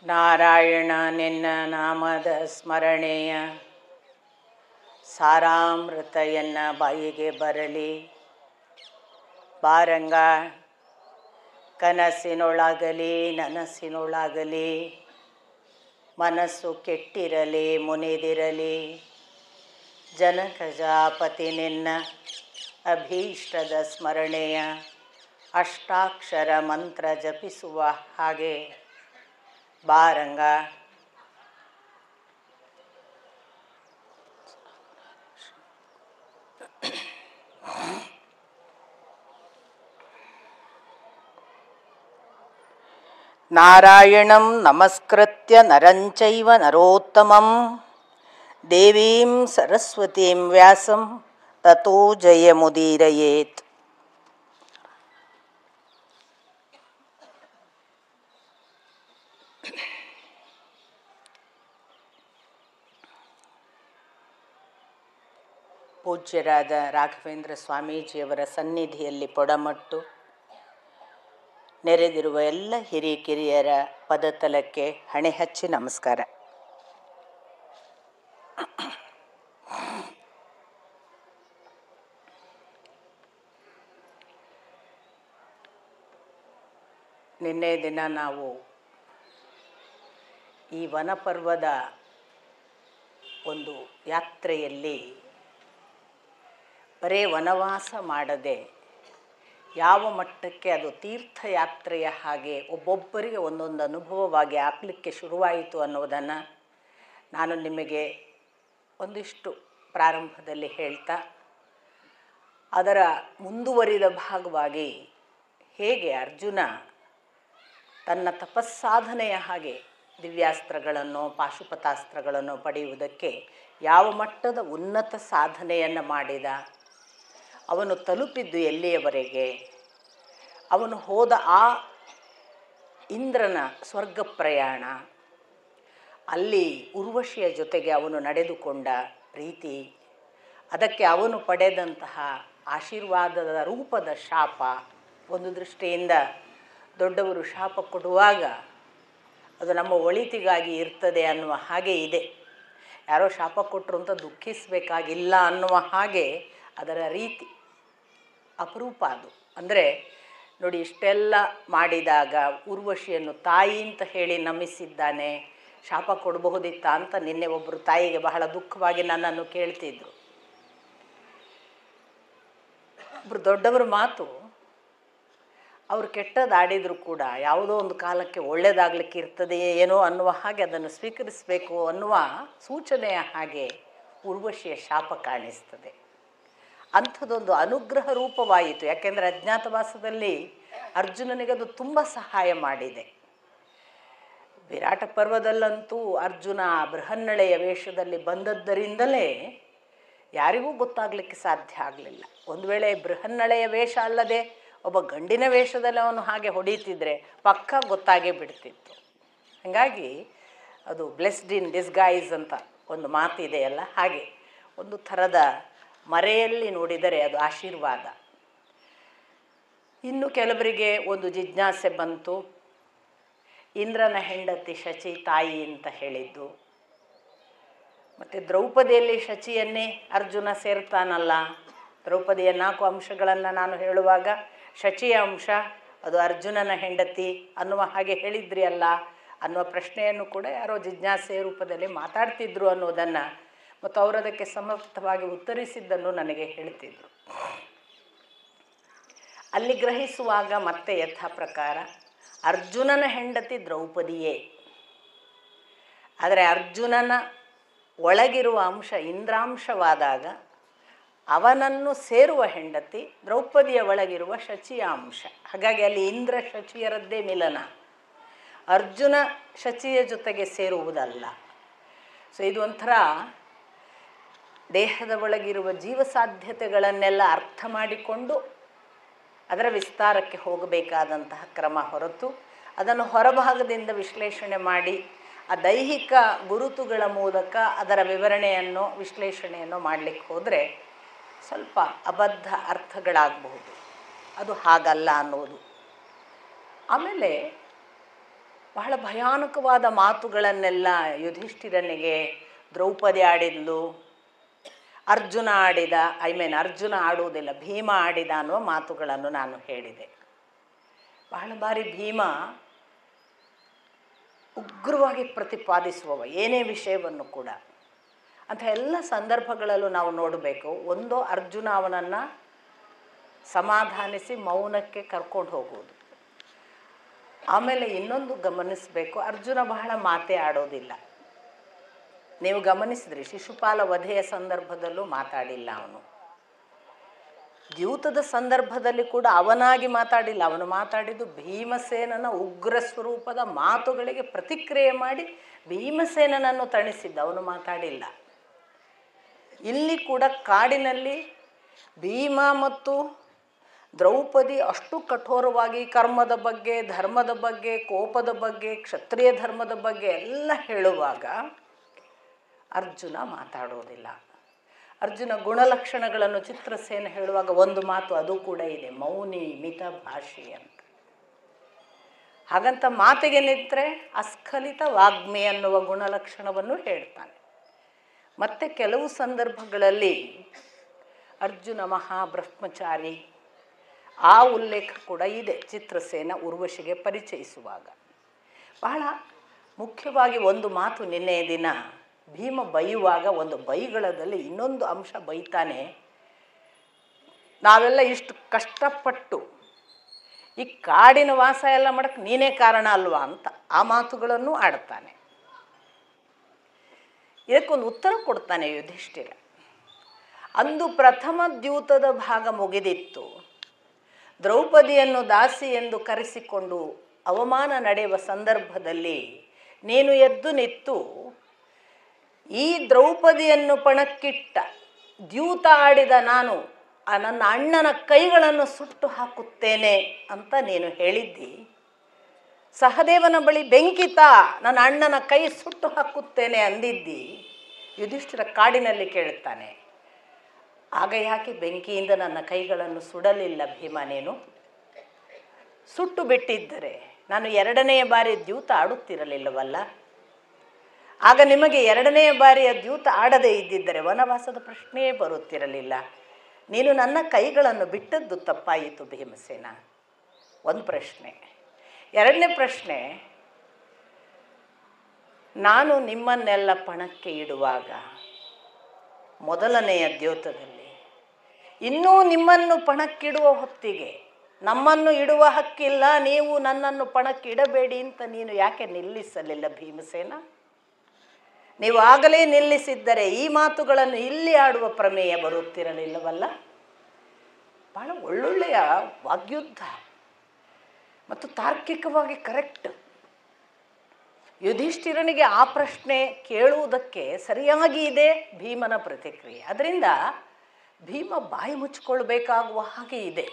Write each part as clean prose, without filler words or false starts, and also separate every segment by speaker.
Speaker 1: ನಾರಾಯಣ ನಿನ್ನ ನಾಮದ ಸ್ಮರಣೆಯ ಸಾರಾಮೃತ ಎನ್ನ ಬಾಯಿಗೆ ಬರಲಿ. ಬಾರಂಗ ಕನಸಿನೊಳಗಲಿ ನನಸಿನೊಳಗಲಿ, ಮನಸ್ಸು ಕೆಟ್ಟಿರಲಿ ಮುನಿದಿರಲಿ. ಜನಕಜಾಪತಿ ನಿನ್ನ ಅಭೀಷ್ಟದ ಸ್ಮರಣೆಯ ಅಷ್ಟಾಕ್ಷರ ಮಂತ್ರ ಜಪಿಸುವ ಹಾಗೆ ಬಾರಂಗ. ನಾರಾಯಣಂ ನಮಸ್ಕೃತ್ಯ ನರಂಚೈವ ನರೋತ್ತಮಂ ದೇವೀಂ ಸರಸ್ವತೀಂ ವ್ಯಾಸಂ ತತೋ ಜಯಮುದೀರಯೇತ್. ಪೂಜ್ಯರಾದ ರಾಘವೇಂದ್ರ ಸ್ವಾಮೀಜಿಯವರ ಸನ್ನಿಧಿಯಲ್ಲಿ ಪೊಡಮಟ್ಟು ನೆರೆದಿರುವ ಎಲ್ಲ ಹಿರಿಕಿರಿಯರ ಪದತಲಕ್ಕೆ ಹಣೆ ಹಚ್ಚಿ ನಮಸ್ಕಾರ. ನಿನ್ನೆ ದಿನ ನಾವು ಈ ವನಪರ್ವದ ಒಂದು ಯಾತ್ರೆಯಲ್ಲಿ ಬರೇ ವನವಾಸ ಮಾಡದೆ ಯಾವ ಮಟ್ಟಕ್ಕೆ ಅದು ತೀರ್ಥಯಾತ್ರೆಯ ಹಾಗೆ ಒಬ್ಬೊಬ್ಬರಿಗೆ ಒಂದೊಂದು ಅನುಭವವಾಗಿ ಆಗಲಿಕ್ಕೆ ಶುರುವಾಯಿತು ಅನ್ನೋದನ್ನು ನಾನು ನಿಮಗೆ ಒಂದಿಷ್ಟು ಪ್ರಾರಂಭದಲ್ಲಿ ಹೇಳ್ತಾ, ಅದರ ಮುಂದುವರಿದ ಭಾಗವಾಗಿ ಹೇಗೆ ಅರ್ಜುನ ತನ್ನ ತಪಸ್ಸಾಧನೆಯ ಹಾಗೆ ದಿವ್ಯಾಸ್ತ್ರಗಳನ್ನು ಪಾಶುಪತಾಸ್ತ್ರಗಳನ್ನು ಪಡೆಯುವುದಕ್ಕೆ ಯಾವ ಮಟ್ಟದ ಉನ್ನತ ಸಾಧನೆಯನ್ನು ಮಾಡಿದ, ಅವನು ತಲುಪಿದ್ದು ಎಲ್ಲಿಯವರೆಗೆ, ಅವನು ಹೋದ ಆ ಇಂದ್ರನ ಸ್ವರ್ಗ ಪ್ರಯಾಣ, ಅಲ್ಲಿ ಉರ್ವಶಿಯ ಜೊತೆಗೆ ಅವನು ನಡೆದುಕೊಂಡ ರೀತಿ, ಅದಕ್ಕೆ ಅವನು ಪಡೆದಂತಹ ಆಶೀರ್ವಾದದ ರೂಪದ ಶಾಪ. ಒಂದು ದೃಷ್ಟಿಯಿಂದ ದೊಡ್ಡವರು ಶಾಪ ಕೊಡುವಾಗ ಅದು ನಮ್ಮ ಒಳಿತಿಗಾಗಿ ಇರ್ತದೆ ಅನ್ನುವ ಹಾಗೆ ಇದೆ. ಯಾರೋ ಶಾಪ ಕೊಟ್ಟರು ಅಂತ ದುಃಖಿಸಬೇಕಾಗಿಲ್ಲ ಅನ್ನುವ ಹಾಗೆ ಅದರ ರೀತಿ ಅಪರೂಪ ಅದು. ಅಂದರೆ ನೋಡಿ, ಇಷ್ಟೆಲ್ಲ ಮಾಡಿದಾಗ ಉರ್ವಶಿಯನ್ನು ತಾಯಿ ಅಂತ ಹೇಳಿ ನಮಿಸಿದ್ದಾನೆ, ಶಾಪ ಕೊಡಬಹುದಿತ್ತ ಅಂತ ನಿನ್ನೆ ಒಬ್ಬರು ತಾಯಿಗೆ ಬಹಳ ದುಃಖವಾಗಿ ನನ್ನನ್ನು ಕೇಳ್ತಿದ್ರು. ಒಬ್ಬರು ದೊಡ್ಡವರ ಮಾತು, ಅವರು ಕೆಟ್ಟದಾಡಿದರೂ ಕೂಡ ಯಾವುದೋ ಒಂದು ಕಾಲಕ್ಕೆ ಒಳ್ಳೆಯದಾಗಲಿಕ್ಕೆ ಇರ್ತದೆಯೇ ಏನೋ ಅನ್ನುವ ಹಾಗೆ ಅದನ್ನು ಸ್ವೀಕರಿಸಬೇಕು ಅನ್ನುವ ಸೂಚನೆಯ ಹಾಗೆ ಉರ್ವಶಿಯ ಶಾಪ ಕಾಣಿಸ್ತದೆ. ಅಂಥದ್ದೊಂದು ಅನುಗ್ರಹ ರೂಪವಾಯಿತು. ಯಾಕೆಂದರೆ ಅಜ್ಞಾತವಾಸದಲ್ಲಿ ಅರ್ಜುನನಿಗದು ತುಂಬ ಸಹಾಯ ಮಾಡಿದೆ. ವಿರಾಟ ಪರ್ವದಲ್ಲಂತೂ ಅರ್ಜುನ ಬೃಹನ್ನಳೆಯ ವೇಷದಲ್ಲಿ ಬಂದದ್ದರಿಂದಲೇ ಯಾರಿಗೂ ಗೊತ್ತಾಗಲಿಕ್ಕೆ ಸಾಧ್ಯ ಆಗಲಿಲ್ಲ. ಒಂದು ವೇಳೆ ಬೃಹನ್ನಳೆಯ ವೇಷ ಅಲ್ಲದೆ ಒಬ್ಬ ಗಂಡಿನ ವೇಷದಲ್ಲಿ ಅವನು ಹಾಗೆ ಹೊಡೀತಿದ್ರೆ ಪಕ್ಕ ಗೊತ್ತಾಗೇ ಬಿಡ್ತಿತ್ತು. ಹಾಗಾಗಿ ಅದು ಬ್ಲೆಸ್ಡ್ ಇನ್ ಡಿಸ್ಗೈಸ್ ಅಂತ ಒಂದು ಮಾತಿದೆಯಲ್ಲ, ಹಾಗೆ ಒಂದು ಥರದ ಮರೆಯಲ್ಲಿ ನೋಡಿದರೆ ಅದು ಆಶೀರ್ವಾದ. ಇನ್ನು ಕೆಲವರಿಗೆ ಒಂದು ಜಿಜ್ಞಾಸೆ ಬಂತು, ಇಂದ್ರನ ಹೆಂಡತಿ ಶಚಿ ತಾಯಿ ಅಂತ ಹೇಳಿದ್ದು, ಮತ್ತು ದ್ರೌಪದಿಯಲ್ಲಿ ಶಚಿಯನ್ನೇ ಅರ್ಜುನ ಸೇರ್ತಾನಲ್ಲ. ದ್ರೌಪದಿಯ 4 ಅಂಶಗಳನ್ನು ನಾನು ಹೇಳುವಾಗ ಶಚಿಯ ಅಂಶ ಅದು ಅರ್ಜುನನ ಹೆಂಡತಿ ಅನ್ನುವ ಹಾಗೆ ಹೇಳಿದ್ರಿ ಅಲ್ಲ ಅನ್ನುವ ಪ್ರಶ್ನೆಯನ್ನು ಕೂಡ ಯಾರೋ ಜಿಜ್ಞಾಸೆಯ ರೂಪದಲ್ಲಿ ಮಾತಾಡ್ತಿದ್ರು ಅನ್ನೋದನ್ನು ಮತ್ತು ಅವರು ಅದಕ್ಕೆ ಸಮರ್ಥವಾಗಿ ಉತ್ತರಿಸಿದ್ದನ್ನು ನನಗೆ ಹೇಳ್ತಿದ್ರು. ಅಲ್ಲಿ ಗ್ರಹಿಸುವಾಗ ಮತ್ತೆ ಯಥಾ ಪ್ರಕಾರ ಅರ್ಜುನನ ಹೆಂಡತಿ ದ್ರೌಪದಿಯೇ. ಆದರೆ ಅರ್ಜುನನ ಒಳಗಿರುವ ಅಂಶ ಇಂದ್ರಾಂಶವಾದಾಗ ಅವನನ್ನು ಸೇರುವ ಹೆಂಡತಿ ದ್ರೌಪದಿಯ ಒಳಗಿರುವ ಶಚಿಯ ಅಂಶ. ಹಾಗಾಗಿ ಅಲ್ಲಿ ಇಂದ್ರ ಶಚಿಯರದ್ದೇ ಮಿಲನ, ಅರ್ಜುನ ಶಚಿಯ ಜೊತೆಗೆ ಸೇರುವುದಲ್ಲ. ಸೊ ಇದು ಒಂಥರ ದೇಹದ ಒಳಗಿರುವ ಜೀವಸಾಧ್ಯತೆಗಳನ್ನೆಲ್ಲ ಅರ್ಥ ಮಾಡಿಕೊಂಡು ಅದರ ವಿಸ್ತಾರಕ್ಕೆ ಹೋಗಬೇಕಾದಂತಹ ಕ್ರಮ ಹೊರತು ಅದನ್ನು ಹೊರಭಾಗದಿಂದ ವಿಶ್ಲೇಷಣೆ ಮಾಡಿ ಆ ದೈಹಿಕ ಗುರುತುಗಳ ಮೂಲಕ ಅದರ ವಿವರಣೆಯನ್ನು ವಿಶ್ಲೇಷಣೆಯನ್ನು ಮಾಡಲಿಕ್ಕೆ ಹೋದರೆ ಸ್ವಲ್ಪ ಅಬದ್ಧ ಅರ್ಥಗಳಾಗಬಹುದು. ಅದು ಹಾಗಲ್ಲ ಅನ್ನೋದು. ಆಮೇಲೆ ಬಹಳ ಭಯಾನಕವಾದ ಮಾತುಗಳನ್ನೆಲ್ಲ ಯುಧಿಷ್ಠಿರನಿಗೆ ದ್ರೌಪದಿ ಆಡಿದ್ಲು, ಅರ್ಜುನ ಆಡಿದ, ಅರ್ಜುನ ಆಡುವುದಿಲ್ಲ, ಭೀಮ ಆಡಿದ ಅನ್ನುವ ಮಾತುಗಳನ್ನು ನಾನು ಹೇಳಿದೆ. ಬಹಳ ಬಾರಿ ಭೀಮ ಉಗ್ರವಾಗಿ ಪ್ರತಿಪಾದಿಸುವವ ಏನೇ ವಿಷಯವನ್ನು ಕೂಡ. ಅಂಥ ಎಲ್ಲ ಸಂದರ್ಭಗಳಲ್ಲೂ ನಾವು ನೋಡಬೇಕು, ಒಂದೋ ಅರ್ಜುನ ಅವನನ್ನು ಸಮಾಧಾನಿಸಿ ಮೌನಕ್ಕೆ ಕರ್ಕೊಂಡು ಹೋಗುವುದು. ಆಮೇಲೆ ಇನ್ನೊಂದು ಗಮನಿಸಬೇಕು, ಅರ್ಜುನ ಬಹಳ ಮಾತೇ ಆಡೋದಿಲ್ಲ. ನೀವು ಗಮನಿಸಿದ್ರಿ, ಶಿಶುಪಾಲ ವಧೆಯ ಸಂದರ್ಭದಲ್ಲೂ ಮಾತಾಡಿಲ್ಲ ಅವನು. ದ್ಯೂತದ ಸಂದರ್ಭದಲ್ಲಿ ಕೂಡ ಅವನಾಗಿ ಮಾತಾಡಿಲ್ಲ. ಅವನು ಮಾತಾಡಿದ್ದು ಭೀಮಸೇನನ ಉಗ್ರ ಸ್ವರೂಪದ ಮಾತುಗಳಿಗೆ ಪ್ರತಿಕ್ರಿಯೆ ಮಾಡಿ ಭೀಮಸೇನನನ್ನು ತಣಿಸಿದ್ದ, ಅವನು ಮಾತಾಡಿಲ್ಲ. ಇಲ್ಲಿ ಕೂಡ ಕಾಡಿನಲ್ಲಿ ಭೀಮ ಮತ್ತು ದ್ರೌಪದಿ ಅಷ್ಟು ಕಠೋರವಾಗಿ ಕರ್ಮದ ಬಗ್ಗೆ, ಧರ್ಮದ ಬಗ್ಗೆ, ಕೋಪದ ಬಗ್ಗೆ, ಕ್ಷತ್ರಿಯ ಧರ್ಮದ ಬಗ್ಗೆ ಎಲ್ಲ ಹೇಳುವಾಗ ಅರ್ಜುನ ಮಾತಾಡೋದಿಲ್ಲ. ಅರ್ಜುನ ಗುಣಲಕ್ಷಣಗಳನ್ನು ಚಿತ್ರಸೇನ ಹೇಳುವಾಗ ಒಂದು ಮಾತು ಅದು ಕೂಡ ಇದೆ, ಮೌನಿ ಮಿತ ಭಾಷಿ ಅಂತ. ಹಾಗಂತ ಮಾತಿಗೆ ನಿಂತರೆ ಅಸ್ಖಲಿತ ವಾಗ್ಮಿ ಅನ್ನುವ ಗುಣಲಕ್ಷಣವನ್ನು ಹೇಳ್ತಾನೆ. ಮತ್ತು ಕೆಲವು ಸಂದರ್ಭಗಳಲ್ಲಿ ಅರ್ಜುನ ಮಹಾಬ್ರಹ್ಮಚಾರಿ ಆ ಉಲ್ಲೇಖ ಕೂಡ ಇದೆ ಚಿತ್ರಸೇನ ಉರ್ವಶಿಗೆ ಪರಿಚಯಿಸುವಾಗ. ಬಹಳ ಮುಖ್ಯವಾಗಿ ಒಂದು ಮಾತು ನಿನ್ನೆಯ ದಿನ ಭೀಮ ಬೈಯುವಾಗ ಒಂದು ಬೈಗಳದಲ್ಲಿ ಇನ್ನೊಂದು ಅಂಶ ಬೈತಾನೆ, ನಾವೆಲ್ಲ ಇಷ್ಟು ಕಷ್ಟಪಟ್ಟು ಈ ಕಾಡಿನ ವಾಸ ಎಲ್ಲ ಮಾಡಕ್ಕೆ ನೀನೇ ಕಾರಣ ಅಲ್ವಾ ಅಂತ ಆ ಮಾತುಗಳನ್ನು ಆಡ್ತಾನೆ. ಇದಕ್ಕೊಂದು ಉತ್ತರ ಕೊಡ್ತಾನೆ ಯುಧಿಷ್ಠಿರ. ಅಂದು ಪ್ರಥಮ ದ್ಯೂತದ ಭಾಗ ಮುಗಿದಿತ್ತು. ದ್ರೌಪದಿಯನ್ನು ದಾಸಿ ಎಂದು ಕರೆಸಿಕೊಂಡು ಅವಮಾನ ನಡೆಯುವ ಸಂದರ್ಭದಲ್ಲಿ ನೀನು ಎದ್ದು ನಿಂತು ಈ ದ್ರೌಪದಿಯನ್ನು ಪಣಕ್ಕಿಟ್ಟ ದ್ಯೂತ ಆಡಿದ ನಾನು ನನ್ನ ಅಣ್ಣನ ಕೈಗಳನ್ನು ಸುಟ್ಟು ಹಾಕುತ್ತೇನೆ ಅಂತ ನೀನು ಹೇಳಿದ್ದಿ. ಸಹದೇವನ ಬಳಿ ಬೆಂಕಿತ ನನ್ನ ಅಣ್ಣನ ಕೈ ಸುಟ್ಟು ಹಾಕುತ್ತೇನೆ ಅಂದಿದ್ದಿ. ಯುಧಿಷ್ಠಿರ ಕಾಡಿನಲ್ಲಿ ಕೇಳ್ತಾನೆ, ಆಗ ಯಾಕೆ ಬೆಂಕಿಯಿಂದ ನನ್ನ ಕೈಗಳನ್ನು ಸುಡಲಿಲ್ಲ ಭೀಮ? ನೀನು ಸುಟ್ಟು ಬಿಟ್ಟಿದ್ದರೆ ನಾನು ಎರಡನೆಯ ಬಾರಿ ದ್ಯೂತ ಆಡುತ್ತಿರಲಿಲ್ಲವಲ್ಲ. ಆಗ ನಿಮಗೆ ಎರಡನೆಯ ಬಾರಿಯ ದ್ಯೂತ ಆಡದೇ ಇದ್ದಿದ್ದರೆ ವನವಾಸದ ಪ್ರಶ್ನೆಯೇ ಬರುತ್ತಿರಲಿಲ್ಲ. ನೀನು ನನ್ನ ಕೈಗಳನ್ನು ಬಿಟ್ಟದ್ದು ತಪ್ಪಾಯಿತು ಭೀಮಸೇನ. ಒಂದು ಪ್ರಶ್ನೆ. ಎರಡನೇ ಪ್ರಶ್ನೆ, ನಾನು ನಿಮ್ಮನ್ನೆಲ್ಲ ಪಣಕ್ಕೆ ಇಡುವಾಗ ಮೊದಲನೆಯ ದ್ಯೋತದಲ್ಲಿ ಇನ್ನೂ ನಿಮ್ಮನ್ನು ಪಣಕ್ಕಿಡುವ ಹೊತ್ತಿಗೆ ನಮ್ಮನ್ನು ಇಡುವ ಹಕ್ಕಿಲ್ಲ, ನೀವು ನನ್ನನ್ನು ಪಣಕ್ಕಿಡಬೇಡಿ ಅಂತ ನೀನು ಯಾಕೆ ನಿಲ್ಲಿಸಲಿಲ್ಲ ಭೀಮಸೇನ? ನೀವು ಆಗಲೇ ನಿಲ್ಲಿಸಿದ್ದರೆ ಈ ಮಾತುಗಳನ್ನು ಇಲ್ಲಿ ಆಡುವ ಪ್ರಮೇಯ ಬರುತ್ತಿರಲಿಲ್ಲವಲ್ಲ. ಬಹಳ ಒಳ್ಳೊಳ್ಳೆಯ ವಾಗ್ಯುದ್ಧ ಮತ್ತು ತಾರ್ಕಿಕವಾಗಿ ಕರೆಕ್ಟ್. ಯುಧಿಷ್ಠಿರನಿಗೆ ಆ ಪ್ರಶ್ನೆ ಕೇಳುವುದಕ್ಕೆ ಸರಿಯಾಗಿ ಇದೆ ಭೀಮನ ಪ್ರತಿಕ್ರಿಯೆ. ಅದರಿಂದ ಭೀಮ ಬಾಯಿ ಮುಚ್ಚಿಕೊಳ್ಬೇಕಾಗುವ ಹಾಗೆ ಇದೆ.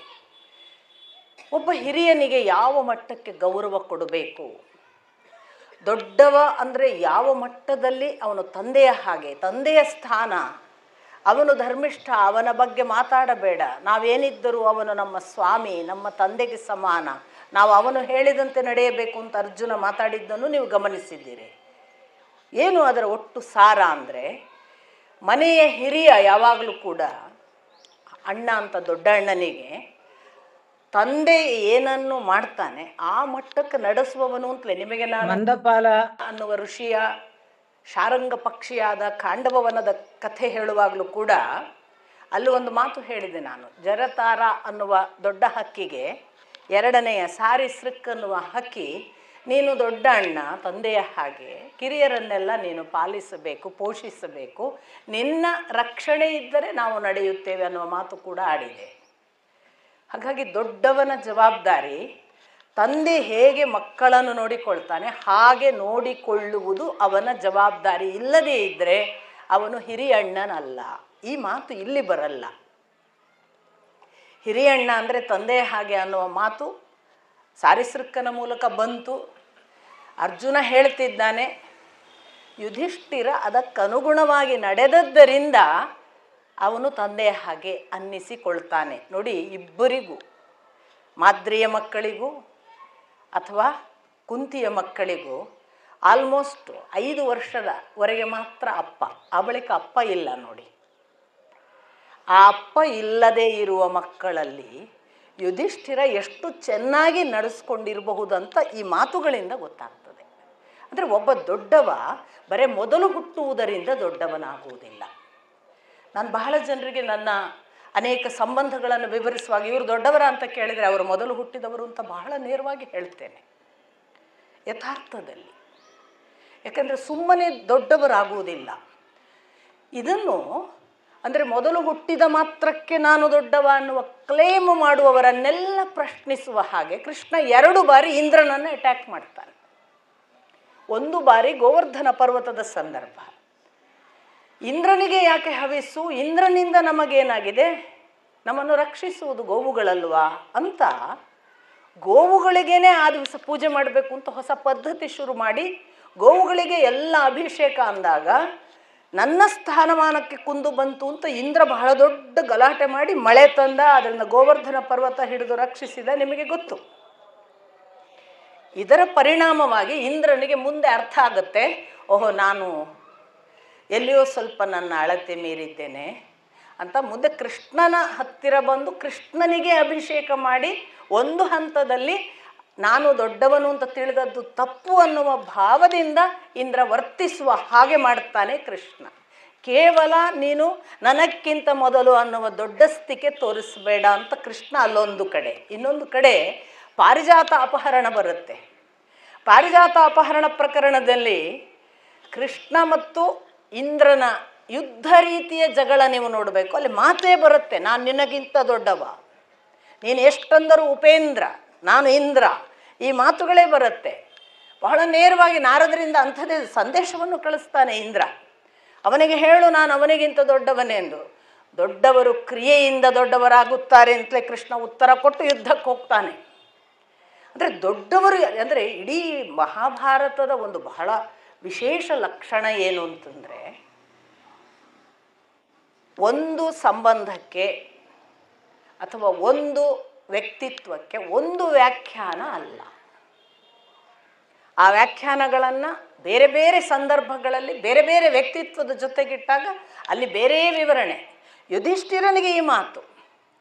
Speaker 1: ಒಬ್ಬ ಹಿರಿಯನಿಗೆ ಯಾವ ಮಟ್ಟಕ್ಕೆ ಗೌರವ ಕೊಡಬೇಕು, ದೊಡ್ಡವ ಅಂದರೆ ಯಾವ ಮಟ್ಟದಲ್ಲಿ ಅವನು ತಂದೆಯ ಹಾಗೆ, ತಂದೆಯ ಸ್ಥಾನ, ಅವನು ಧರ್ಮಿಷ್ಠ, ಅವನ ಬಗ್ಗೆ ಮಾತಾಡಬೇಡ, ನಾವೇನಿದ್ದರೂ ಅವನು ನಮ್ಮ ಸ್ವಾಮಿ, ನಮ್ಮ ತಂದೆಗೆ ಸಮಾನ, ನಾವು ಅವನು ಹೇಳಿದಂತೆ ನಡೆಯಬೇಕು ಅಂತ ಅರ್ಜುನ ಮಾತಾಡಿದ್ದನ್ನು ನೀವು ಗಮನಿಸಿದ್ದೀರಿ. ಏನು ಅದರ ಒಟ್ಟು ಸಾರ ಅಂದರೆ, ಮನೆಯ ಹಿರಿಯ ಯಾವಾಗಲೂ ಕೂಡ ಅಣ್ಣ ಅಂತ ದೊಡ್ಡ ಅಣ್ಣನಿಗೆ ತಂದೆ ಏನನ್ನು ಮಾಡ್ತಾನೆ ಆ ಮಟ್ಟಕ್ಕೆ ನಡೆಸುವವನು ಅಂತಲೇ. ನಿಮಗೆ ನಾನು ಮಂದಪಾಲ ಅನ್ನುವ ಋಷಿಯ ಶಾರಂಗ ಪಕ್ಷಿಯಾದ ಖಾಂಡವವನದ ಕಥೆ ಹೇಳುವಾಗಲೂ ಕೂಡ ಅಲ್ಲಿ ಒಂದು ಮಾತು ಹೇಳಿದೆ ನಾನು. ಜರತಾರ ಅನ್ನುವ ದೊಡ್ಡ ಹಕ್ಕಿಗೆ ಎರಡನೆಯ ಸಾರಿಸೃಕ್ ಅನ್ನುವ ಹಕ್ಕಿ, ನೀನು ದೊಡ್ಡ ಅಣ್ಣ ತಂದೆಯ ಹಾಗೆ ಕಿರಿಯರನ್ನೆಲ್ಲ ನೀನು ಪಾಲಿಸಬೇಕು, ಪೋಷಿಸಬೇಕು, ನಿನ್ನ ರಕ್ಷಣೆ ಇದ್ದರೆ ನಾವು ನಡೆಯುತ್ತೇವೆ ಅನ್ನುವ ಮಾತು ಕೂಡ ಆಡಿದೆ. ಹಾಗಾಗಿ ದೊಡ್ಡವನ ಜವಾಬ್ದಾರಿ ತಂದೆ ಹೇಗೆ ಮಕ್ಕಳನ್ನು ನೋಡಿಕೊಳ್ತಾನೆ ಹಾಗೆ ನೋಡಿಕೊಳ್ಳುವುದು ಅವನ ಜವಾಬ್ದಾರಿ. ಇಲ್ಲದೇ ಇದ್ದರೆ ಅವನು ಹಿರಿಯಣ್ಣನಲ್ಲ. ಈ ಮಾತು ಇಲ್ಲಿ ಬರಲ್ಲ. ಹಿರಿಯಣ್ಣ ಅಂದರೆ ತಂದೆಯ ಹಾಗೆ ಅನ್ನುವ ಮಾತು ಸಾರಿಸೃಕ್ಕನ ಮೂಲಕ ಬಂತು. ಅರ್ಜುನ ಹೇಳ್ತಿದ್ದಾನೆ, ಯುಧಿಷ್ಠಿರ ಅದಕ್ಕನುಗುಣವಾಗಿ ನಡೆದದ್ದರಿಂದ ಅವನು ತಂದೆಯ ಹಾಗೆ ಅನ್ನಿಸಿಕೊಳ್ತಾನೆ. ನೋಡಿ, ಇಬ್ಬರಿಗೂ, ಮಾದ್ರಿಯ ಮಕ್ಕಳಿಗೂ ಅಥವಾ ಕುಂತಿಯ ಮಕ್ಕಳಿಗೂ ಆಲ್ಮೋಸ್ಟ್ 5 ವರ್ಷದವರೆಗೆ ಮಾತ್ರ ಅಪ್ಪ, ಆ ಬಳಿಕ ಅಪ್ಪ ಇಲ್ಲ ನೋಡಿ. ಆ ಅಪ್ಪ ಇಲ್ಲದೇ ಇರುವ ಮಕ್ಕಳಲ್ಲಿ ಯುಧಿಷ್ಠಿರ ಎಷ್ಟು ಚೆನ್ನಾಗಿ ನಡೆಸ್ಕೊಂಡಿರಬಹುದಂತ ಈ ಮಾತುಗಳಿಂದ ಗೊತ್ತಾಗ್ತದೆ. ಅಂದರೆ ಒಬ್ಬ ದೊಡ್ಡವ ಬರೀ ಮೊದಲು ಹುಟ್ಟುವುದರಿಂದ ದೊಡ್ಡವನಾಗುವುದಿಲ್ಲ. ನಾನು ಬಹಳ ಜನರಿಗೆ ನನ್ನ ಅನೇಕ ಸಂಬಂಧಗಳನ್ನು ವಿವರಿಸುವಾಗ ಇವರು ದೊಡ್ಡವರ ಅಂತ ಕೇಳಿದರೆ ಅವರು ಮೊದಲು ಹುಟ್ಟಿದವರು ಅಂತ ಬಹಳ ನೇರವಾಗಿ ಹೇಳ್ತೇನೆ, ಯಥಾರ್ಥದಲ್ಲಿ. ಯಾಕಂದರೆ ಸುಮ್ಮನೆ ದೊಡ್ಡವರಾಗುವುದಿಲ್ಲ. ಇದನ್ನು ಅಂದರೆ ಮೊದಲು ಹುಟ್ಟಿದ ಮಾತ್ರಕ್ಕೆ ನಾನು ದೊಡ್ಡವ ಅನ್ನುವ ಕ್ಲೇಮ್ ಮಾಡುವವರನ್ನೆಲ್ಲ ಪ್ರಶ್ನಿಸುವ ಹಾಗೆ ಕೃಷ್ಣ 2 ಬಾರಿ ಇಂದ್ರನನ್ನು ಅಟ್ಯಾಕ್ ಮಾಡ್ತಾನೆ. ಒಂದು ಬಾರಿ ಗೋವರ್ಧನ ಪರ್ವತದ ಸಂದರ್ಭ. ಇಂದ್ರನಿಗೆ ಯಾಕೆ ಹವಿಸ್ಸು, ಇಂದ್ರನಿಂದ ನಮಗೇನಾಗಿದೆ, ನಮ್ಮನ್ನು ರಕ್ಷಿಸುವುದು ಗೋವುಗಳಲ್ವಾ ಅಂತ ಗೋವುಗಳಿಗೇನೆ ಆ ದಿವಸ ಪೂಜೆ ಮಾಡಬೇಕು ಅಂತ ಹೊಸ ಪದ್ಧತಿ ಶುರು ಮಾಡಿ ಗೋವುಗಳಿಗೆ ಎಲ್ಲ ಅಭಿಷೇಕ ಅಂದಾಗ ನನ್ನ ಸ್ಥಾನಮಾನಕ್ಕೆ ಕುಂದು ಬಂತು ಅಂತ ಇಂದ್ರ ಬಹಳ ದೊಡ್ಡ ಗಲಾಟೆ ಮಾಡಿ ಮಳೆ ತಂದ, ಅದರಿಂದ ಗೋವರ್ಧನ ಪರ್ವತ ಹಿಡಿದು ರಕ್ಷಿಸಿದ, ನಿಮಗೆ ಗೊತ್ತು. ಇದರ ಪರಿಣಾಮವಾಗಿ ಇಂದ್ರನಿಗೆ ಮುಂದೆ ಅರ್ಥ ಆಗುತ್ತೆ, ಓಹೋ ನಾನು ಎಲ್ಲಿಯೋ ಸ್ವಲ್ಪ ನನ್ನ ಅಳತೆ ಮೀರಿದ್ದೇನೆ ಅಂತ ಮುಂದೆ ಕೃಷ್ಣನ ಹತ್ತಿರ ಬಂದು ಕೃಷ್ಣನಿಗೆ ಅಭಿಷೇಕ ಮಾಡಿ ಒಂದು ಹಂತದಲ್ಲಿ ನಾನು ದೊಡ್ಡವನು ಅಂತ ತಿಳಿದದ್ದು ತಪ್ಪು ಅನ್ನುವ ಭಾವದಿಂದ ಇಂದ್ರ ವರ್ತಿಸುವ ಹಾಗೆ ಮಾಡ್ತಾನೆ ಕೃಷ್ಣ. ಕೇವಲ ನೀನು ನನಕ್ಕಿಂತ ಮೊದಲು ಅನ್ನುವ ದೊಡ್ಡಸ್ತಿಕೆ ತೋರಿಸಬೇಡ ಅಂತ ಕೃಷ್ಣ ಅಲ್ಲೊಂದು ಕಡೆ. ಇನ್ನೊಂದು ಕಡೆ ಪಾರಿಜಾತ ಅಪಹರಣ ಬರುತ್ತೆ. ಪಾರಿಜಾತ ಅಪಹರಣ ಪ್ರಕರಣದಲ್ಲಿ ಕೃಷ್ಣ ಮತ್ತು ಇಂದ್ರನ ಯುದ್ಧ ರೀತಿಯ ಜಗಳ ನೀವು ನೋಡಬೇಕು. ಅಲ್ಲಿ ಮಾತೇ ಬರುತ್ತೆ, ನಾನು ನಿನಗಿಂತ ದೊಡ್ಡವ, ನೀನು ಎಷ್ಟಂದರೂ ಉಪೇಂದ್ರ, ನಾನು ಇಂದ್ರ, ಈ ಮಾತುಗಳೇ ಬರುತ್ತೆ. ಬಹಳ ನೇರವಾಗಿ ನಾರದರಿಂದ ಅಂಥದ್ದೇ ಸಂದೇಶವನ್ನು ಕಳಿಸ್ತಾನೆ ಇಂದ್ರ. ಅವನಿಗೆ ಹೇಳು ನಾನು ಅವನಿಗಿಂತ ದೊಡ್ಡವನೇ ಎಂದು. ದೊಡ್ಡವರು ಕ್ರಿಯೆಯಿಂದ ದೊಡ್ಡವರಾಗುತ್ತಾರೆ ಅಂತಲೇ ಕೃಷ್ಣ ಉತ್ತರ ಕೊಟ್ಟು ಯುದ್ಧಕ್ಕೆ ಹೋಗ್ತಾನೆ. ಅಂದರೆ ದೊಡ್ಡವರು ಅಂದರೆ ಇಡೀ ಮಹಾಭಾರತದ ಒಂದು ಬಹಳ ವಿಶೇಷ ಲಕ್ಷಣ ಏನು ಅಂತಂದರೆ, ಒಂದು ಸಂಬಂಧಕ್ಕೆ ಅಥವಾ ಒಂದು ವ್ಯಕ್ತಿತ್ವಕ್ಕೆ ಒಂದು ವ್ಯಾಖ್ಯಾನ ಅಲ್ಲ. ಆ ವ್ಯಾಖ್ಯಾನಗಳನ್ನು ಬೇರೆ ಬೇರೆ ಸಂದರ್ಭಗಳಲ್ಲಿ ಬೇರೆ ಬೇರೆ ವ್ಯಕ್ತಿತ್ವದ ಜೊತೆಗಿಟ್ಟಾಗ ಅಲ್ಲಿ ಬೇರೆ ವಿವರಣೆ. ಯುಧಿಷ್ಠಿರನಿಗೆ ಈ ಮಾತು,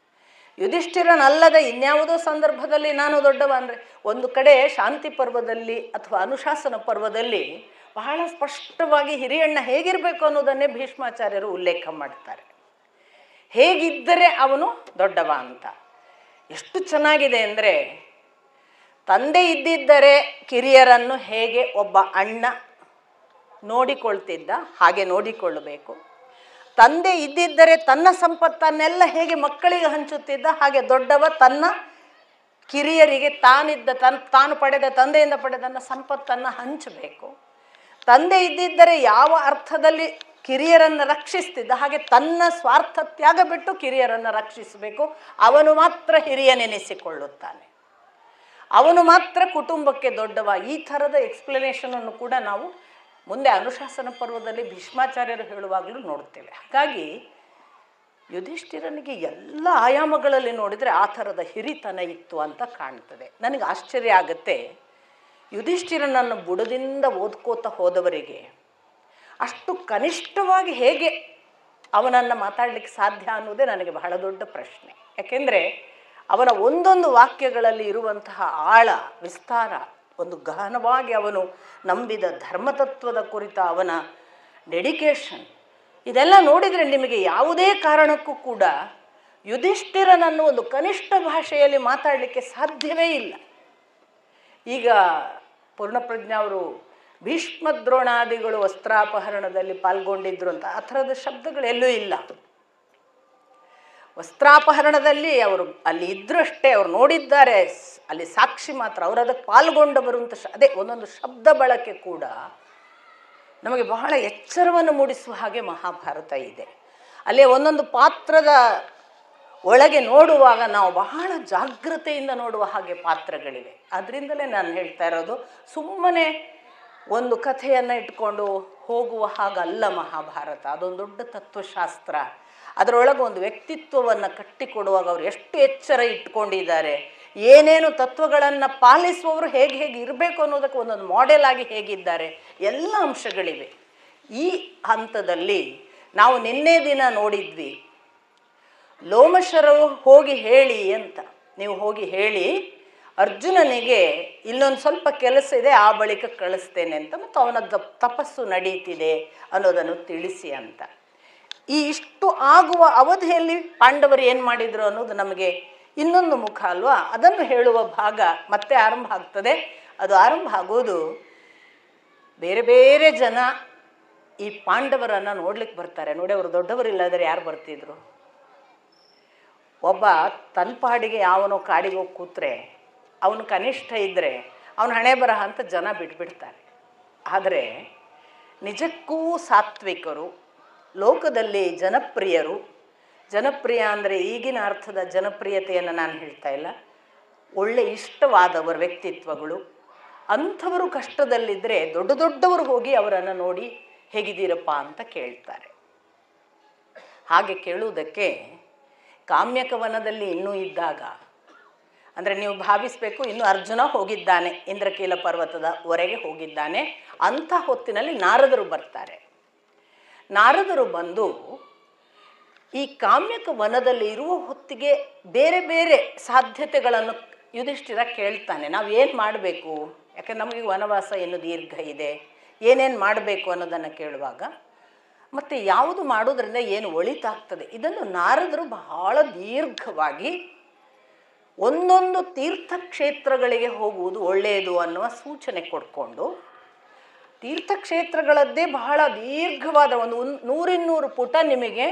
Speaker 1: ಯುಧಿಷ್ಠಿರನಲ್ಲದ ಇನ್ಯಾವುದೋ ಸಂದರ್ಭದಲ್ಲಿ ನಾನು ದೊಡ್ಡವ ಅಂದರೆ, ಒಂದು ಕಡೆ ಶಾಂತಿ ಪರ್ವದಲ್ಲಿ ಅಥವಾ ಅನುಶಾಸನ ಪರ್ವದಲ್ಲಿ ಬಹಳ ಸ್ಪಷ್ಟವಾಗಿ ಹಿರಿಯಣ್ಣ ಹೇಗಿರಬೇಕು ಅನ್ನೋದನ್ನೇ ಭೀಷ್ಮಾಚಾರ್ಯರು ಉಲ್ಲೇಖ ಮಾಡ್ತಾರೆ. ಹೇಗಿದ್ದರೆ ಅವನು ದೊಡ್ಡವ ಅಂತ. ಎಷ್ಟು ಚೆನ್ನಾಗಿದೆ ಅಂದರೆ, ತಂದೆ ಇದ್ದಿದ್ದರೆ ಕಿರಿಯರನ್ನು ಹೇಗೆ ಒಬ್ಬ ಅಣ್ಣ ನೋಡಿಕೊಳ್ತಿದ್ದ ಹಾಗೆ ನೋಡಿಕೊಳ್ಳಬೇಕು. ತಂದೆ ಇದ್ದಿದ್ದರೆ ತನ್ನ ಸಂಪತ್ತನ್ನೆಲ್ಲ ಹೇಗೆ ಮಕ್ಕಳಿಗೆ ಹಂಚುತ್ತಿದ್ದ ಹಾಗೆ ದೊಡ್ಡವ ತನ್ನ ಕಿರಿಯರಿಗೆ ತಾನು ಪಡೆದ ತಂದೆಯಿಂದ ಪಡೆದನ್ನ ಸಂಪತ್ತನ್ನು ಹಂಚಬೇಕು. ತಂದೆ ಇದ್ದಿದ್ದರೆ ಯಾವ ಅರ್ಥದಲ್ಲಿ ಕಿರಿಯರನ್ನು ರಕ್ಷಿಸ್ತಿದ್ದ ಹಾಗೆ ತನ್ನ ಸ್ವಾರ್ಥ ತ್ಯಾಗ ಬಿಟ್ಟು ಕಿರಿಯರನ್ನು ರಕ್ಷಿಸಬೇಕು. ಅವನು ಮಾತ್ರ ಹಿರಿಯನೆನಿಸಿಕೊಳ್ಳುತ್ತಾನೆ, ಅವನು ಮಾತ್ರ ಕುಟುಂಬಕ್ಕೆ ದೊಡ್ಡವ. ಈ ಥರದ ಎಕ್ಸ್ಪ್ಲನೇಷನನ್ನು ಕೂಡ ನಾವು ಮುಂದೆ ಅನುಶಾಸನ ಪರ್ವದಲ್ಲಿ ಭೀಷ್ಮಾಚಾರ್ಯರು ಹೇಳುವಾಗಲೂ ನೋಡ್ತೇವೆ. ಹಾಗಾಗಿ ಯುಧಿಷ್ಠಿರನಿಗೆ ಎಲ್ಲ ಆಯಾಮಗಳಲ್ಲಿ ನೋಡಿದರೆ ಆ ಥರದ ಹಿರಿತನ ಇತ್ತು ಅಂತ ಕಾಣ್ತದೆ. ನನಗೆ ಆಶ್ಚರ್ಯ ಆಗುತ್ತೆ, ಯುಧಿಷ್ಠಿರನನ್ನು ಬುಡದಿಂದ ಓದ್ಕೋತಾ ಹೋದವರಿಗೆ ಅಷ್ಟು ಕನಿಷ್ಠವಾಗಿ ಹೇಗೆ ಅವನನ್ನು ಮಾತಾಡಲಿಕ್ಕೆ ಸಾಧ್ಯ ಅನ್ನೋದೇ ನನಗೆ ಬಹಳ ದೊಡ್ಡ ಪ್ರಶ್ನೆ. ಯಾಕೆಂದರೆ ಅವನ ಒಂದೊಂದು ವಾಕ್ಯಗಳಲ್ಲಿ ಇರುವಂತಹ ಆಳ, ವಿಸ್ತಾರ, ಒಂದು ಗಹನವಾಗಿ ಅವನು ನಂಬಿದ ಧರ್ಮತತ್ವದ ಕುರಿತ ಅವನ ಡೆಡಿಕೇಶನ್, ಇದೆಲ್ಲ ನೋಡಿದರೆ ನಿಮಗೆ ಯಾವುದೇ ಕಾರಣಕ್ಕೂ ಕೂಡ ಯುಧಿಷ್ಠಿರನನ್ನು ಒಂದು ಕನಿಷ್ಠ ಭಾಷೆಯಲ್ಲಿ ಮಾತಾಡಲಿಕ್ಕೆ ಸಾಧ್ಯವೇ ಇಲ್ಲ. ಈಗ ಪೂರ್ಣಪ್ರಜ್ಞಾ ಅವರು ಭೀಷ್ಮ ದ್ರೋಣಾದಿಗಳು ವಸ್ತ್ರಾಪಹರಣದಲ್ಲಿ ಪಾಲ್ಗೊಂಡಿದ್ರು ಅಂತ ಆ ಥರದ ಶಬ್ದಗಳು ಎಲ್ಲೂ ಇಲ್ಲ. ವಸ್ತ್ರಾಪಹರಣದಲ್ಲಿ ಅವರು ಅಲ್ಲಿ ಇದ್ರೂ ಅಷ್ಟೇ, ಅವ್ರು ನೋಡಿದ್ದಾರೆ, ಅಲ್ಲಿ ಸಾಕ್ಷಿ ಮಾತ್ರ, ಅವರು ಅದಕ್ಕೆ ಪಾಲ್ಗೊಂಡವರು ಅಂತ ಅದೇ ಒಂದೊಂದು ಶಬ್ದ ಬಳಕೆ ಕೂಡ ನಮಗೆ ಬಹಳ ಎಚ್ಚರವನ್ನು ಮೂಡಿಸುವ ಹಾಗೆ ಮಹಾಭಾರತ ಇದೆ. ಅಲ್ಲಿ ಒಂದೊಂದು ಪಾತ್ರದ ಒಳಗೆ ನೋಡುವಾಗ ನಾವು ಬಹಳ ಜಾಗೃತೆಯಿಂದ ನೋಡುವ ಹಾಗೆ ಪಾತ್ರಗಳಿವೆ. ಅದರಿಂದಲೇ ನಾನು ಹೇಳ್ತಾ ಇರೋದು, ಸುಮ್ಮನೆ ಒಂದು ಕಥೆಯನ್ನು ಇಟ್ಕೊಂಡು ಹೋಗುವ ಹಾಗಲ್ಲ ಮಹಾಭಾರತ. ಅದೊಂದು ದೊಡ್ಡ ತತ್ವಶಾಸ್ತ್ರ. ಅದರೊಳಗೆ ಒಂದು ವ್ಯಕ್ತಿತ್ವವನ್ನು ಕಟ್ಟಿಕೊಡುವಾಗ ಅವರು ಎಷ್ಟು ಎಚ್ಚರ ಇಟ್ಕೊಂಡಿದ್ದಾರೆ, ಏನೇನು ತತ್ವಗಳನ್ನು ಪಾಲಿಸುವವರು ಹೇಗೆ ಹೇಗೆ ಇರಬೇಕು ಅನ್ನೋದಕ್ಕೆ ಒಂದೊಂದು ಮಾಡೆಲ್ ಆಗಿ ಹೇಗಿದ್ದಾರೆ ಎಲ್ಲ ಅಂಶಗಳಿವೆ. ಈ ಹಂತದಲ್ಲಿ ನಾವು ನಿನ್ನೆ ದಿನ ನೋಡಿದ್ವಿ, ಲೋಮಶರು ಹೋಗಿ ಹೇಳಿ ಅಂತ, ನೀವು ಹೋಗಿ ಹೇಳಿ ಅರ್ಜುನನಿಗೆ ಇಲ್ಲೊಂದು ಸ್ವಲ್ಪ ಕೆಲಸ ಇದೆ, ಆ ಬಳಿಕ ಕಳಿಸ್ತೇನೆ ಅಂತ, ಮತ್ತು ಅವನ ತಪಸ್ಸು ನಡೀತಿದೆ ಅನ್ನೋದನ್ನು ತಿಳಿಸಿ ಅಂತ. ಈ ಇಷ್ಟು ಆಗುವ ಅವಧಿಯಲ್ಲಿ ಪಾಂಡವರು ಏನು ಮಾಡಿದರು ಅನ್ನೋದು ನಮಗೆ ಇನ್ನೊಂದು ಮುಖ ಅಲ್ವಾ, ಅದನ್ನು ಹೇಳುವ ಭಾಗ ಮತ್ತೆ ಆರಂಭ ಆಗ್ತದೆ. ಅದು ಆರಂಭ ಆಗೋದು ಬೇರೆ ಬೇರೆ ಜನ ಈ ಪಾಂಡವರನ್ನು ನೋಡ್ಲಿಕ್ಕೆ ಬರ್ತಾರೆ. ನೋಡಿ, ಅವರು ದೊಡ್ಡವರಿಲ್ಲದ್ರೆ ಯಾರು ಬರ್ತಿದ್ರು? ಒಬ್ಬ ತನ್ನ ಪಾಡಿಗೆ ಯಾವನೋ ಕಾಡಿಗೆ ಹೋಗಿ ಕೂತ್ರೆ, ಅವನು ಕನಿಷ್ಠ ಇದ್ದರೆ ಅವನ ಹಣೆ ಬರಹ ಅಂತ ಜನ ಬಿಟ್ಬಿಡ್ತಾರೆ. ಆದರೆ ನಿಜಕ್ಕೂ ಸಾತ್ವಿಕರು, ಲೋಕದಲ್ಲಿ ಜನಪ್ರಿಯರು, ಜನಪ್ರಿಯ ಅಂದರೆ ಈಗಿನ ಅರ್ಥದ ಜನಪ್ರಿಯತೆಯನ್ನು ನಾನು ಹೇಳ್ತಾ ಇಲ್ಲ, ಒಳ್ಳೆ ಇಷ್ಟವಾದವರ ವ್ಯಕ್ತಿತ್ವಗಳು, ಅಂಥವರು ಕಷ್ಟದಲ್ಲಿದ್ದರೆ ದೊಡ್ಡ ದೊಡ್ಡವರು ಹೋಗಿ ಅವರನ್ನು ನೋಡಿ ಹೇಗಿದ್ದೀರಪ್ಪ ಅಂತ ಕೇಳ್ತಾರೆ. ಹಾಗೆ ಕೇಳುವುದಕ್ಕೆ ಕಾಮ್ಯಕವನದಲ್ಲಿ ಇನ್ನೂ ಇದ್ದಾಗ, ಅಂದರೆ ನೀವು ಭಾವಿಸಬೇಕು, ಇನ್ನು ಅರ್ಜುನ ಹೋಗಿದ್ದಾನೆ, ಇಂದ್ರಕೀಲ ಪರ್ವತದವರೆಗೆ ಹೋಗಿದ್ದಾನೆ. ಅಂಥ ಹೊತ್ತಿನಲ್ಲಿ ನಾರದರು ಬರ್ತಾರೆ. ನಾರದರು ಬಂದು ಈ ಕಾಮ್ಯಕ ವನದಲ್ಲಿ ಇರುವ ಹೊತ್ತಿಗೆ ಬೇರೆ ಬೇರೆ ಸಾಧ್ಯತೆಗಳನ್ನು ಯುಧಿಷ್ಠಿರ ಕೇಳ್ತಾನೆ. ನಾವು ಏನು ಮಾಡಬೇಕು, ಯಾಕೆ ನಮಗೆ ವನವಾಸ ಇನ್ನು ದೀರ್ಘ ಇದೆ, ಏನೇನು ಮಾಡಬೇಕು ಅನ್ನೋದನ್ನು ಕೇಳುವಾಗ, ಮತ್ತು ಯಾವುದು ಮಾಡೋದ್ರಿಂದ ಏನು ಒಳಿತಾಗ್ತದೆ, ಇದನ್ನು ನಾರದರು ಬಹಳ ದೀರ್ಘವಾಗಿ ಒಂದೊಂದು ತೀರ್ಥಕ್ಷೇತ್ರಗಳಿಗೆ ಹೋಗುವುದು ಒಳ್ಳೆಯದು ಅನ್ನುವ ಸೂಚನೆ ಕೊಡ್ಕೊಂಡು, ತೀರ್ಥಕ್ಷೇತ್ರಗಳದ್ದೇ ಬಹಳ ದೀರ್ಘವಾದ ಒಂದು 100-200 ಪುಟ ನಿಮಗೆ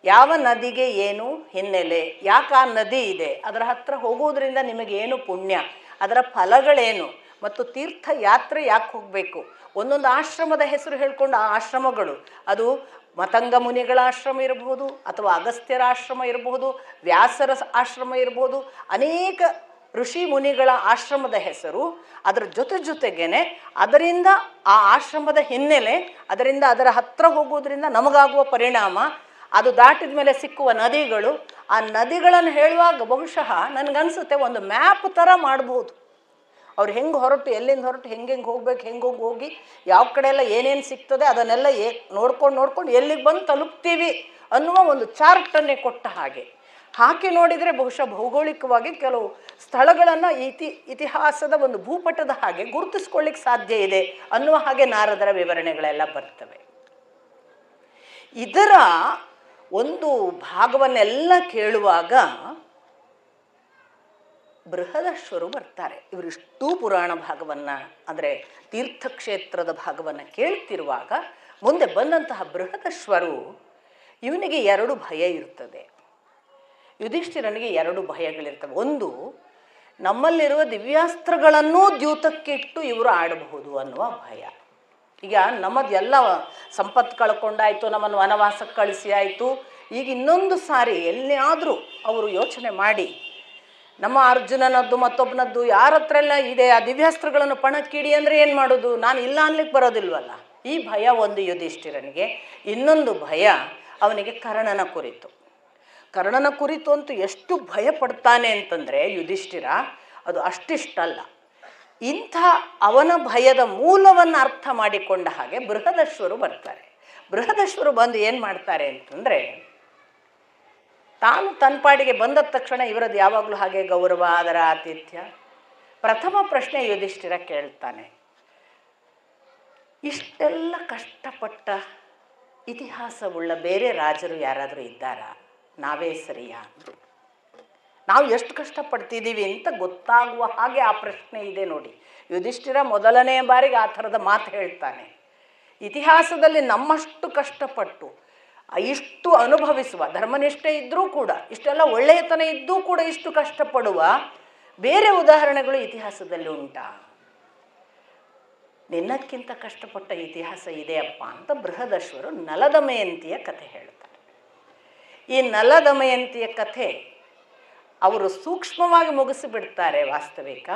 Speaker 1: ಯಾವ ನದಿಗೆ ಏನು ಹಿನ್ನೆಲೆ, ಯಾಕೆ ಆ ನದಿ ಇದೆ, ಅದರ ಹತ್ರ ಹೋಗೋದ್ರಿಂದ ನಿಮಗೇನು ಪುಣ್ಯ, ಅದರ ಫಲಗಳೇನು, ಮತ್ತು ತೀರ್ಥಯಾತ್ರೆ ಯಾಕೆ ಹೋಗಬೇಕು, ಒಂದೊಂದು ಆಶ್ರಮದ ಹೆಸರು ಹೇಳ್ಕೊಂಡು ಆ ಆಶ್ರಮಗಳು, ಅದು ಮತಂಗ ಮುನಿಗಳ ಆಶ್ರಮ ಇರಬಹುದು, ಅಥವಾ ಅಗಸ್ತ್ಯರ ಆಶ್ರಮ ಇರಬಹುದು, ವ್ಯಾಸರ ಆಶ್ರಮ ಇರಬಹುದು, ಅನೇಕ ಋಷಿ ಮುನಿಗಳ ಆಶ್ರಮದ ಹೆಸರು, ಅದರ ಜೊತೆಗೇನೆ ಅದರಿಂದ ಆ ಆಶ್ರಮದ ಹಿನ್ನೆಲೆ, ಅದರಿಂದ ಅದರ ಹತ್ರ ಹೋಗೋದ್ರಿಂದ ನಮಗಾಗುವ ಪರಿಣಾಮ, ಅದು ದಾಟಿದ ಮೇಲೆ ಸಿಕ್ಕುವ ನದಿಗಳು, ಆ ನದಿಗಳನ್ನು ಹೇಳುವಾಗ ಬಹುಶಃ ನನಗನ್ಸುತ್ತೆ ಒಂದು ಮ್ಯಾಪ್ ಥರ ಮಾಡ್ಬೋದು. ಅವ್ರು ಹೆಂಗೆ ಹೊರಟು, ಎಲ್ಲಿಂದ ಹೊರಟು, ಹೆಂಗೆ ಹೋಗ್ಬೇಕು, ಹೆಂಗೆ ಹೋಗಿ ಯಾವ ಕಡೆ ಎಲ್ಲ ಏನೇನು ಸಿಗ್ತದೆ ಅದನ್ನೆಲ್ಲ ನೋಡ್ಕೊಂಡು ಎಲ್ಲಿಗೆ ಬಂದು ತಲುಪ್ತೀವಿ ಅನ್ನುವ ಒಂದು ಚಾರ್ಟನ್ನೇ ಕೊಟ್ಟ ಹಾಗೆ. ಹಾಕಿ ನೋಡಿದರೆ ಬಹುಶಃ ಭೌಗೋಳಿಕವಾಗಿ ಕೆಲವು ಸ್ಥಳಗಳನ್ನು ಇತಿಹಾಸದ ಒಂದು ಭೂಪಟದ ಹಾಗೆ ಗುರುತಿಸ್ಕೊಳ್ಳಿಕ್ಕೆ ಸಾಧ್ಯ ಇದೆ ಅನ್ನುವ ಹಾಗೆ ನಾರದರ ವಿವರಣೆಗಳೆಲ್ಲ ಬರ್ತವೆ. ಇದರ ಒಂದು ಭಾಗವನ್ನೆಲ್ಲ ಕೇಳುವಾಗ ಬೃಹದಶ್ವರು ಬರ್ತಾರೆ. ಇವರಿಷ್ಟೂ ಪುರಾಣ ಭಾಗವನ್ನು, ಅಂದರೆ ತೀರ್ಥಕ್ಷೇತ್ರದ ಭಾಗವನ್ನು ಕೇಳ್ತಿರುವಾಗ ಮುಂದೆ ಬಂದಂತಹ ಬೃಹದಶ್ವರು, ಇವನಿಗೆ 2 ಭಯ ಇರ್ತದೆ. ಯುಧಿಷ್ಠಿರನಿಗೆ 2 ಭಯಗಳಿರ್ತವೆ. ಒಂದು, ನಮ್ಮಲ್ಲಿರುವ ದಿವ್ಯಾಸ್ತ್ರಗಳನ್ನೂ ದ್ಯೂತಕ್ಕಿಟ್ಟು ಇವರು ಆಡಬಹುದು ಅನ್ನುವ ಭಯ. ಈಗ ನಮ್ಮದೆಲ್ಲ ಸಂಪತ್ತು ಕಳ್ಕೊಂಡಾಯಿತು, ನಮ್ಮನ್ನು ವನವಾಸಕ್ಕೆ ಕಳಿಸಿ ಆಯಿತು, ಈಗ ಇನ್ನೊಂದು ಸಾರಿ ಎಲ್ಲಿಯಾದರೂ ಅವರು ಯೋಚನೆ ಮಾಡಿ ನಮ್ಮ ಅರ್ಜುನನದ್ದು ಮತ್ತೊಬ್ಬನದ್ದು ಯಾರ ಹತ್ರ ಎಲ್ಲ ಇದೆ ಆ ದಿವ್ಯಾಸ್ತ್ರಗಳನ್ನು ಪಣಕ್ಕಿಡಿ ಅಂದರೆ ಏನು ಮಾಡೋದು, ನಾನು ಇಲ್ಲ ಅನ್ಲಿಕ್ಕೆ ಬರೋದಿಲ್ವಲ್ಲ. ಈ ಭಯ ಒಂದು ಯುಧಿಷ್ಠಿರನಿಗೆ. ಇನ್ನೊಂದು ಭಯ ಅವನಿಗೆ ಕರ್ಣನ ಕುರಿತು. ಕರ್ಣನ ಕುರಿತು ಅಂತೂ ಎಷ್ಟು ಭಯ ಪಡ್ತಾನೆ ಅಂತಂದರೆ ಯುಧಿಷ್ಠಿರ, ಅದು ಅಷ್ಟಿಷ್ಟಲ್ಲ. ಇಂಥ ಅವನ ಭಯದ ಮೂಲವನ್ನು ಅರ್ಥ ಮಾಡಿಕೊಂಡ ಹಾಗೆ ಬೃಹದಶ್ವರು ಬರ್ತಾರೆ. ಬೃಹದಶ್ವರು ಬಂದು ಏನು ಮಾಡ್ತಾರೆ ಅಂತಂದರೆ, ತಾನು ತನ್ನ ಪಾಡಿಗೆ ಬಂದ ತಕ್ಷಣ ಇವರದ್ದು ಯಾವಾಗಲೂ ಹಾಗೆ ಗೌರವ, ಅದರ ಆತಿಥ್ಯ. ಪ್ರಥಮ ಪ್ರಶ್ನೆ ಯುಧಿಷ್ಠಿರ ಕೇಳ್ತಾನೆ, ಇಷ್ಟೆಲ್ಲ ಕಷ್ಟಪಟ್ಟ ಇತಿಹಾಸವುಳ್ಳ ಬೇರೆ ರಾಜರು ಯಾರಾದರೂ ಇದ್ದಾರಾ, ನಾವೇ ಸರಿಯಾ, ನಾವು ಎಷ್ಟು ಕಷ್ಟಪಡ್ತಿದ್ದೀವಿ ಅಂತ ಗೊತ್ತಾಗುವ ಹಾಗೆ ಆ ಪ್ರಶ್ನೆ ಇದೆ ನೋಡಿ. ಯುಧಿಷ್ಠಿರ ಮೊದಲನೇ ಬಾರಿಗೆ ಆ ಥರದ ಮಾತು ಹೇಳ್ತಾನೆ. ಇತಿಹಾಸದಲ್ಲಿ ನಮ್ಮಷ್ಟು ಕಷ್ಟಪಟ್ಟು ಇಷ್ಟು ಅನುಭವಿಸುವ, ಧರ್ಮನಿಷ್ಠೆ ಇದ್ದರೂ ಕೂಡ, ಇಷ್ಟೆಲ್ಲ ಒಳ್ಳೆಯತನ ಇದ್ದೂ ಕೂಡ ಇಷ್ಟು ಕಷ್ಟಪಡುವ ಬೇರೆ ಉದಾಹರಣೆಗಳು ಇತಿಹಾಸದಲ್ಲಿ ಉಂಟಾ? ನಿನ್ನಕ್ಕಿಂತ ಕಷ್ಟಪಟ್ಟ ಇತಿಹಾಸ ಇದೆಯಪ್ಪ ಅಂತ ಬೃಹದಶ್ವರು ನಲದಮಯಂತಿಯ ಕಥೆ ಹೇಳ್ತಾರೆ. ಈ ನಲದಮಯಂತಿಯ ಕಥೆ ಅವರು ಸೂಕ್ಷ್ಮವಾಗಿ ಮುಗಿಸಿಬಿಡ್ತಾರೆ. ವಾಸ್ತವಿಕ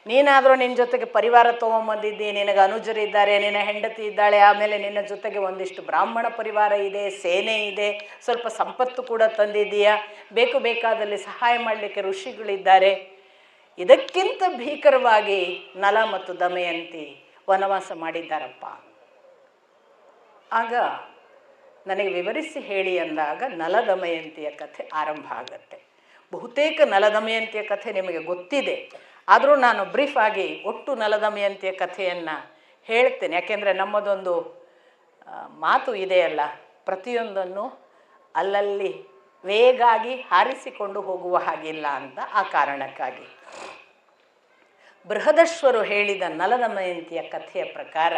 Speaker 1: ನೀನಾದರೂ ನಿನ್ನ ಜೊತೆಗೆ ಪರಿವಾರ ತೊಗೊಂಬಂದಿದ್ದಿ, ನಿನಗೆ ಅನುಜರಿದ್ದಾರೆ, ನಿನ್ನ ಹೆಂಡತಿ ಇದ್ದಾಳೆ, ಆಮೇಲೆ ನಿನ್ನ ಜೊತೆಗೆ ಒಂದಿಷ್ಟು ಬ್ರಾಹ್ಮಣ ಪರಿವಾರ ಇದೆ, ಸೇನೆ ಇದೆ, ಸ್ವಲ್ಪ ಸಂಪತ್ತು ಕೂಡ ತಂದಿದ್ದೀಯಾ, ಬೇಕಾದಲ್ಲಿ ಸಹಾಯ ಮಾಡಲಿಕ್ಕೆ ಋಷಿಗಳಿದ್ದಾರೆ, ಇದಕ್ಕಿಂತ ಭೀಕರವಾಗಿ ನಲ ಮತ್ತು ದಮಯಂತಿ ವನವಾಸ ಮಾಡಿದ್ದಾರಪ್ಪ. ಆಗ ನನಗೆ ವಿವರಿಸಿ ಹೇಳಿ ಅಂದಾಗ ನಲದಮಯಂತಿಯ ಕಥೆ ಆರಂಭ ಆಗುತ್ತೆ. ಬಹುತೇಕ ನಲದಮಯಂತಿಯ ಕಥೆ ನಿಮಗೆ ಗೊತ್ತಿದೆ, ಆದರೂ ನಾನು ಬ್ರೀಫ್ ಆಗಿ ಒಟ್ಟು ನಲದಮಯಂತಿಯ ಕಥೆಯನ್ನು ಹೇಳ್ತೇನೆ. ಯಾಕೆಂದರೆ ನಮ್ಮದೊಂದು ಮಾತು ಇದೆಯಲ್ಲ, ಪ್ರತಿಯೊಂದನ್ನು ಅಲ್ಲಲ್ಲಿ ವೇಗಾಗಿ ಹಾರಿಸಿಕೊಂಡು ಹೋಗುವ ಹಾಗಿಲ್ಲ ಅಂತ. ಆ ಕಾರಣಕ್ಕಾಗಿ ಬೃಹದಶ್ವರು ಹೇಳಿದ ನಲದಮಯಂತಿಯ ಕಥೆಯ ಪ್ರಕಾರ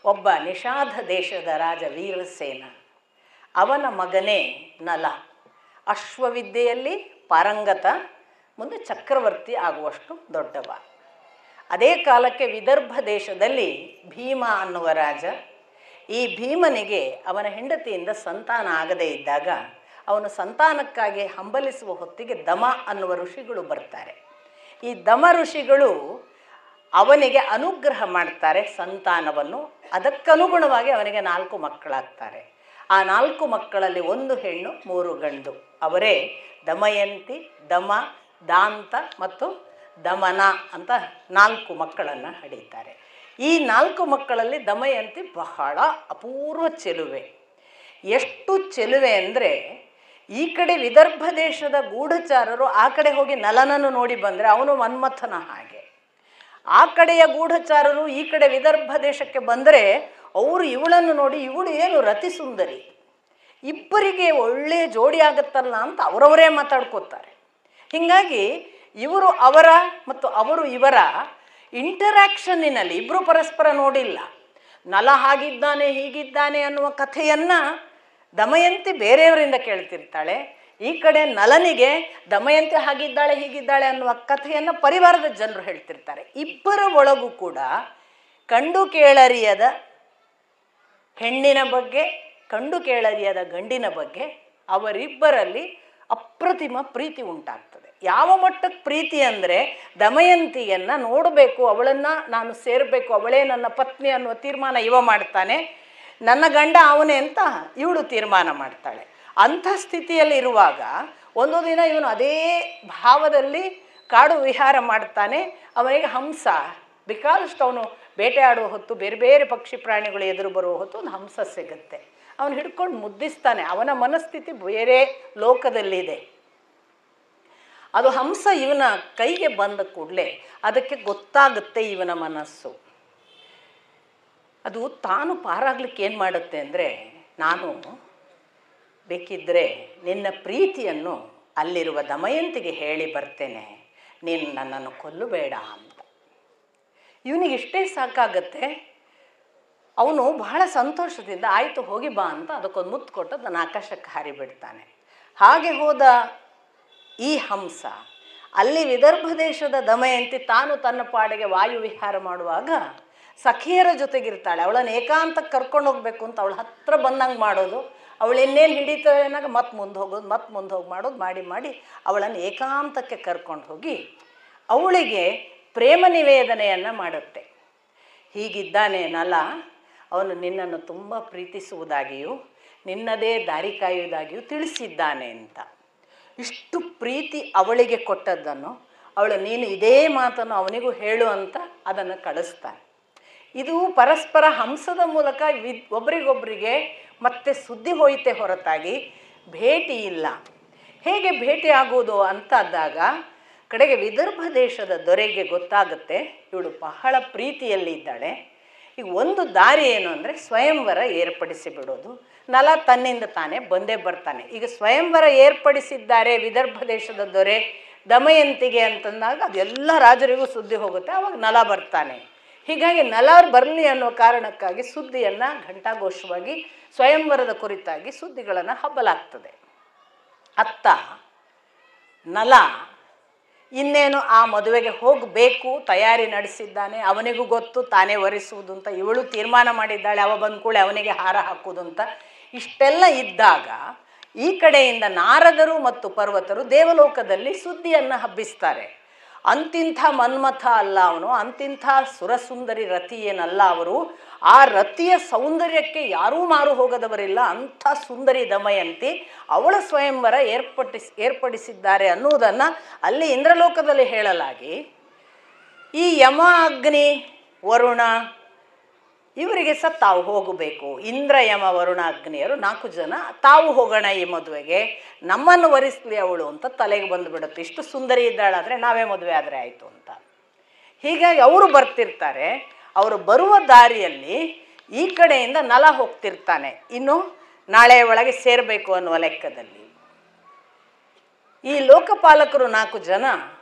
Speaker 1: ಒಬ್ಬ ನಿಷಾಧ ದೇಶದ ರಾಜ ವೀರಸೇನ, ಅವನ ಮಗನೇ ನಲ, ಅಶ್ವವಿದ್ಯೆಯಲ್ಲಿ ಪಾರಂಗತ, ಮುಂದೆ ಚಕ್ರವರ್ತಿ ಆಗುವಷ್ಟು ದೊಡ್ಡವ. ಅದೇ ಕಾಲಕ್ಕೆ ವಿದರ್ಭ ದೇಶದಲ್ಲಿ ಭೀಮ ಅನ್ನುವ ರಾಜ. ಈ ಭೀಮನಿಗೆ ಅವನ ಹೆಂಡತಿಯಿಂದ ಸಂತಾನ ಆಗದೇ ಇದ್ದಾಗ ಅವನು ಸಂತಾನಕ್ಕಾಗಿ ಹಂಬಲಿಸುವ ಹೊತ್ತಿಗೆ ದಮ ಅನ್ನುವ ಋಷಿಗಳು ಬರ್ತಾರೆ. ಈ ದಮ ಋಷಿಗಳು ಅವನಿಗೆ ಅನುಗ್ರಹ ಮಾಡ್ತಾರೆ ಸಂತಾನವನ್ನು. ಅದಕ್ಕನುಗುಣವಾಗಿ ಅವನಿಗೆ 4 ಮಕ್ಕಳಾಗ್ತಾರೆ. ಆ 4 ಮಕ್ಕಳಲ್ಲಿ 1 ಹೆಣ್ಣು 3 ಗಂಡು. ಅವರೇ ದಮಯಂತಿ, ದಮ, ದಾಂತ ಮತ್ತು ದಮನ ಅಂತ 4 ಮಕ್ಕಳನ್ನು ಹಡೀತಾರೆ. ಈ 4 ಮಕ್ಕಳಲ್ಲಿ ದಮಯಂತಿ ಬಹಳ ಅಪೂರ್ವ ಚೆಲುವೆ. ಎಷ್ಟು ಚೆಲುವೆ ಅಂದರೆ, ಈ ಕಡೆ ವಿದರ್ಭ ದೇಶದ ಗೂಢಚಾರರು ಆ ಕಡೆ ಹೋಗಿ ನಲನನ್ನು ನೋಡಿ ಬಂದರೆ ಅವನು ಮನ್ಮಥನ ಹಾಗೆ, ಆ ಕಡೆಯ ಗೂಢಚಾರರು ಈ ಕಡೆ ವಿದರ್ಭ ದೇಶಕ್ಕೆ ಬಂದರೆ ಅವರು ಇವಳನ್ನು ನೋಡಿ ಇವಳು ಏನು ರತಿ ಸುಂದರಿ, ಇಬ್ಬರಿಗೆ ಒಳ್ಳೆಯ ಜೋಡಿ ಆಗುತ್ತಲ್ಲ ಅಂತ ಅವರವರೇ ಮಾತಾಡ್ಕೋತಾರೆ. ಹೀಗಾಗಿ ಇವರು ಅವರ ಮತ್ತು ಅವರು ಇವರ ಇಂಟರ್ಯಾಕ್ಷನ್ನಿನಲ್ಲಿ ಇಬ್ಬರು ಪರಸ್ಪರ ನೋಡಿಲ್ಲ. ನಲ ಹಾಗಿದ್ದಾನೆ ಹೀಗಿದ್ದಾನೆ ಅನ್ನುವ ಕಥೆಯನ್ನು ದಮಯಂತಿ ಬೇರೆಯವರಿಂದ ಕೇಳ್ತಿರ್ತಾಳೆ. ಈ ಕಡೆ ನಲನಿಗೆ ದಮಯಂತಿ ಹಾಗಿದ್ದಾಳೆ ಹೀಗಿದ್ದಾಳೆ ಅನ್ನುವ ಕಥೆಯನ್ನು ಪರಿವಾರದ ಜನರು ಹೇಳ್ತಿರ್ತಾರೆ. ಇಬ್ಬರ ಒಳಗೂ ಕೂಡ ಕಂಡು ಕೇಳರಿಯದ ಹೆಣ್ಣಿನ ಬಗ್ಗೆ, ಕಂಡು ಕೇಳರಿಯದ ಗಂಡಿನ ಬಗ್ಗೆ ಅವರಿಬ್ಬರಲ್ಲಿ ಅಪ್ರತಿಮ ಪ್ರೀತಿ ಉಂಟಾಗ್ತದೆ. ಯಾವ ಮಟ್ಟಕ್ಕೆ ಪ್ರೀತಿ ಅಂದರೆ, ದಮಯಂತಿಯನ್ನು ನೋಡಬೇಕು, ಅವಳನ್ನು ನಾನು ಸೇರಬೇಕು, ಅವಳೇ ನನ್ನ ಪತ್ನಿ ಅನ್ನುವ ತೀರ್ಮಾನ ಇವ ಮಾಡ್ತಾನೆ, ನನ್ನ ಗಂಡ ಅವನೇ ಅಂತ ಇವಳು ತೀರ್ಮಾನ ಮಾಡ್ತಾಳೆ. ಅಂಥ ಸ್ಥಿತಿಯಲ್ಲಿ ಇರುವಾಗ ಒಂದು ದಿನ ಇವನು ಅದೇ ಭಾವದಲ್ಲಿ ಕಾಡು ವಿಹಾರ ಮಾಡ್ತಾನೆ. ಅವನಿಗೆ ಹಂಸ, ಬಿಕಾಸ್ ಅವನು ಬೇಟೆಯಾಡುವ ಹೊತ್ತು ಬೇರೆ ಬೇರೆ ಪಕ್ಷಿ ಪ್ರಾಣಿಗಳು ಎದುರು ಬರುವ ಹೊತ್ತು ಒಂದು ಹಂಸ ಸಿಗುತ್ತೆ. ಅವನು ಹಿಡ್ಕೊಂಡು ಮುದ್ದಿಸ್ತಾನೆ. ಅವನ ಮನಸ್ಥಿತಿ ಬೇರೆ ಲೋಕದಲ್ಲಿದೆ. ಅದು ಹಂಸ ಇವನ ಕೈಗೆ ಬಂದ ಕೂಡಲೇ ಅದಕ್ಕೆ ಗೊತ್ತಾಗುತ್ತೆ ಇವನ ಮನಸ್ಸು. ಅದು ತಾನು ಪಾರಾಗ್ಲಿಕ್ಕೆ ಏನು ಮಾಡುತ್ತೆ ಅಂದರೆ, ನಾನು ಬೇಕಿದ್ದರೆ ನಿನ್ನ ಪ್ರೀತಿಯನ್ನು ಅಲ್ಲಿರುವ ದಮಯಂತಿಗೆ ಹೇಳಿ ಬರ್ತೇನೆ, ನೀನು ನನ್ನನ್ನು ಕೊಲ್ಲಬೇಡ ಅಂತ. ಇವನಿಗೆ ಇಷ್ಟೇ ಸಾಕಾಗತ್ತೆ. ಅವನು ಬಹಳ ಸಂತೋಷದಿಂದ ಆಯಿತು ಹೋಗಿ ಬಾ ಅಂತ ಅದಕ್ಕೊಂದು ಮುತ್ತು ಕೊಟ್ಟು ಅದನ್ನು ಆಕಾಶಕ್ಕೆ ಹಾರಿಬಿಡ್ತಾನೆ. ಹಾಗೆ ಹೋದ ಈ ಹಂಸ ಅಲ್ಲಿ ವಿದರ್ಭ ದೇಶದ ದಮಯಂತಿ ತಾನು ತನ್ನ ಪಾಡಿಗೆ ವಾಯು ವಿಹಾರ ಮಾಡುವಾಗ ಸಖಿಯರ ಜೊತೆಗಿರ್ತಾಳೆ. ಅವಳನ್ನು ಏಕಾಂತಕ್ಕೆ ಕರ್ಕೊಂಡು ಹೋಗಬೇಕು ಅಂತ ಅವಳ ಹತ್ರ ಬಂದಂಗೆ ಮಾಡೋದು, ಅವಳು ಇನ್ನೇನು ಹಿಡಿತಾಳೆ ಏನಾಗ ಮತ್ತೆ ಮುಂದೆ ಹೋಗೋದು, ಮತ್ತೆ ಮುಂದೆ ಹೋಗಿ ಮಾಡೋದು, ಮಾಡಿ ಮಾಡಿ ಅವಳನ್ನು ಏಕಾಂತಕ್ಕೆ ಕರ್ಕೊಂಡು ಹೋಗಿ ಅವಳಿಗೆ ಪ್ರೇಮ ನಿವೇದನೆಯನ್ನು ಮಾಡುತ್ತೆ. ಹೀಗಿದ್ದಾನೆ ನಲ, ಅವನು ನಿನ್ನನ್ನು ತುಂಬ ಪ್ರೀತಿಸುವುದಾಗಿಯೂ ನಿನ್ನದೇ ದಾರಿ ಕಾಯುವುದಾಗಿಯೂ ತಿಳಿಸಿದ್ದಾನೆ ಅಂತ. ಇಷ್ಟು ಪ್ರೀತಿ ಅವಳಿಗೆ ಕೊಟ್ಟದ್ದನ್ನು ಅವಳು ನೀನು ಇದೇ ಮಾತನ್ನು ಅವನಿಗೂ ಹೇಳು ಅಂತ ಅದನ್ನು ಕಳಿಸ್ತಾನೆ. ಇದು ಪರಸ್ಪರ ಹಂಸದ ಮೂಲಕ ಒಬ್ರಿಗೊಬ್ಬರಿಗೆ ಮತ್ತೆ ಸುದ್ದಿ ಹೋಯಿತೆ ಹೊರತಾಗಿ ಭೇಟಿ ಇಲ್ಲ. ಹೇಗೆ ಭೇಟಿ ಆಗೋದು ಅಂತಾದಾಗ ಕಡೆಗೆ ವಿದರ್ಭ ದೇಶದ ದೊರೆಗೆ ಗೊತ್ತಾಗುತ್ತೆ ಇವಳು ಬಹಳ ಪ್ರೀತಿಯಲ್ಲಿ ಇದ್ದಾಳೆ. ಈಗ ಒಂದು ದಾರಿ ಏನು ಅಂದರೆ ಸ್ವಯಂವರ ಏರ್ಪಡಿಸಿ ಬಿಡೋದು. ನಲ ತನ್ನಿಂದ ತಾನೇ ಬಂದೇ ಬರ್ತಾನೆ. ಈಗ ಸ್ವಯಂವರ ಏರ್ಪಡಿಸಿದ್ದಾರೆ ವಿದರ್ಭ ದೇಶದ ದೊರೆ ದಮಯಂತಿಗೆ ಅಂತಂದಾಗ ಅದೆಲ್ಲ ರಾಜರಿಗೂ ಸುದ್ದಿ ಹೋಗುತ್ತೆ. ಆವಾಗ ನಲ ಬರ್ತಾನೆ. ಹೀಗಾಗಿ ನಲ ಬರಲಿ ಅನ್ನೋ ಕಾರಣಕ್ಕಾಗಿ ಸುದ್ದಿಯನ್ನು ಘಂಟಾಘೋಷವಾಗಿ ಸ್ವಯಂವರದ ಕುರಿತಾಗಿ ಸುದ್ದಿಗಳನ್ನು ಹಬ್ಬಲಾಗ್ತದೆ. ಅತ್ತ ನಲ ಇನ್ನೇನು ಆ ಮದುವೆಗೆ ಹೋಗಬೇಕು ತಯಾರಿ ನಡೆಸಿದ್ದಾನೆ. ಅವನಿಗೂ ಗೊತ್ತು ತಾನೇ ವರಿಸುವುದು ಅಂತ, ಇವಳು ತೀರ್ಮಾನ ಮಾಡಿದ್ದಾಳೆ ಅವ ಬಂದ ಕೂಡಲೇ ಅವನಿಗೆ ಹಾರ ಹಾಕುವುದು ಅಂತ. ಇಷ್ಟೆಲ್ಲ ಇದ್ದಾಗ ಈ ಕಡೆಯಿಂದ ನಾರದರು ಮತ್ತು ಪರ್ವತರು ದೇವಲೋಕದಲ್ಲಿ ಸುದ್ದಿಯನ್ನು ಹಬ್ಬಿಸ್ತಾರೆ. ಅಂತಿಂಥ ಮನ್ಮಥ ಅಲ್ಲ ಅವನು, ಅಂತಿಂಥ ಸುರಸುಂದರಿ ರತಿ ಏನಲ್ಲ ಅವರು. ಆ ರತಿಯ ಸೌಂದರ್ಯಕ್ಕೆ ಯಾರೂ ಮಾರು ಹೋಗದವರಿಲ್ಲ, ಅಂಥ ಸುಂದರಿ ದಮಯಂತಿ. ಅವಳ ಸ್ವಯಂವರ ಏರ್ಪಡಿಸಿದ್ದಾರೆ ಅನ್ನುವುದನ್ನು ಅಲ್ಲಿ ಇಂದ್ರಲೋಕದಲ್ಲಿ ಹೇಳಲಾಗಿ, ಈ ಯಮ, ಅಗ್ನಿ, ವರುಣ ಇವರಿಗೆ ಸಹ ತಾವು ಹೋಗಬೇಕು. ಇಂದ್ರ, ಯಮ, ವರುಣ, ಅಗ್ನಿಯರು 4 ಜನ ತಾವು ಹೋಗೋಣ ಈ ಮದುವೆಗೆ, ನಮ್ಮನ್ನು ವರಿಸಲಿ ಅವಳು ಅಂತ ತಲೆಗೆ ಬಂದುಬಿಡುತ್ತೆ. ಇಷ್ಟು ಸುಂದರಿ ಇದ್ದಾಳಾದರೆ ನಾವೇ ಮದುವೆ ಆದರೆ ಆಯಿತು ಅಂತ. ಹೀಗಾಗಿ ಅವರು ಬರ್ತಿರ್ತಾರೆ. ಅವರು ಬರುವ ದಾರಿಯಲ್ಲಿ ಈ ಕಡೆಯಿಂದ ನಲ ಹೋಗ್ತಿರ್ತಾನೆ, ಇನ್ನು ನಾಳೆ ಒಳಗೆ ಸೇರಬೇಕು ಅನ್ನುವ ಲೆಕ್ಕದಲ್ಲಿ. ಈ ಲೋಕಪಾಲಕರು 4 ಜನ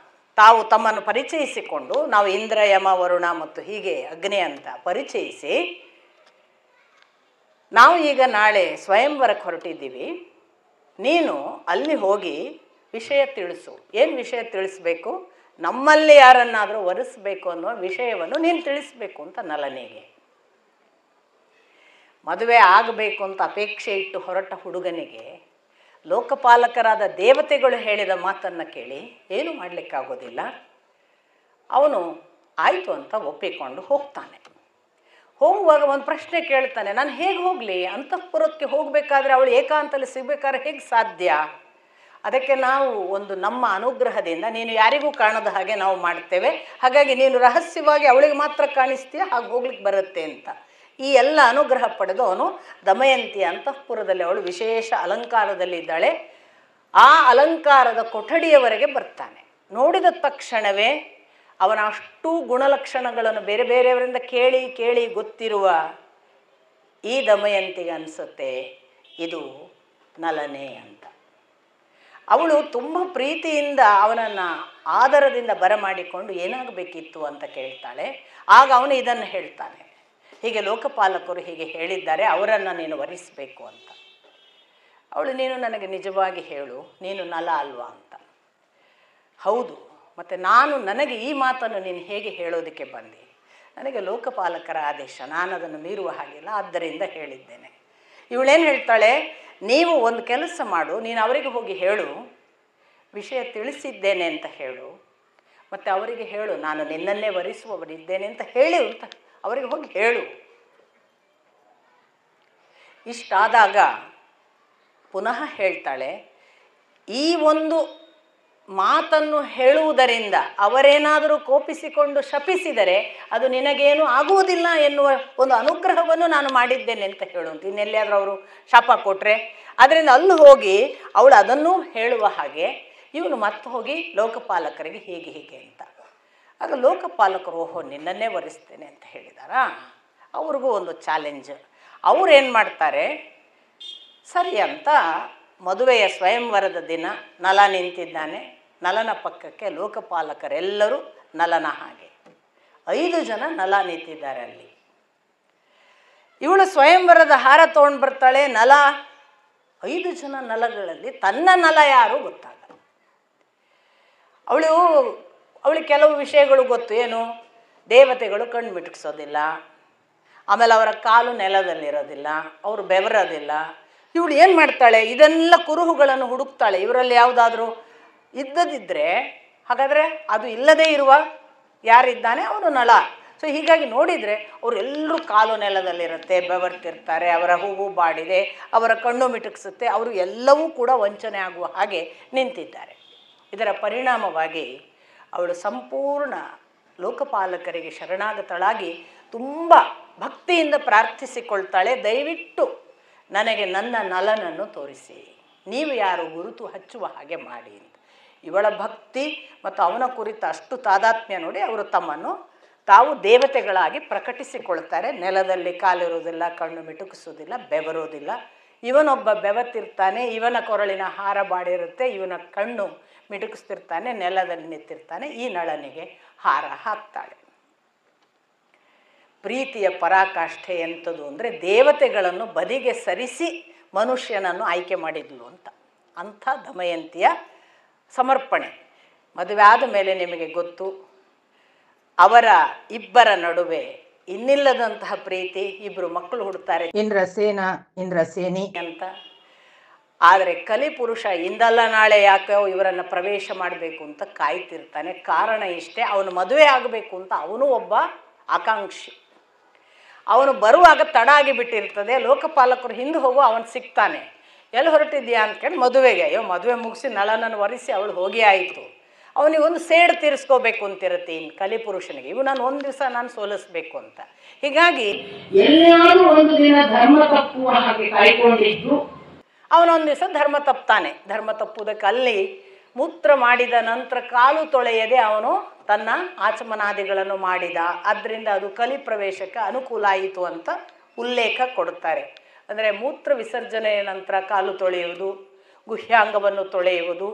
Speaker 1: ತಾವು ತಮ್ಮನ್ನು ಪರಿಚಯಿಸಿಕೊಂಡು, ನಾವು ಇಂದ್ರ, ಯಮ, ವರುಣ ಮತ್ತು ಹೀಗೆ ಅಗ್ನಿ ಅಂತ ಪರಿಚಯಿಸಿ, ನಾವು ಈಗ ನಾಳೆ ಸ್ವಯಂವರಕ್ಕೆ ಹೊರಟಿದ್ದೀವಿ, ನೀನು ಅಲ್ಲಿ ಹೋಗಿ ವಿಷಯ ತಿಳಿಸು. ಏನು ವಿಷಯ ತಿಳಿಸ್ಬೇಕು? ನಮ್ಮಲ್ಲಿ ಯಾರನ್ನಾದರೂ ವರಿಸಬೇಕು ಅನ್ನುವ ವಿಷಯವನ್ನು ನೀನು ತಿಳಿಸ್ಬೇಕು ಅಂತ ನಲನಿಗೆ. ಮದುವೆ ಆಗಬೇಕು ಅಂತ ಅಪೇಕ್ಷೆ ಇಟ್ಟು ಹೊರಟ ಹುಡುಗನಿಗೆ ಲೋಕಪಾಲಕರಾದ ದೇವತೆಗಳು ಹೇಳಿದ ಮಾತನ್ನು ಕೇಳಿ ಏನು ಮಾಡಲಿಕ್ಕಾಗೋದಿಲ್ಲ. ಅವನು ಆಯಿತು ಅಂತ ಒಪ್ಪಿಕೊಂಡು ಹೋಗ್ತಾನೆ. ಹೋಗುವಾಗ ಒಂದು ಪ್ರಶ್ನೆ ಕೇಳ್ತಾನೆ, ನಾನು ಹೇಗೆ ಹೋಗಲಿ? ಅಂತಃಪುರಕ್ಕೆ ಹೋಗಬೇಕಾದ್ರೆ ಅವಳು ಏಕಾಂತಲ್ಲಿ ಸಿಗಬೇಕಾದ್ರೆ ಹೇಗೆ ಸಾಧ್ಯ? ಅದಕ್ಕೆ ನಾವು ಒಂದು ನಮ್ಮ ಅನುಗ್ರಹದಿಂದ ನೀನು ಯಾರಿಗೂ ಕಾಣದ ಹಾಗೆ ನಾವು ಮಾಡ್ತೇವೆ, ಹಾಗಾಗಿ ನೀನು ರಹಸ್ಯವಾಗಿ ಅವಳಿಗೆ ಮಾತ್ರ ಕಾಣಿಸ್ತೀಯ, ಹಾಗೆ ಹೋಗ್ಲಿಕ್ಕೆ ಬರುತ್ತೆ ಅಂತ. ಈ ಎಲ್ಲ ಅನುಗ್ರಹ ಪಡೆದು ಅವನು ದಮಯಂತಿಯ ಅಂತಃಪುರದಲ್ಲಿ, ಅವಳು ವಿಶೇಷ ಅಲಂಕಾರದಲ್ಲಿ ಇದ್ದಾಳೆ, ಆ ಅಲಂಕಾರದ ಕೊಠಡಿಯವರೆಗೆ ಬರ್ತಾನೆ. ನೋಡಿದ ತಕ್ಷಣವೇ ಅವನ ಅಷ್ಟೂ ಗುಣಲಕ್ಷಣಗಳನ್ನು ಬೇರೆ ಬೇರೆಯವರಿಂದ ಕೇಳಿ ಕೇಳಿ ಗೊತ್ತಿರುವ ಈ ದಮಯಂತಿಗೆ ಅನಿಸುತ್ತೆ ಇದು ನಲನೇ ಅಂತ. ಅವಳು ತುಂಬ ಪ್ರೀತಿಯಿಂದ ಅವನನ್ನು ಆದರದಿಂದ ಬರಮಾಡಿಕೊಂಡು ಏನಾಗಬೇಕಿತ್ತು ಅಂತ ಕೇಳ್ತಾಳೆ. ಆಗ ಅವನು ಇದನ್ನು ಹೇಳ್ತಾನೆ, ಹೀಗೆ ಲೋಕಪಾಲಕರು ಹೀಗೆ ಹೇಳಿದ್ದಾರೆ, ಅವರನ್ನು ನೀನು ವರಿಸಬೇಕು ಅಂತ. ಅವಳು, ನೀನು ನನಗೆ ನಿಜವಾಗಿ ಹೇಳು, ನೀನು ನಲ ಅಲ್ವಾ ಅಂತ. ಹೌದು, ಮತ್ತು ನನಗೆ ಈ ಮಾತನ್ನು ನೀನು ಹೇಗೆ ಹೇಳೋದಕ್ಕೆ ಬಂದೆ? ನನಗೆ ಲೋಕಪಾಲಕರ ಆದೇಶ, ನಾನು ಅದನ್ನು ಮೀರುವ ಹಾಗಿಲ್ಲ, ಆದ್ದರಿಂದ ಹೇಳಿದ್ದೇನೆ. ಇವಳೇನು ಹೇಳ್ತಾಳೆ, ನೀವು ಒಂದು ಕೆಲಸ ಮಾಡು, ನೀನು ಅವರಿಗೆ ಹೋಗಿ ಹೇಳು, ವಿಷಯ ತಿಳಿಸಿದ್ದೇನೆ ಅಂತ ಹೇಳು, ಮತ್ತು ಅವರಿಗೆ ಹೇಳು ನಾನು ನಿನ್ನನ್ನೇ ವರಿಸುವವರಿದ್ದೇನೆ ಅಂತ ಹೇಳಿ ಅಂತ ಅವರಿಗೆ ಹೋಗಿ ಹೇಳು. ಇಷ್ಟಾದಾಗ ಪುನಃ ಹೇಳ್ತಾಳೆ, ಈ ಒಂದು ಮಾತನ್ನು ಹೇಳುವುದರಿಂದ ಅವರೇನಾದರೂ ಕೋಪಿಸಿಕೊಂಡು ಶಪಿಸಿದರೆ ಅದು ನಿನಗೇನು ಆಗುವುದಿಲ್ಲ ಎನ್ನುವ ಒಂದು ಅನುಗ್ರಹವನ್ನು ನಾನು ಮಾಡಿದ್ದೇನೆ ಅಂತ ಹೇಳುವಂತ. ಇನ್ನೆಲ್ಲಿಯಾದರೂ ಅವರು ಶಾಪ ಕೊಟ್ಟರೆ ಅದರಿಂದ ಅಲ್ಲಿ ಹೋಗಿ ಅವಳು ಅದನ್ನು ಹೇಳುವ ಹಾಗೆ ಇವನು ಮತ್ತೆ ಹೋಗಿ ಲೋಕಪಾಲಕರಿಗೆ ಹೀಗೆ ಹೀಗೆ ಅಂತ. ಆಗ ಲೋಕಪಾಲಕರು, ಓಹೋ ನಿನ್ನನ್ನೇ ವರಿಸ್ತೇನೆ ಅಂತ ಹೇಳಿದಾರಾ? ಅವ್ರಿಗೂ ಒಂದು ಚಾಲೆಂಜ್. ಅವರೇನು ಮಾಡ್ತಾರೆ, ಸರಿ ಅಂತ ಮದುವೆಯ ಸ್ವಯಂವರದ ದಿನ ನಲ ನಿಂತಿದ್ದಾನೆ. ನಲನ ಪಕ್ಕಕ್ಕೆ ಲೋಕಪಾಲಕರೆಲ್ಲರೂ ನಲನ ಹಾಗೆ 5 ಜನ ನಲ ನಿಂತಿದ್ದಾರೆ ಅಲ್ಲಿ. ಇವಳು ಸ್ವಯಂವರದ ಹಾರ ತೊಗೊಂಡು ಬರ್ತಾಳೆ. ನಲ 5 ಜನ ನಲಗಳಲ್ಲಿ ತನ್ನ ನಲ ಯಾರು ಗೊತ್ತಾಗಲ್ಲ. ಅವಳಿಗೆ ಕೆಲವು ವಿಷಯಗಳು ಗೊತ್ತು. ಏನು? ದೇವತೆಗಳು ಕಣ್ಣು ಮಿಟುಕಿಸೋದಿಲ್ಲ, ಆಮೇಲೆ ಅವರ ಕಾಲು ನೆಲದಲ್ಲಿರೋದಿಲ್ಲ, ಅವರು ಬೆವರೋದಿಲ್ಲ. ಇವಳು ಏನು ಮಾಡ್ತಾಳೆ, ಇದೆಲ್ಲ ಕುರುಹುಗಳನ್ನು ಹುಡುಕ್ತಾಳೆ. ಇವರಲ್ಲಿ ಯಾವುದಾದ್ರೂ ಇದ್ದದಿದ್ದರೆ ಹಾಗಾದರೆ ಅದು ಇಲ್ಲದೇ ಇರುವ ಯಾರಿದ್ದಾನೆ ಅವನು ನಳ. ಸೊ ಹೀಗಾಗಿ ನೋಡಿದರೆ ಅವರೆಲ್ಲರೂ ಕಾಲು ನೆಲದಲ್ಲಿರುತ್ತೆ, ಬೆವರ್ತಿರ್ತಾರೆ, ಅವರ ಹೂವು ಬಾಡಿದೆ, ಅವರ ಕಣ್ಣು ಮಿಟುಕಿಸುತ್ತೆ, ಅವರು ಎಲ್ಲವೂ ಕೂಡ ವಂಚನೆ ಆಗುವ ಹಾಗೆ ನಿಂತಿದ್ದಾರೆ. ಇದರ ಪರಿಣಾಮವಾಗಿ ಅವಳು ಸಂಪೂರ್ಣ ಲೋಕಪಾಲಕರಿಗೆ ಶರಣಾಗತಳಾಗಿ ತುಂಬ ಭಕ್ತಿಯಿಂದ ಪ್ರಾರ್ಥಿಸಿಕೊಳ್ತಾಳೆ, ದಯವಿಟ್ಟು ನನಗೆ ನನ್ನ ನಲನನ್ನು ತೋರಿಸಿ, ನೀವು ಯಾರು ಗುರುತು ಹಚ್ಚುವ ಹಾಗೆ ಮಾಡಿ ಅಂತ. ಇವಳ ಭಕ್ತಿ ಮತ್ತು ಅವನ ಕುರಿತ ಅಷ್ಟು ತಾದಾತ್ಮ್ಯ ನೋಡಿ ಅವರು ತಮ್ಮನ್ನು ತಾವು ದೇವತೆಗಳಾಗಿ ಪ್ರಕಟಿಸಿಕೊಳ್ತಾರೆ. ನೆಲದಲ್ಲಿ ಕಾಲಿರುವುದಿಲ್ಲ, ಕಣ್ಣು ಮಿಟುಕಿಸೋದಿಲ್ಲ, ಬೆವರೋದಿಲ್ಲ. ಇವನೊಬ್ಬ ಬೆವತ್ತಿರ್ತಾನೆ, ಇವನ ಕೊರಳಿನ ಹಾರ ಬಾಡಿರುತ್ತೆ, ಇವನ ಕಣ್ಣು ಮಿಟುಕಿಸ್ತಿರ್ತಾನೆ, ನೆಲದಲ್ಲಿ ನಿಂತಿರ್ತಾನೆ. ಈ ನಳನಿಗೆ ಹಾರ ಹಾಕ್ತಾಳೆ. ಪ್ರೀತಿಯ ಪರಾಕಾಷ್ಠೆ ಎಂಥದ್ದು ಅಂದರೆ ದೇವತೆಗಳನ್ನು ಬದಿಗೆ ಸರಿಸಿ ಮನುಷ್ಯನನ್ನು ಆಯ್ಕೆ ಮಾಡಿದ್ಲು ಅಂತ. ಅಂಥ ದಮಯಂತಿಯ ಸಮರ್ಪಣೆ. ಮದುವೆ ಆದ ಮೇಲೆ ನಿಮಗೆ ಗೊತ್ತು, ಅವರ ಇಬ್ಬರ ನಡುವೆ ಇನ್ನಿಲ್ಲದಂತಹ ಪ್ರೀತಿ. ಇಬ್ಬರು ಮಕ್ಕಳು ಹುಡ್ತಾರೆ, ಇಂದ್ರಸೇನಿ ಅಂತ. ಆದರೆ ಕಲಿಪುರುಷ ಇಂದಲ್ಲ ನಾಳೆ ಯಾಕೆ ಇವರನ್ನು ಪ್ರವೇಶ ಮಾಡಬೇಕು ಅಂತ ಕಾಯ್ತಿರ್ತಾನೆ. ಕಾರಣ ಇಷ್ಟೇ, ಅವನು ಮದುವೆ ಆಗಬೇಕು ಅಂತ ಅವನು ಒಬ್ಬ ಆಕಾಂಕ್ಷಿ. ಅವನು ಬರುವಾಗ ತಡ ಆಗಿಬಿಟ್ಟಿರ್ತದೆ. ಲೋಕಪಾಲಕರು ಹಿಂದೆ ಹೋಗು, ಅವನು ಸಿಗ್ತಾನೆ. ಎಲ್ಲಿ ಹೊರಟಿದ್ಯಾ ಅಂದ್ಕೊಂಡು ಮದುವೆಗೆ. ಅಯ್ಯೋ ಮದುವೆ ಮುಗಿಸಿ ನಳನನ್ನು ಒರೆಸಿ ಅವಳು ಹೋಗಿ ಆಯಿತು. ಅವನಿಗೊಂದು ಸೇಡು ತೀರಿಸ್ಕೋಬೇಕು ಅಂತಿರುತ್ತೆ ಇನ್ನು ಕಲಿಪುರುಷನಿಗೆ. ಇವು ನಾನು ಒಂದು ದಿವಸ ನಾನು ಸೋಲಿಸ್ಬೇಕು ಅಂತ. ಹೀಗಾಗಿ ಎಲ್ಲಾದರೂ ಒಂದು ದಿನ ಧರ್ಮ ತಪ್ಪುವ ಹಾಗೆ ಕಾಯ್ಕೊಂಡಿದ್ದು ಅವನೊಂದು ದಿವಸ ಧರ್ಮ ತಪ್ತಾನೆ. ಧರ್ಮ ತಪ್ಪುವುದಕ್ಕೆ ಅಲ್ಲಿ ಮೂತ್ರ ಮಾಡಿದ ನಂತರ ಕಾಲು ತೊಳೆಯದೆ ಅವನು ತನ್ನ ಆಚಮನಾದಿಗಳನ್ನು ಮಾಡಿದ. ಆದ್ದರಿಂದ ಅದು ಕಲಿಪ್ರವೇಶಕ್ಕೆ ಅನುಕೂಲ ಆಯಿತು ಅಂತ ಉಲ್ಲೇಖ ಕೊಡುತ್ತಾರೆ. ಅಂದರೆ ಮೂತ್ರ ವಿಸರ್ಜನೆಯ ನಂತರ ಕಾಲು ತೊಳೆಯುವುದು, ಗುಹ್ಯಾಂಗವನ್ನು ತೊಳೆಯುವುದು,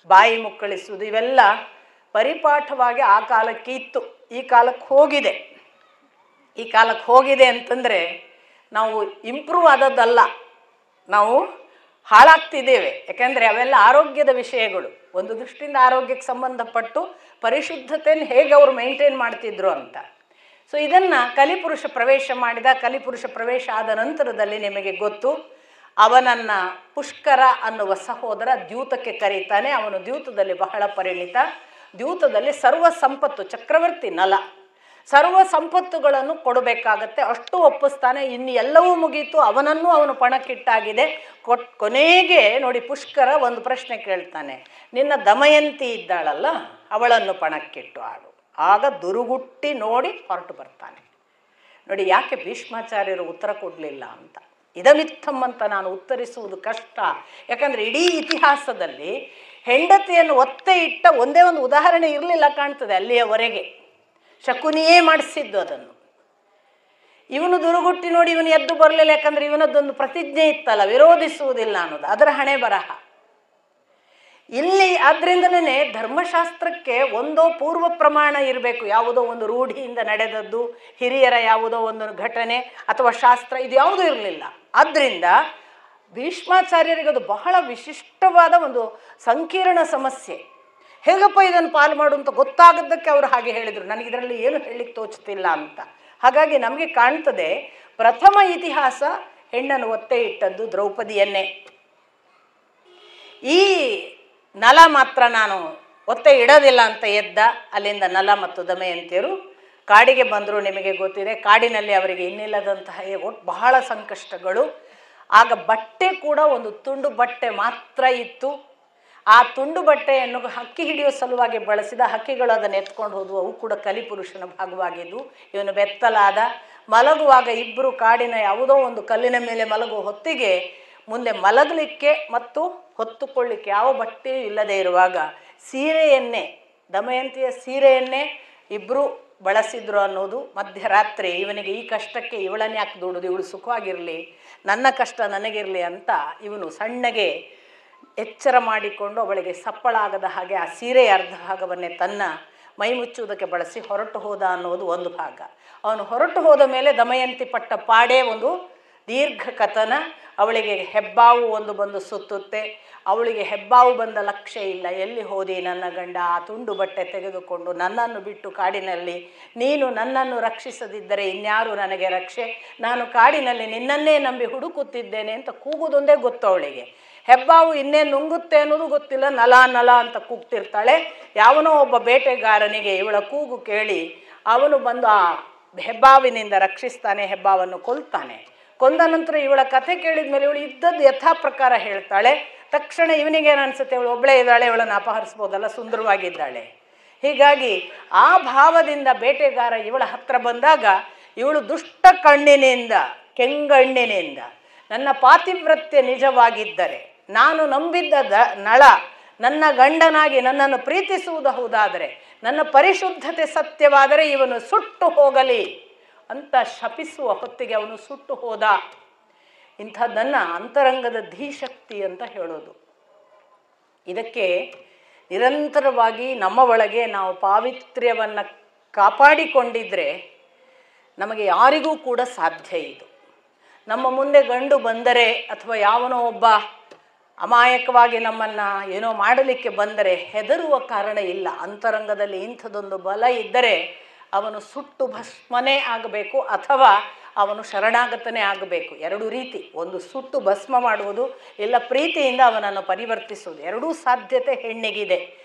Speaker 1: ಬಾಯಿ ಮುಕ್ಕಳಿಸುವುದು ಇವೆಲ್ಲ ಪರಿಪಾಠವಾಗಿ ಆ ಕಾಲಕ್ಕೆ ಇತ್ತು. ಈ ಕಾಲಕ್ಕೆ ಹೋಗಿದೆ. ಈ ಕಾಲಕ್ಕೆ ಹೋಗಿದೆ ಅಂತಂದರೆ ನಾವು ಇಂಪ್ರೂವ್ ಆದದ್ದಲ್ಲ, ನಾವು ಹಾಳಾಗ್ತಿದ್ದೇವೆ. ಯಾಕೆಂದರೆ ಅವೆಲ್ಲ ಆರೋಗ್ಯದ ವಿಷಯಗಳು. ಒಂದು ದೃಷ್ಟಿಯಿಂದ ಆರೋಗ್ಯಕ್ಕೆ ಸಂಬಂಧಪಟ್ಟು ಪರಿಶುದ್ಧತೆಯನ್ನು ಹೇಗೆ ಅವರು ಮೇಂಟೈನ್ ಮಾಡ್ತಿದ್ರು ಅಂತ. ಸೊ ಇದನ್ನು ಕಲಿಪುರುಷ ಪ್ರವೇಶ ಮಾಡಿದ. ಕಲಿಪುರುಷ ಪ್ರವೇಶ ಆದ ನಂತರದಲ್ಲಿ ನಿಮಗೆ ಗೊತ್ತು, ಅವನನ್ನು ಪುಷ್ಕರ ಅನ್ನುವ ಸಹೋದರ ದ್ಯೂತಕ್ಕೆ ಕರೀತಾನೆ. ಅವನು ದ್ಯೂತದಲ್ಲಿ ಬಹಳ ಪರಿಣಿತ. ದ್ಯೂತದಲ್ಲಿ ಸರ್ವ ಸಂಪತ್ತು, ಚಕ್ರವರ್ತಿ ನಲ, ಸರ್ವ ಸಂಪತ್ತುಗಳನ್ನು ಕೊಡಬೇಕಾಗತ್ತೆ. ಅಷ್ಟು ಒಪ್ಪಿಸ್ತಾನೆ. ಇನ್ನು ಎಲ್ಲವೂ ಮುಗೀತು, ಅವನನ್ನು ಅವನು ಪಣಕ್ಕಿಟ್ಟಾಗಿದೆ. ಕೊನೆಗೆ ನೋಡಿ, ಪುಷ್ಕರ ಒಂದು ಪ್ರಶ್ನೆ ಕೇಳ್ತಾನೆ, ನಿನ್ನ ದಮಯಂತಿ ಇದ್ದಾಳಲ್ಲ ಅವಳನ್ನು ಪಣಕ್ಕಿಟ್ಟು ಆಡು. ಆಗ ದುರುಗುಟ್ಟಿ ನೋಡಿ ಹೊರಟು ಬರ್ತಾನೆ. ನೋಡಿ ಯಾಕೆ ಭೀಷ್ಮಾಚಾರ್ಯರು ಉತ್ತರ ಕೊಡಲಿಲ್ಲ ಅಂತ. ಇದಮಿತ್ತಂ ಅಂತ ನಾನು ಉತ್ತರಿಸುವುದು ಕಷ್ಟ. ಯಾಕಂದರೆ ಇಡೀ ಇತಿಹಾಸದಲ್ಲಿ ಹೆಂಡತಿಯನ್ನು ಒತ್ತೆ ಇಟ್ಟ ಒಂದೇ ಒಂದು ಉದಾಹರಣೆ ಇರಲಿಲ್ಲ ಕಾಣ್ತದೆ ಅಲ್ಲಿಯವರೆಗೆ. ಶಕುನಿಯೇ ಮಾಡಿಸಿದ್ದು ಅದನ್ನು. ಇವನು ದುರುಗುಟ್ಟಿ ನೋಡಿ ಇವನು ಎದ್ದು ಬರಲಿಲ್ಲ. ಯಾಕಂದರೆ ಇವನದ್ದೊಂದು ಪ್ರತಿಜ್ಞೆ ಇತ್ತಲ್ಲ, ವಿರೋಧಿಸುವುದಿಲ್ಲ ಅನ್ನೋದು, ಅದರ ಹಣೆ ಬರಹ ಇಲ್ಲಿ. ಆದ್ದರಿಂದಲೇ ಧರ್ಮಶಾಸ್ತ್ರಕ್ಕೆ ಒಂದೋ ಪೂರ್ವ ಪ್ರಮಾಣ ಇರಬೇಕು. ಯಾವುದೋ ಒಂದು ರೂಢಿಯಿಂದ ನಡೆದದ್ದು, ಹಿರಿಯರ ಯಾವುದೋ ಒಂದು ಘಟನೆ ಅಥವಾ ಶಾಸ್ತ್ರ, ಇದು ಯಾವುದೂ ಇರಲಿಲ್ಲ. ಆದ್ದರಿಂದ ಭೀಷ್ಮಾಚಾರ್ಯರಿಗೆ ಅದು ಬಹಳ ವಿಶಿಷ್ಟವಾದ ಒಂದು ಸಂಕೀರ್ಣ ಸಮಸ್ಯೆ. ಹೇಗಪ್ಪ ಇದನ್ನು ಪಾಲು ಮಾಡು ಅಂತ ಗೊತ್ತಾಗದ್ದಕ್ಕೆ ಅವರು ಹಾಗೆ ಹೇಳಿದರು. ನನಗಿದರಲ್ಲಿ ಏನು ಹೇಳಲಿಕ್ಕೆ ತೋಚ್ತಿಲ್ಲ ಅಂತ. ಹಾಗಾಗಿ ನಮಗೆ ಕಾಣ್ತದೆ, ಪ್ರಥಮ ಇತಿಹಾಸ ಹೆಣ್ಣನ್ನು ಒತ್ತೆ ಇಟ್ಟದ್ದು ದ್ರೌಪದಿಯನ್ನೇ. ಈ ನಲ ಮಾತ್ರ ನಾನು ಒತ್ತೆ ಇಡೋದಿಲ್ಲ ಅಂತ ಎದ್ದ. ಅಲ್ಲಿಂದ ನಲ ಮತ್ತು ದಮಯಂತಿಯರು ಕಾಡಿಗೆ ಬಂದರು. ನಿಮಗೆ ಗೊತ್ತಿದೆ, ಕಾಡಿನಲ್ಲಿ ಅವರಿಗೆ ಇನ್ನಿಲ್ಲದಂತಹ ಬಹಳ ಸಂಕಷ್ಟಗಳು. ಆಗ ಬಟ್ಟೆ ಕೂಡ ಒಂದು ತುಂಡು ಬಟ್ಟೆ ಮಾತ್ರ ಇತ್ತು. ಆ ತುಂಡು ಬಟ್ಟೆಯನ್ನು ಹಕ್ಕಿ ಹಿಡಿಯೋ ಸಲುವಾಗಿ ಬಳಸಿದ. ಹಕ್ಕಿಗಳು ಅದನ್ನು ಎತ್ಕೊಂಡು ಹೋದವು. ಅವು ಕೂಡ ಕಲಿಪುರುಷನ ಭಾಗವಾಗಿದ್ದವು. ಇವನು ಬೆತ್ತಲಾದ. ಮಲಗುವಾಗ ಇಬ್ಬರು ಕಾಡಿನ ಯಾವುದೋ ಒಂದು ಕಲ್ಲಿನ ಮೇಲೆ ಮಲಗುವ ಹೊತ್ತಿಗೆ ಮುಂದೆ ಮಲಗಲಿಕ್ಕೆ ಮತ್ತು ಹೊತ್ತುಕೊಳ್ಳಿಕ್ಕೆ ಯಾವ ಬಟ್ಟೆಯೂ ಇಲ್ಲದೆ ಇರುವಾಗ ಸೀರೆಯನ್ನೇ, ದಮಯಂತಿಯ ಸೀರೆಯನ್ನೇ ಇಬ್ಬರು ಬಳಸಿದ್ರು ಅನ್ನೋದು. ಮಧ್ಯರಾತ್ರಿ ಇವನಿಗೆ ಈ ಕಷ್ಟಕ್ಕೆ ಇವಳನ್ನು ಯಾಕೆ ದೂಡುದು, ಇವಳು ಸುಖವಾಗಿರಲಿ, ನನ್ನ ಕಷ್ಟ ನನಗಿರಲಿ ಅಂತ ಇವನು ಸಣ್ಣಗೆ ಎಚ್ಚರ ಮಾಡಿಕೊಂಡು ಅವಳಿಗೆ ಸಪ್ಪಳಾಗದ ಹಾಗೆ ಆ ಸೀರೆಯ ಅರ್ಧ ಭಾಗವನ್ನೇ ತನ್ನ ಮೈ ಮುಚ್ಚುವುದಕ್ಕೆ ಬಳಸಿ ಹೊರಟು ಹೋದ ಅನ್ನೋದು ಒಂದು ಭಾಗ. ಅವನು ಹೊರಟು ಹೋದ ಮೇಲೆ ದಮಯಂತಿ ಪಟ್ಟ ಪಾಡೇ ಒಂದು ದೀರ್ಘ ಕಥನ. ಅವಳಿಗೆ ಹೆಬ್ಬಾವು ಒಂದು ಬಂದು ಸುತ್ತುತ್ತೆ. ಅವಳಿಗೆ ಹೆಬ್ಬಾವು ಬಂದ ಲಕ್ಷ್ಯ ಇಲ್ಲ. ಎಲ್ಲಿ ಹೋದಿ ನನ್ನ ಗಂಡ, ಆ ತುಂಡು ಬಟ್ಟೆ ತೆಗೆದುಕೊಂಡು ನನ್ನನ್ನು ಬಿಟ್ಟು ಕಾಡಿನಲ್ಲಿ, ನೀನು ನನ್ನನ್ನು ರಕ್ಷಿಸದಿದ್ದರೆ ಇನ್ಯಾರು ನನಗೆ ರಕ್ಷೆ, ನಾನು ಕಾಡಿನಲ್ಲಿ ನಿನ್ನನ್ನೇ ನಂಬಿ ಹುಡುಕುತ್ತಿದ್ದೇನೆ ಅಂತ ಕೂಗುವುದೊಂದೇ ಗೊತ್ತು ಅವಳಿಗೆ. ಹೆಬ್ಬಾವು ಇನ್ನೇನು ನುಂಗುತ್ತೆ ಅನ್ನೋದು ಗೊತ್ತಿಲ್ಲ. ನಲ ನಲ ಅಂತ ಕೂಗ್ತಿರ್ತಾಳೆ. ಯಾವನೋ ಒಬ್ಬ ಬೇಟೆಗಾರನಿಗೆ ಇವಳ ಕೂಗು ಕೇಳಿ ಅವನು ಬಂದು ಆ ಹೆಬ್ಬಾವಿನಿಂದ ರಕ್ಷಿಸ್ತಾನೆ. ಹೆಬ್ಬಾವನ್ನು ಕೊಲ್ತಾನೆ. ಕೊಂದ ನಂತರ ಇವಳ ಕಥೆ ಕೇಳಿದ ಮೇಲೆ ಇವಳು ಇದ್ದದ್ದು ಯಥಾ ಪ್ರಕಾರ ಹೇಳ್ತಾಳೆ. ತಕ್ಷಣ ಇವನಿಗೇನು ಅನಿಸುತ್ತೆ, ಇವಳು ಒಬ್ಬಳೇ ಇದ್ದಾಳೆ, ಇವಳನ್ನು ಅಪಹರಿಸ್ಬೋದಲ್ಲ, ಸುಂದರವಾಗಿದ್ದಾಳೆ. ಹೀಗಾಗಿ ಆ ಭಾವದಿಂದ ಬೇಟೆಗಾರ ಇವಳ ಹತ್ರ ಬಂದಾಗ ಇವಳು ದುಷ್ಟ ಕಣ್ಣಿನಿಂದ, ಕೆಂಗಣ್ಣಿನಿಂದ, ನನ್ನ ಪಾತಿವ್ರತ್ಯ ನಿಜವಾಗಿದ್ದರೆ, ನಾನು ನಂಬಿದ್ದ ನಳ ನನ್ನ ಗಂಡನಾಗಿ ನನ್ನನ್ನು ಪ್ರೀತಿಸುವುದು ಹೌದಾದರೆ, ನನ್ನ ಪರಿಶುದ್ಧತೆ ಸತ್ಯವಾದರೆ ಇವನು ಸುಟ್ಟು ಹೋಗಲಿ ಅಂತ ಶಪಿಸುವ ಹೊತ್ತಿಗೆ ಅವನು ಸುಟ್ಟು ಹೋದ. ಇಂಥದ್ದನ್ನು ಅಂತರಂಗದ ಧೀಶಕ್ತಿ ಅಂತ ಹೇಳೋದು. ಇದಕ್ಕೆ ನಿರಂತರವಾಗಿ ನಮ್ಮ ಒಳಗೆ ನಾವು ಪಾವಿತ್ರ್ಯವನ್ನು ಕಾಪಾಡಿಕೊಂಡಿದ್ದರೆ ನಮಗೆ ಯಾರಿಗೂ ಕೂಡ ಸಾಧ್ಯ. ಇದು ನಮ್ಮ ಮುಂದೆ ಗಂಡು ಬಂದರೆ ಅಥವಾ ಯಾವನೋ ಒಬ್ಬ ಅಮಾಯಕವಾಗಿ ನಮ್ಮನ್ನು ಏನೋ ಮಾಡಲಿಕ್ಕೆ ಬಂದರೆ ಹೆದರುವ ಕಾರಣ ಇಲ್ಲ. ಅಂತರಂಗದಲ್ಲಿ ಇಂಥದ್ದೊಂದು ಬಲ ಇದ್ದರೆ ಅವನು ಸುಟ್ಟು ಭಸ್ಮನೇ ಆಗಬೇಕು, ಅಥವಾ ಅವನು ಶರಣಾಗತನೇ ಆಗಬೇಕು. ಎರಡು ರೀತಿ, ಒಂದು ಸುಟ್ಟು ಭಸ್ಮ ಮಾಡುವುದು, ಇಲ್ಲ ಪ್ರೀತಿಯಿಂದ ಅವನನ್ನು ಪರಿವರ್ತಿಸುವುದು. ಎರಡೂ ಸಾಧ್ಯತೆ ಹೆಣ್ಣಿಗಿದೆ.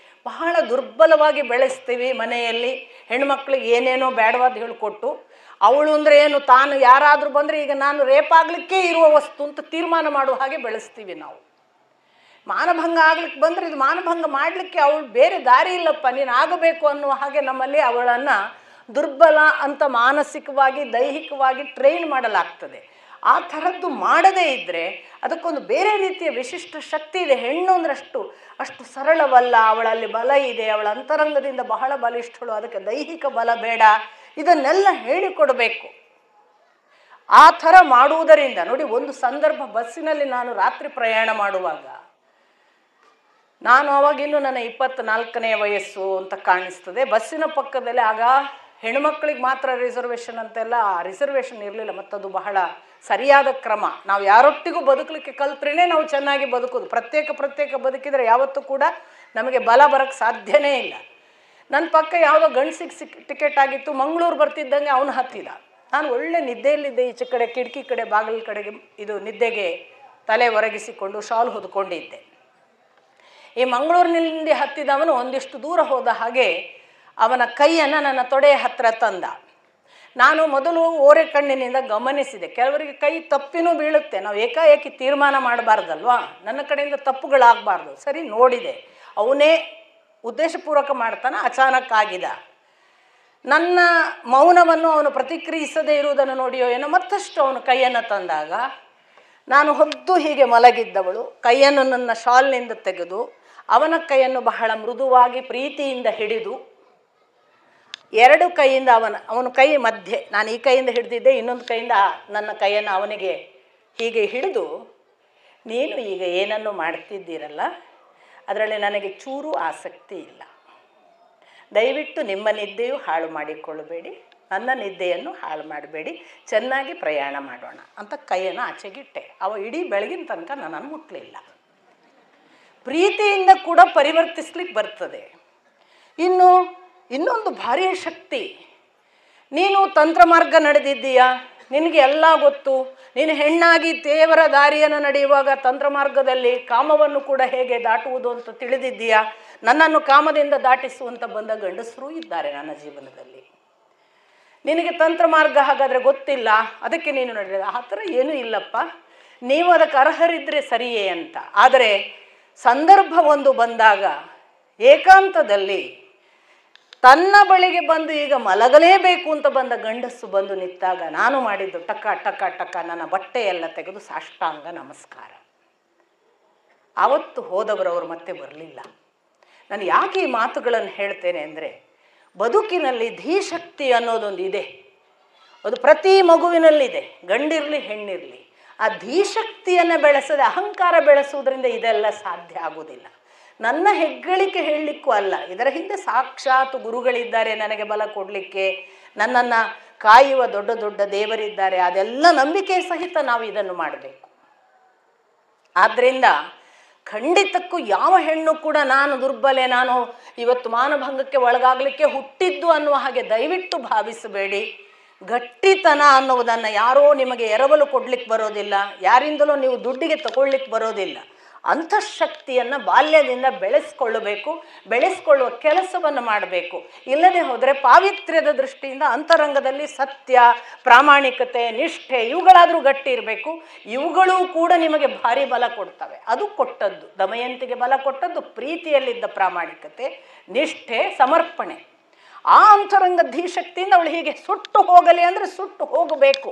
Speaker 1: ಬಹಳ ದುರ್ಬಲವಾಗಿ ಬೆಳೆಸ್ತೀವಿ ಮನೆಯಲ್ಲಿ. ಹೆಣ್ಮಕ್ಳಿಗೆ ಏನೇನೋ ಬೇಡವಾದ ಹೇಳಿಕೊಟ್ಟು, ಅವಳು ಅಂದರೆ ಏನು, ತಾನು ಯಾರಾದರೂ ಬಂದರೆ ಈಗ ನಾನು ರೇಪ್ ಆಗಲಿಕ್ಕೆ ಇರುವ ವಸ್ತು ಅಂತ ತೀರ್ಮಾನ ಮಾಡುವ ಹಾಗೆ ಬೆಳೆಸ್ತೀವಿ ನಾವು. ಮಾನಭಂಗ ಆಗ್ಲಿಕ್ಕೆ ಬಂದರೆ ಇದು ಮಾನಭಂಗ ಮಾಡಲಿಕ್ಕೆ ಅವಳು ಬೇರೆ ದಾರಿ ಇಲ್ಲಪ್ಪ, ನೀನು ಆಗಬೇಕು ಅನ್ನುವ ಹಾಗೆ ನಮ್ಮಲ್ಲಿ ಅವಳನ್ನು ದುರ್ಬಲ ಅಂತ ಮಾನಸಿಕವಾಗಿ ದೈಹಿಕವಾಗಿ ಟ್ರೈನ್ ಮಾಡಲಾಗ್ತದೆ. ಆ ಥರದ್ದು ಮಾಡದೇ ಇದ್ದರೆ ಅದಕ್ಕೊಂದು ಬೇರೆ ರೀತಿಯ ವಿಶಿಷ್ಟ ಶಕ್ತಿ ಇದೆ. ಹೆಣ್ಣು ಅಂದರೆ ಅಷ್ಟು ಸರಳವಲ್ಲ, ಅವಳಲ್ಲಿ ಬಲ ಇದೆ, ಅವಳ ಅಂತರಂಗದಿಂದ ಬಹಳ ಬಲಿಷ್ಠಳು, ಅದಕ್ಕೆ ದೈಹಿಕ ಬಲ ಬೇಡ, ಇದನ್ನೆಲ್ಲ ಹೇಳಿಕೊಡಬೇಕು. ಆ ಥರ ಮಾಡುವುದರಿಂದ ನೋಡಿ, ಒಂದು ಸಂದರ್ಭ ಬಸ್ಸಿನಲ್ಲಿ ನಾನು ರಾತ್ರಿ ಪ್ರಯಾಣ ಮಾಡುವಾಗ, ನಾನು ಅವಾಗಿನ್ನೂ ನನ್ನ 24ನೇ ವಯಸ್ಸು ಅಂತ ಕಾಣಿಸ್ತದೆ. ಬಸ್ಸಿನ ಪಕ್ಕದಲ್ಲಿ ಆಗ ಹೆಣ್ಮಕ್ಳಿಗೆ ಮಾತ್ರ ರಿಸರ್ವೇಷನ್ ಅಂತೆಲ್ಲ ರಿಸರ್ವೇಷನ್ ಇರಲಿಲ್ಲ, ಮತ್ತದು ಬಹಳ ಸರಿಯಾದ ಕ್ರಮ. ನಾವು ಯಾರೊಟ್ಟಿಗೂ ಬದುಕಲಿಕ್ಕೆ ಕಲ್ತ್ರೇ ನಾವು ಚೆನ್ನಾಗಿ ಬದುಕೋದು. ಪ್ರತ್ಯೇಕ ಬದುಕಿದರೆ ಯಾವತ್ತೂ ಕೂಡ ನಮಗೆ ಬಲ ಬರೋಕ್ಕೆ ಸಾಧ್ಯನೇ ಇಲ್ಲ. ನನ್ನ ಪಕ್ಕ ಯಾವುದೋ ಗಂಡಸಿಗೆ ಟಿಕೆಟ್ ಆಗಿತ್ತು, ಮಂಗಳೂರು ಬರ್ತಿದ್ದಂಗೆ ಅವನು ಹತ್ತಿದ. ನಾನು ಒಳ್ಳೆ ನಿದ್ದೆಯಲ್ಲಿದ್ದೆ, ಈಚೆ ಕಡೆ ಕಿಟಕಿ ಕಡೆ ಬಾಗಿಲ ಕಡೆಗೆ ಇದು ನಿದ್ದೆಗೆ ತಲೆ ಒರಗಿಸಿಕೊಂಡು ಶಾಲ್ ಹೊದ್ಕೊಂಡಿದ್ದೆ. ಈ ಮಂಗಳೂರಿನಿಂದ ಹತ್ತಿದವನು ಒಂದಿಷ್ಟು ದೂರ ಹೋದ ಹಾಗೆ ಅವನ ಕೈಯನ್ನು ನನ್ನ ತೊಡೆಯ ಹತ್ತಿರ ತಂದ. ನಾನು ಮೊದಲು ಓರೆ ಕಣ್ಣಿನಿಂದ ಗಮನಿಸಿದೆ. ಕೆಲವರಿಗೆ ಕೈ ತಪ್ಪಿನೂ ಬೀಳುತ್ತೆ, ನಾವು ಏಕಾಏಕಿ ತೀರ್ಮಾನ ಮಾಡಬಾರ್ದಲ್ವಾ, ನನ್ನ ಕಡೆಯಿಂದ ತಪ್ಪುಗಳಾಗಬಾರ್ದು. ಸರಿ, ನೋಡಿದೆ, ಅವನೇ ಉದ್ದೇಶಪೂರ್ವಕ ಮಾಡ್ತಾನೆ, ಅಚಾನಕ್ ಆಗಿದ. ನನ್ನ ಮೌನವನ್ನು ಅವನು ಪ್ರತಿಕ್ರಿಯಿಸದೇ ಇರುವುದನ್ನು ನೋಡಿಯೋ ಏನೋ ಮತ್ತಷ್ಟು ಅವನು ಕೈಯನ್ನು ತಂದಾಗ, ನಾನು ಹೊದ್ದು ಹೀಗೆ ಮಲಗಿದ್ದವಳು ಕೈಯನ್ನು ನನ್ನ ಶಾಲ್ನಿಂದ ತೆಗೆದು ಅವನ ಕೈಯನ್ನು ಬಹಳ ಮೃದುವಾಗಿ ಪ್ರೀತಿಯಿಂದ ಹಿಡಿದು, ಎರಡು ಕೈಯಿಂದ ಅವನ ಕೈ ಮಧ್ಯೆ ನಾನು ಈ ಕೈಯಿಂದ ಹಿಡಿದಿದ್ದೆ, ಇನ್ನೊಂದು ಕೈಯಿಂದ ನನ್ನ ಕೈಯನ್ನು ಅವನಿಗೆ ಹೀಗೆ ಹಿಡಿದು, ನೀನು ಈಗ ಏನನ್ನು ಮಾಡ್ತಿದ್ದೀರಲ್ಲ ಅದರಲ್ಲಿ ನನಗೆ ಚೂರು ಆಸಕ್ತಿ ಇಲ್ಲ, ದಯವಿಟ್ಟು ನಿಮ್ಮ ನಿದ್ದೆಯೂ ಹಾಳು ಮಾಡಿಕೊಳ್ಳಬೇಡಿ, ನನ್ನ ನಿದ್ದೆಯನ್ನು ಹಾಳು ಮಾಡಬೇಡಿ, ಚೆನ್ನಾಗಿ ಪ್ರಯಾಣ ಮಾಡೋಣ ಅಂತ ಕೈಯನ್ನು ಆಚೆಗಿಟ್ಟೆ. ಅವ ಇಡೀ ಬೆಳಗಿನ ತನಕ ನನ್ನನ್ನು ಮುಟ್ಟಲಿಲ್ಲ. ಪ್ರೀತಿಯಿಂದ ಕೂಡ ಪರಿವರ್ತಿಸ್ಲಿಕ್ಕೆ ಬರ್ತದೆ. ಇನ್ನೊಂದು ಭಾರಿ ಶಕ್ತಿ, ನೀನು ತಂತ್ರ ಮಾರ್ಗ ನಡೆದಿದ್ದೀಯಾ, ನಿನಗೆ ಎಲ್ಲ ಗೊತ್ತು, ನೀನು ಹೆಣ್ಣಾಗಿ ದೇವರ ದಾರಿಯನ್ನು ನಡೆಯುವಾಗ ತಂತ್ರ ಮಾರ್ಗದಲ್ಲಿ ಕಾಮವನ್ನು ಕೂಡ ಹೇಗೆ ದಾಟುವುದು ಅಂತ ತಿಳಿದಿದ್ದೀಯಾ. ನನ್ನನ್ನು ಕಾಮದಿಂದ ದಾಟಿಸುವಂತ ಬಂದ ಗಂಡಸರೂ ಇದ್ದಾರೆ ನನ್ನ ಜೀವನದಲ್ಲಿ. ನಿನಗೆ ತಂತ್ರ ಮಾರ್ಗ ಹಾಗಾದರೆ ಗೊತ್ತಿಲ್ಲ, ಅದಕ್ಕೆ ನೀನು ನಡೆದ. ಆ ಥರ ಏನೂ ಇಲ್ಲಪ್ಪ, ನೀವು ಅದಕ್ಕೆ ಅರ್ಹರಿದ್ದರೆ ಸರಿಯೇ ಅಂತ. ಆದರೆ ಸಂದರ್ಭ ಒಂದು ಬಂದಾಗ ಏಕಾಂತದಲ್ಲಿ ತನ್ನ ಬಳಿಗೆ ಬಂದು ಈಗ ಮಲಗಲೇಬೇಕು ಅಂತ ಬಂದ ಗಂಡಸು ಬಂದು ನಿಂತಾಗ ನಾನು ಮಾಡಿದ್ದು ಟಕ ನನ್ನ ಬಟ್ಟೆಯೆಲ್ಲ ತೆಗೆದು ಸಾಷ್ಟಾಂಗ ನಮಸ್ಕಾರ. ಆವತ್ತು ಹೋದವರವರು ಮತ್ತೆ ಬರಲಿಲ್ಲ. ನಾನು ಯಾಕೆ ಈ ಮಾತುಗಳನ್ನು ಹೇಳ್ತೇನೆ ಅಂದರೆ, ಬದುಕಿನಲ್ಲಿ ಧೀಶಕ್ತಿ ಅನ್ನೋದೊಂದು ಇದೆ, ಅದು ಪ್ರತಿ ಮಗುವಿನಲ್ಲಿದೆ, ಗಂಡಿರಲಿ ಹೆಣ್ಣಿರಲಿ. ಆ ಧೀಶಕ್ತಿಯನ್ನು ಬೆಳೆಸದೆ ಅಹಂಕಾರ ಬೆಳೆಸುವುದರಿಂದ ಇದೆಲ್ಲ ಸಾಧ್ಯ ಆಗುವುದಿಲ್ಲ. ನನ್ನ ಹೆಗ್ಗಳಿಕೆ ಹೇಳಲಿಕ್ಕೂ ಅಲ್ಲ, ಇದರ ಹಿಂದೆ ಸಾಕ್ಷಾತ್ ಗುರುಗಳಿದ್ದಾರೆ ನನಗೆ ಬಲ ಕೊಡಲಿಕ್ಕೆ, ನನ್ನನ್ನು ಕಾಯುವ ದೊಡ್ಡ ದೊಡ್ಡ ದೇವರಿದ್ದಾರೆ. ಅದೆಲ್ಲ ನಂಬಿಕೆ ಸಹಿತ ನಾವು ಇದನ್ನು ಮಾಡಬೇಕು. ಆದ್ದರಿಂದ ಖಂಡಿತಕ್ಕೂ ಯಾವ ಹೆಣ್ಣು ಕೂಡ ನಾನು ದುರ್ಬಲೆ, ನಾನು ಇವತ್ತು ಮಾನಭಂಗಕ್ಕೆ ಒಳಗಾಗಲಿಕ್ಕೆ ಹುಟ್ಟಿದ್ದು ಅನ್ನುವ ಹಾಗೆ ದಯವಿಟ್ಟು ಭಾವಿಸಬೇಡಿ. ಗಟ್ಟಿತನ ಅನ್ನುವುದನ್ನು ಯಾರೋ ನಿಮಗೆ ಎರವಲು ಕೊಡ್ಲಿಕ್ಕೆ ಬರೋದಿಲ್ಲ, ಯಾರಿಂದಲೂ ನೀವು ದುಡ್ಡಿಗೆ ತಗೊಳ್ಲಿಕ್ಕೆ ಬರೋದಿಲ್ಲ. ಅಂತಃಶಕ್ತಿಯನ್ನು ಬಾಲ್ಯದಿಂದ ಬೆಳೆಸ್ಕೊಳ್ಳುವ ಕೆಲಸವನ್ನು ಮಾಡಬೇಕು. ಇಲ್ಲದೆ ಹೋದರೆ ಪಾವಿತ್ರ್ಯದ ದೃಷ್ಟಿಯಿಂದ ಅಂತರಂಗದಲ್ಲಿ ಸತ್ಯ, ಪ್ರಾಮಾಣಿಕತೆ, ನಿಷ್ಠೆ ಇವುಗಳಾದರೂ ಗಟ್ಟಿ ಇರಬೇಕು. ಇವುಗಳೂ ಕೂಡ ನಿಮಗೆ ಭಾರಿ ಬಲ ಕೊಡ್ತವೆ. ಅದು ಕೊಟ್ಟದ್ದು, ದಮಯಂತಿಗೆ ಬಲ ಕೊಟ್ಟದ್ದು ಪ್ರೀತಿಯಲ್ಲಿದ್ದ ಪ್ರಾಮಾಣಿಕತೆ, ನಿಷ್ಠೆ, ಸಮರ್ಪಣೆ. ಆ ಅಂತರಂಗ ಧೀಶಕ್ತಿಯಿಂದ ಅವಳು ಹೀಗೆ ಸುಟ್ಟು ಹೋಗಲಿ ಅಂದರೆ ಸುಟ್ಟು ಹೋಗಬೇಕು.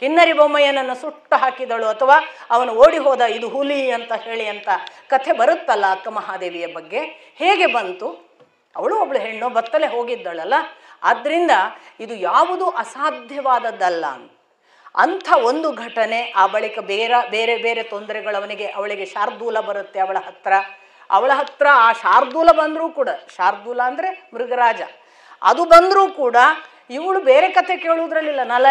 Speaker 1: ಕಿನ್ನರಿ ಬೊಮ್ಮಯ್ಯನನ್ನು ಸುಟ್ಟು ಹಾಕಿದಳು, ಅಥವಾ ಅವನು ಓಡಿ ಹೋದ, ಇದು ಹುಲಿ ಅಂತ ಹೇಳಿ ಅಂತ ಕಥೆ ಬರುತ್ತಲ್ಲ ಅಕ್ಕ ಮಹಾದೇವಿಯ ಬಗ್ಗೆ. ಹೇಗೆ ಬಂತು? ಅವಳು ಒಬ್ಬಳು ಹೆಣ್ಣು, ಬತ್ತಲೆ ಹೋಗಿದ್ದಳಲ್ಲ. ಆದ್ದರಿಂದ ಇದು ಯಾವುದೂ ಅಸಾಧ್ಯವಾದದ್ದಲ್ಲ. ಅಂಥ ಒಂದು ಘಟನೆ. ಆ ಬಳಿಕ ಬೇರೆ ಬೇರೆ ತೊಂದರೆಗಳು ಅವಳಿಗೆ ಶಾರ್ದೂಲ ಬರುತ್ತೆ ಅವಳ ಹತ್ರ. ಆ ಶಾರ್ದೂಲ ಬಂದರೂ ಕೂಡ, ಶಾರ್ದೂಲ ಅಂದರೆ ಮೃಗರಾಜ, ಅದು ಬಂದರೂ ಕೂಡ ಇವಳು ಬೇರೆ ಕಥೆ ಕೇಳುವುದ್ರಲ್ಲಿಲ್ಲ. ನಲ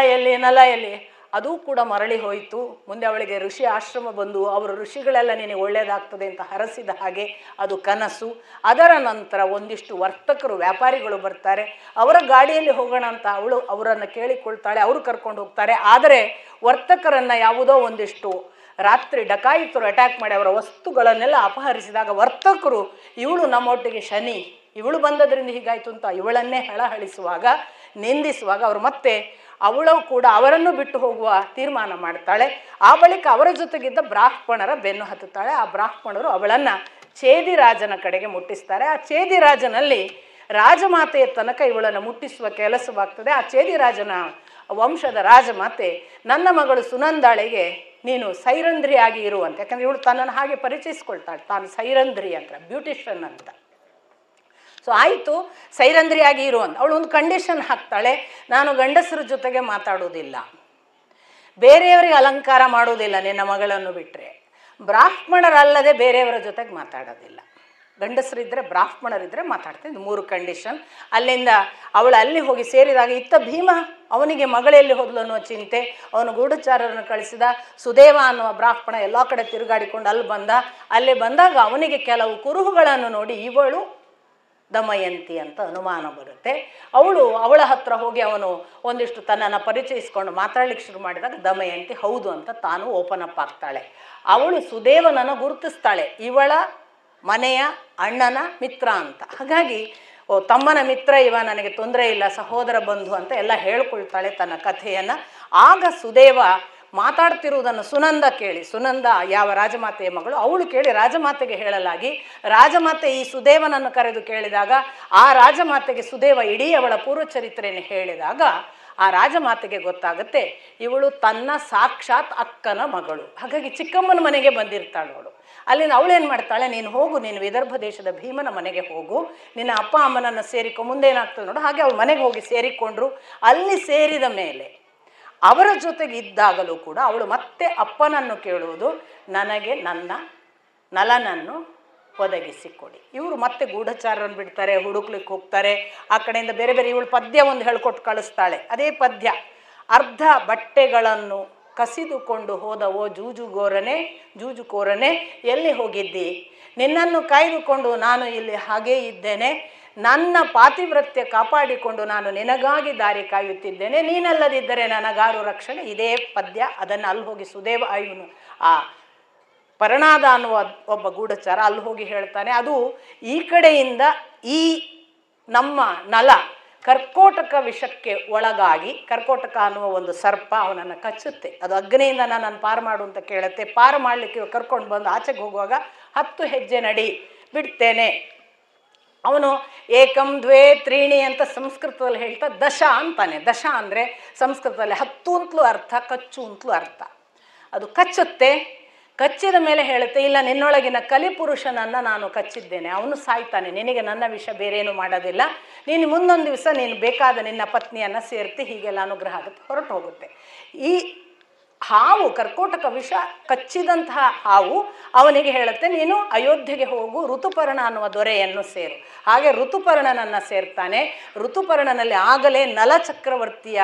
Speaker 1: ಎಲ್ಲಿ ಅದೂ ಕೂಡ ಮರಳಿ ಹೋಯಿತು. ಮುಂದೆ ಅವಳಿಗೆ ಋಷಿ ಆಶ್ರಮ ಬಂದು ಅವರು ಋಷಿಗಳೆಲ್ಲ ನಿನಗೆ ಒಳ್ಳೆಯದಾಗ್ತದೆ ಅಂತ ಹರಸಿದ ಹಾಗೆ ಅದು ಕನಸು. ಅದರ ನಂತರ ಒಂದಿಷ್ಟು ವರ್ತಕರು ವ್ಯಾಪಾರಿಗಳು ಬರ್ತಾರೆ. ಅವರ ಗಾಡಿಯಲ್ಲಿ ಹೋಗೋಣ ಅಂತ ಅವಳು ಅವರನ್ನು ಕೇಳಿಕೊಳ್ತಾಳೆ. ಅವರು ಕರ್ಕೊಂಡು ಹೋಗ್ತಾರೆ. ಆದರೆ ವರ್ತಕರನ್ನು ಯಾವುದೋ ಒಂದಿಷ್ಟು ರಾತ್ರಿ ಡಕಾಯಿತರು ಅಟ್ಯಾಕ್ ಮಾಡಿ ಅವರ ವಸ್ತುಗಳನ್ನೆಲ್ಲ ಅಪಹರಿಸಿದಾಗ ವರ್ತಕರು ಇವಳು ನಮ್ಮೊಟ್ಟಿಗೆ ಶನಿ, ಇವಳು ಬಂದದ್ರಿಂದ ಹೀಗಾಯಿತು ಅಂತ ಇವಳನ್ನೇ ಹಳಹಳಿಸುವಾಗ ನಿಂದಿಸುವಾಗ ಅವರು ಮತ್ತೆ ಅವಳು ಕೂಡ ಅವರನ್ನು ಬಿಟ್ಟು ಹೋಗುವ ತೀರ್ಮಾನ ಮಾಡ್ತಾಳೆ. ಆ ಬಳಿಕ ಅವರ ಜೊತೆಗಿದ್ದ ಬ್ರಾಹ್ಮಣರ ಬೆನ್ನು ಹತ್ತುತ್ತಾಳೆ. ಆ ಬ್ರಾಹ್ಮಣರು ಅವಳನ್ನು ಚೇದಿರಾಜನ ಕಡೆಗೆ ಮುಟ್ಟಿಸ್ತಾರೆ. ಆ ಚೇದಿರಾಜನಲ್ಲಿ ರಾಜಮಾತೆಯ ತನಕ ಇವಳನ್ನು ಮುಟ್ಟಿಸುವ ಕೆಲಸವಾಗ್ತದೆ. ಆ ಚೇದಿರಾಜನ ವಂಶದ ರಾಜಮಾತೆ ನನ್ನ ಮಗಳು ಸುನಂದಾಳಿಗೆ ನೀನು ಸೈರಂಧ್ರಿಯಾಗಿ ಇರುವಂತೆ, ಯಾಕಂದರೆ ಇವಳು ತನ್ನನ್ನು ಹಾಗೆ ಪರಿಚಯಿಸ್ಕೊಳ್ತಾಳೆ, ತಾನು ಸೈರಂಧ್ರಿ ಅಂತ, ಬ್ಯೂಟಿಷಿಯನ್ ಅಂತ. ಸೊ ಆಯಿತು, ಸೈರಂಧ್ರಿಯಾಗಿ ಇರುವಂತ ಅವಳು ಒಂದು ಕಂಡೀಷನ್ ಹಾಕ್ತಾಳೆ, ನಾನು ಗಂಡಸರ ಜೊತೆಗೆ ಮಾತಾಡೋದಿಲ್ಲ, ಬೇರೆಯವರಿಗೆ ಅಲಂಕಾರ ಮಾಡೋದಿಲ್ಲ, ನಿನ್ನ ಮಗಳನ್ನು ಬಿಟ್ಟರೆ ಬ್ರಾಹ್ಮಣರಲ್ಲದೆ ಬೇರೆಯವರ ಜೊತೆಗೆ ಮಾತಾಡೋದಿಲ್ಲ, ಗಂಡಸರಿದ್ದರೆ ಬ್ರಾಹ್ಮಣರಿದ್ದರೆ ಮಾತಾಡ್ತೀನಿ. ಇದು 3 ಕಂಡೀಷನ್. ಅಲ್ಲಿಂದ ಅವಳು ಅಲ್ಲಿ ಹೋಗಿ ಸೇರಿದಾಗ ಇತ್ತ ಭೀಮ ಅವನಿಗೆ ಮಗಳೆಲ್ಲಿ ಹೋದ್ಲು ಅನ್ನೋ ಚಿಂತೆ. ಅವನು ಗೂಢಚಾರರನ್ನು ಕಳಿಸಿದ. ಸುದೇವ ಅನ್ನುವ ಬ್ರಾಹ್ಮಣ ಎಲ್ಲ ಕಡೆ ತಿರುಗಾಡಿಕೊಂಡು ಅಲ್ಲಿ ಬಂದ. ಅಲ್ಲಿ ಬಂದಾಗ ಅವನಿಗೆ ಕೆಲವು ಕುರುಹುಗಳನ್ನು ನೋಡಿ ಇವಳು ದಮಯಂತಿ ಅಂತ ಅನುಮಾನ ಬರುತ್ತೆ. ಅವಳ ಹತ್ರ ಹೋಗಿ ಅವನು ಒಂದಿಷ್ಟು ತನ್ನನ್ನು ಪರಿಚಯಿಸ್ಕೊಂಡು ಮಾತಾಡ್ಲಿಕ್ಕೆ ಶುರು ಮಾಡಿದಾಗ ದಮಯಂತಿ ಹೌದು ಅಂತ ತಾನು ಓಪನ್ ಅಪ್ ಆಗ್ತಾಳೆ. ಅವಳು ಸುದೇವನನ್ನು ಗುರುತಿಸ್ತಾಳೆ, ಇವಳ ಮನೆಯ ಅಣ್ಣನ ಮಿತ್ರ ಅಂತ. ಹಾಗಾಗಿ ತಮ್ಮನ ಮಿತ್ರ ಇವ, ನನಗೆ ತೊಂದರೆ ಇಲ್ಲ, ಸಹೋದರ ಬಂಧು ಅಂತ ಎಲ್ಲ ಹೇಳ್ಕೊಳ್ತಾಳೆ ತನ್ನ ಕಥೆಯನ್ನು. ಆಗ ಸುದೇವ ಮಾತಾಡ್ತಿರುವುದನ್ನು ಸುನಂದ ಕೇಳಿ, ಸುನಂದ ಯಾವ ರಾಜಮಾತೆಯ ಮಗಳು, ಅವಳು ಕೇಳಿ ರಾಜಮಾತೆಗೆ ಹೇಳಲಾಗಿ ರಾಜಮಾತೆ ಈ ಸುದೇವನನ್ನು ಕರೆದು ಕೇಳಿದಾಗ ಆ ರಾಜಮಾತೆಗೆ ಸುದೇವ ಇಡೀ ಅವಳ ಪೂರ್ವಚರಿತ್ರೆಯನ್ನು ಹೇಳಿದಾಗ ಆ ರಾಜಮಾತೆಗೆ ಗೊತ್ತಾಗುತ್ತೆ ಇವಳು ತನ್ನ ಸಾಕ್ಷಾತ್ ಅಕ್ಕನ ಮಗಳು. ಹಾಗಾಗಿ ಚಿಕ್ಕಮ್ಮನ ಮನೆಗೆ ಬಂದಿರ್ತಾಳು ಅವಳು. ಅಲ್ಲಿಂದ ಅವಳೇನು ಮಾಡ್ತಾಳೆ, ನೀನು ಹೋಗು, ನೀನು ವಿದರ್ಭ ದೇಶದ ಭೀಮನ ಮನೆಗೆ ಹೋಗು, ನಿನ್ನ ಅಪ್ಪ ಅಮ್ಮನನ್ನು ಸೇರಿಕೊ, ಮುಂದೇನಾಗ್ತದೆ ನೋಡು. ಹಾಗೆ ಅವಳು ಮನೆಗೆ ಹೋಗಿ ಸೇರಿಕೊಂಡ್ರು. ಅಲ್ಲಿ ಸೇರಿದ ಮೇಲೆ ಅವರ ಜೊತೆಗೆ ಇದ್ದಾಗಲೂ ಕೂಡ ಅವಳು ಮತ್ತೆ ಅಪ್ಪನನ್ನು ಕೇಳುವುದು, ನನಗೆ ನನ್ನ ನಲನನ್ನು ಒದಗಿಸಿಕೊಡಿ. ಇವರು ಮತ್ತೆ ಗೂಢಚಾರರನ್ನು ಬಿಡ್ತಾರೆ, ಹುಡುಕ್ಲಿಕ್ಕೆ ಹೋಗ್ತಾರೆ. ಆ ಕಡೆಯಿಂದ ಬೇರೆ ಬೇರೆ ಇವಳು ಪದ್ಯ ಒಂದು ಹೇಳ್ಕೊಟ್ಟು ಕಳಿಸ್ತಾಳೆ. ಅದೇ ಪದ್ಯ, ಅರ್ಧ ಬಟ್ಟೆಗಳನ್ನು ಕಸಿದುಕೊಂಡು ಹೋದವೋ ಜೂಜುಕೋರನೆ ಎಲ್ಲಿ ಹೋಗಿದ್ದಿ, ನಿನ್ನನ್ನು ಕಾಯ್ದುಕೊಂಡು ನಾನು ಇಲ್ಲಿ ಹಾಗೇ ಇದ್ದೇನೆ, ನನ್ನ ಪಾತಿವ್ರತ್ಯ ಕಾಪಾಡಿಕೊಂಡು ನಾನು ನಿನಗಾಗಿ ದಾರಿ ಕಾಯುತ್ತಿದ್ದೇನೆ, ನೀನಲ್ಲದಿದ್ದರೆ ನನಗಾರು ರಕ್ಷಣೆ. ಇದೇ ಪದ್ಯ. ಅದನ್ನು ಅಲ್ಲಿ ಹೋಗಿ ಸುದೇವ ಇವನು ಆ ಪರಣಾದ ಅನ್ನುವ ಒಬ್ಬ ಗೂಢಚಾರ ಅಲ್ಲಿ ಹೋಗಿ ಹೇಳ್ತಾನೆ. ಅದು ಈ ಕಡೆಯಿಂದ ಈ ನಮ್ಮ ನಲ ಕರ್ಕೋಟಕ ವಿಷಕ್ಕೆ ಒಳಗಾಗಿ, ಕರ್ಕೋಟಕ ಅನ್ನುವ ಒಂದು ಸರ್ಪ ಅವನನ್ನು ಕಚ್ಚುತ್ತೆ. ಅದು ಅಗ್ನಿಯಿಂದ ನನ್ನನ್ನು ಪಾರು ಮಾಡು ಅಂತ ಕೇಳುತ್ತೆ. ಪಾರು ಮಾಡಲಿಕ್ಕೆ ಕರ್ಕೊಂಡು ಬಂದು ಆಚೆಗೆ ಹೋಗುವಾಗ 10 ಹೆಜ್ಜೆ ನಡಿ, ಬಿಡ್ತೇನೆ. ಅವನು ಏಕಂ ದ್ವೇ ತ್ರೀಣಿ ಅಂತ ಸಂಸ್ಕೃತದಲ್ಲಿ ಹೇಳ್ತಾ ದಶ ಅಂತಾನೆ. ದಶ ಅಂದರೆ ಸಂಸ್ಕೃತದಲ್ಲಿ 10 ಅಂತಲೂ ಅರ್ಥ, ಕಚ್ಚು ಅಂತಲೂ ಅರ್ಥ. ಅದು ಕಚ್ಚುತ್ತೆ. ಕಚ್ಚಿದ ಮೇಲೆ ಹೇಳುತ್ತೆ, ಇಲ್ಲ ನಿನ್ನೊಳಗಿನ ಕಲಿಪುರುಷನನ್ನು ನಾನು ಕಚ್ಚಿದ್ದೇನೆ, ಅವನು ಸಾಯ್ತಾನೆ, ನಿನಗೆ ನನ್ನ ವಿಷ ಬೇರೇನು ಮಾಡೋದಿಲ್ಲ, ನೀನು ಮುಂದೊಂದು ದಿವಸ ನೀನು ಬೇಕಾದ ನಿನ್ನ ಪತ್ನಿಯನ್ನು ಸೇರ್ತಿ, ಹೀಗೆಲ್ಲ ಅನುಗ್ರಹ ಆಗುತ್ತೆ, ಹೊರಟು ಹೋಗುತ್ತೆ. ಈ ಹಾವು ಕರ್ಕೋಟಕ ವಿಷ ಕಚ್ಚಿದಂತಹ ಹಾವು ಅವನಿಗೆ ಹೇಳುತ್ತೆ, ನೀನು ಅಯೋಧ್ಯೆಗೆ ಹೋಗು, ಋತುಪರ್ಣ ಅನ್ನುವ ದೊರೆಯನ್ನು ಸೇರು. ಹಾಗೆ ಋತುಪರ್ಣನನ್ನು ಸೇರ್ತಾನೆ. ಋತುಪರ್ಣನಲ್ಲಿ ಆಗಲೇ ನಲಚಕ್ರವರ್ತಿಯ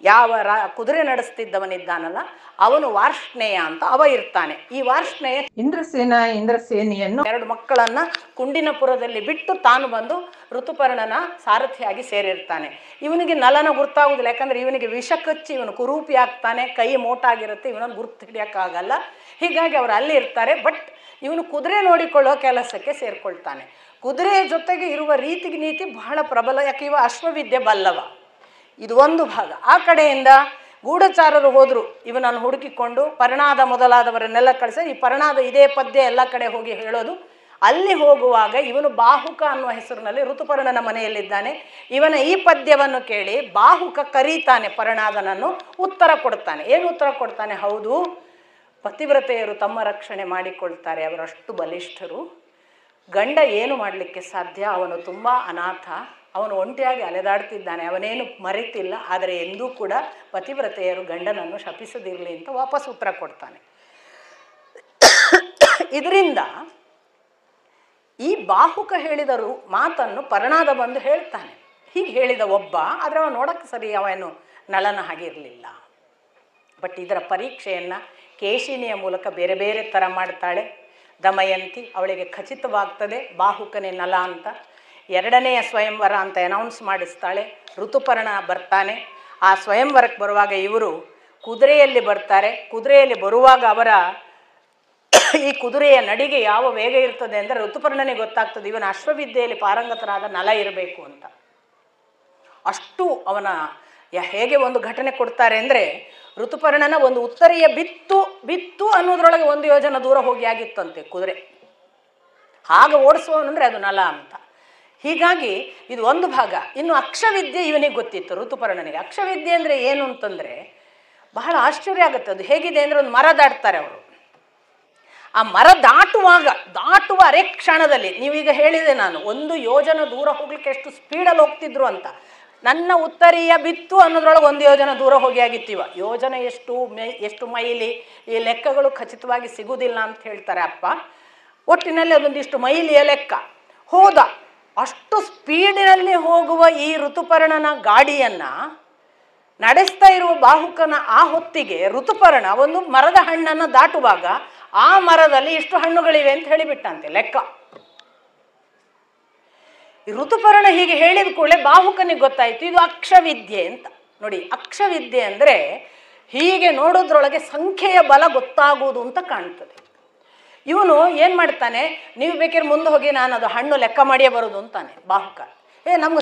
Speaker 1: ಯಾವ ಕುದುರೆ ನಡೆಸ್ತಿದ್ದವನಿದ್ದಾನಲ್ಲ ಅವನು ವಾರ್ಷ್ಣೇಯ ಅಂತ ಅವ ಇರ್ತಾನೆ. ಈ ವಾರ್ಷ್ಣೇಯ ಇಂದ್ರಸೇನಿಯನ್ನು 2 ಮಕ್ಕಳನ್ನು ಕುಂಡಿನಪುರದಲ್ಲಿ ಬಿಟ್ಟು ತಾನು ಬಂದು ಋತುಪರ್ಣನ ಸಾರಥಿಯಾಗಿ ಸೇರಿರ್ತಾನೆ. ಇವನಿಗೆ ನಲನ ಗುರ್ತಾಗುವುದಿಲ್ಲ, ಯಾಕಂದರೆ ಇವನಿಗೆ ವಿಷ ಕಚ್ಚಿ ಇವನು ಕುರೂಪಿ ಆಗ್ತಾನೆ, ಕೈ ಮೋಟಾಗಿರುತ್ತೆ, ಇವನನ್ನು ಗುರ್ತು ಹಿಡಿಯೋಕ್ಕಾಗಲ್ಲ. ಹೀಗಾಗಿ ಅವರು ಅಲ್ಲಿ ಇರ್ತಾರೆ. ಬಟ್ ಇವನು ಕುದುರೆ ನೋಡಿಕೊಳ್ಳೋ ಕೆಲಸಕ್ಕೆ ಸೇರಿಕೊಳ್ತಾನೆ. ಕುದುರೆಯ ಜೊತೆಗೆ ಇರುವ ರೀತಿ ನೀತಿ ಬಹಳ ಪ್ರಬಲ, ಯಾಕೆ ಇವ ಅಶ್ವವಿದ್ಯೆ ಬಲ್ಲವ. ಇದು ಒಂದು ಭಾಗ. ಆ ಕಡೆಯಿಂದ ಗೂಢಚಾರರು ಹೋದರು, ಇವನನ್ನು ಹುಡುಕಿಕೊಂಡು ಪರ್ಣಾದ ಮೊದಲಾದವರನ್ನೆಲ್ಲ ಕಳಿಸಿ, ಈ ಪರ್ಣಾದ ಇದೇ ಪದ್ಯ ಎಲ್ಲ ಕಡೆ ಹೋಗಿ ಹೇಳೋದು. ಅಲ್ಲಿ ಹೋಗುವಾಗ ಇವನು ಬಾಹುಕ ಅನ್ನುವ ಹೆಸರಿನಲ್ಲಿ ಋತುಪರ್ಣನ ಮನೆಯಲ್ಲಿದ್ದಾನೆ. ಇವನ ಈ ಪದ್ಯವನ್ನು ಕೇಳಿ ಬಾಹುಕ ಕರೀತಾನೆ ಪರ್ಣಾದನನ್ನು, ಉತ್ತರ ಕೊಡ್ತಾನೆ. ಏನು ಉತ್ತರ ಕೊಡ್ತಾನೆ? ಹೌದು, ಪತಿವ್ರತೆಯರು ತಮ್ಮ ರಕ್ಷಣೆ ಮಾಡಿಕೊಳ್ತಾರೆ, ಅವರಷ್ಟು ಬಲಿಷ್ಠರು, ಗಂಡ ಏನು ಮಾಡಲಿಕ್ಕೆ ಸಾಧ್ಯ, ಅವನು ತುಂಬ ಅನಾಥ, ಅವನು ಒಂಟಿಯಾಗಿ ಅಲೆದಾಡ್ತಿದ್ದಾನೆ, ಅವನೇನು ಮರೆತಿಲ್ಲ, ಆದರೆ ಎಂದೂ ಕೂಡ ಪತಿವ್ರತೆಯರು ಗಂಡನನ್ನು ಶಪಿಸದಿರಲಿ ಅಂತ ವಾಪಸ್ ಉತ್ತರ ಕೊಡ್ತಾನೆ. ಇದರಿಂದ ಈ ಬಾಹುಕ ಹೇಳಿದರು ಮಾತನ್ನು ಪರ್ಣಾದ ಬಂದು ಹೇಳ್ತಾನೆ. ಹೀಗೆ ಹೇಳಿದ ಒಬ್ಬ, ಆದರೆ ಅವನು ನೋಡೋಕ್ಕೆ ಸರಿ ಅವನು ನಳನ ಹಾಗೆ ಇರಲಿಲ್ಲ. ಬಟ್ ಇದರ ಪರೀಕ್ಷೆಯನ್ನು ಕೇಶಿನಿಯ ಮೂಲಕ ಬೇರೆ ಬೇರೆ ಥರ ಮಾಡ್ತಾಳೆ ದಮಯಂತಿ. ಅವಳಿಗೆ ಖಚಿತವಾಗ್ತದೆ ಬಾಹುಕನೇ ನಲ ಅಂತ. ಎರಡನೆಯ ಸ್ವಯಂವರ ಅಂತ ಅನೌನ್ಸ್ ಮಾಡಿಸ್ತಾಳೆ. ಋತುಪರ್ಣ ಬರ್ತಾನೆ. ಆ ಸ್ವಯಂವರಕ್ಕೆ ಬರುವಾಗ ಇವರು ಕುದುರೆಯಲ್ಲಿ ಬರ್ತಾರೆ. ಕುದುರೆಯಲ್ಲಿ ಬರುವಾಗ ಅವರ ಈ ಕುದುರೆಯ ನಡಿಗೆ ಯಾವ ವೇಗ ಇರ್ತದೆ ಅಂದರೆ ಋತುಪರ್ಣನಿಗೆ ಗೊತ್ತಾಗ್ತದೆ ಇವನ ಅಶ್ವವಿದ್ಯೆಯಲ್ಲಿ ಪಾರಂಗತನಾದ ನಲ ಇರಬೇಕು ಅಂತ. ಅಷ್ಟು ಅವನ ಹೇಗೆ ಒಂದು ಘಟನೆ ಕೊಡ್ತಾರೆ ಅಂದರೆ ಋತುಪರ್ಣನ ಒಂದು ಉತ್ತರೀಯ ಬಿತ್ತು ಅನ್ನೋದ್ರೊಳಗೆ 1 ಯೋಜನ ದೂರ ಹೋಗಿ ಆಗಿತ್ತಂತೆ ಕುದುರೆ. ಹಾಗೆ ಓಡಿಸುವವನಂದರೆ ಅದು ನಲ ಅಂತ. ಹೀಗಾಗಿ ಇದು ಒಂದು ಭಾಗ. ಇನ್ನು ಅಕ್ಷವಿದ್ಯೆ ಇವನಿಗೆ ಗೊತ್ತಿತ್ತು ಋತುಪರ್ಣನಿಗೆ. ಅಕ್ಷವಿದ್ಯೆ ಅಂದರೆ ಏನು ಅಂತಂದರೆ ಬಹಳ ಆಶ್ಚರ್ಯ ಆಗುತ್ತೆ. ಅದು ಹೇಗಿದೆ ಅಂದರೆ ಒಂದು ಮರ ದಾಟ್ತಾರೆ ಅವರು. ಆ ಮರ ದಾಟುವ ಅರೆ ಕ್ಷಣದಲ್ಲಿ ನೀವೀಗ ಹೇಳಿದೆ ನಾನು 1 ಯೋಜನ ದೂರ ಹೋಗ್ಲಿಕ್ಕೆ ಎಷ್ಟು ಸ್ಪೀಡಲ್ಲಿ ಹೋಗ್ತಿದ್ರು ಅಂತ. ನನ್ನ ಉತ್ತರೀಯ ಬಿತ್ತು ಅನ್ನೋದ್ರೊಳಗೆ 1 ಯೋಜನ ದೂರ ಹೋಗಿ ಆಗಿತ್ತೀವ. ಯೋಜನೆ ಎಷ್ಟು ಮೈಲಿ ಈ ಲೆಕ್ಕಗಳು ಖಚಿತವಾಗಿ ಸಿಗುವುದಿಲ್ಲ ಅಂತ ಹೇಳ್ತಾರೆ ಅಪ್ಪ. ಒಟ್ಟಿನಲ್ಲಿ ಅದೊಂದಿಷ್ಟು ಮೈಲಿಯ ಲೆಕ್ಕ ಹೋದ. ಅಷ್ಟು ಸ್ಪೀಡಿನಲ್ಲಿ ಹೋಗುವ ಈ ಋತುಪರ್ಣನ ಗಾಡಿಯನ್ನು ನಡೆಸ್ತಾ ಇರುವ ಬಾಹುಕನ ಆ ಹೊತ್ತಿಗೆ ಋತುಪರ್ಣ ಒಂದು ಮರದ ಹಣ್ಣನ್ನು ದಾಟುವಾಗ ಆ ಮರದಲ್ಲಿ ಇಷ್ಟು ಹಣ್ಣುಗಳಿವೆ ಅಂತ ಹೇಳಿಬಿಟ್ಟಂತೆ ಲೆಕ್ಕ. ಈ ಋತುಪರ್ಣ ಹೀಗೆ ಹೇಳಿದ ಕೂಡಲೇ ಬಾಹುಕನಿಗೆ ಗೊತ್ತಾಯಿತು ಇದು ಅಕ್ಷವಿದ್ಯೆ ಅಂತ. ನೋಡಿ, ಅಕ್ಷವಿದ್ಯೆ ಅಂದರೆ ಹೀಗೆ ನೋಡೋದ್ರೊಳಗೆ ಸಂಖ್ಯೆಯ ಬಲ ಗೊತ್ತಾಗುವುದು ಅಂತ ಕಾಣ್ತದೆ. ಇವನು ಏನು ಮಾಡ್ತಾನೆ, ನೀವು ಬೇಕಾದ್ರೆ ಮುಂದೆ ಹೋಗಿ ನಾನು ಅದು ಹಣ್ಣು ಲೆಕ್ಕ ಮಾಡಿಯೇ ಬರೋದು ಅಂತಾನೆ ಬಾಹುಕ. ನಮ್ಗೆ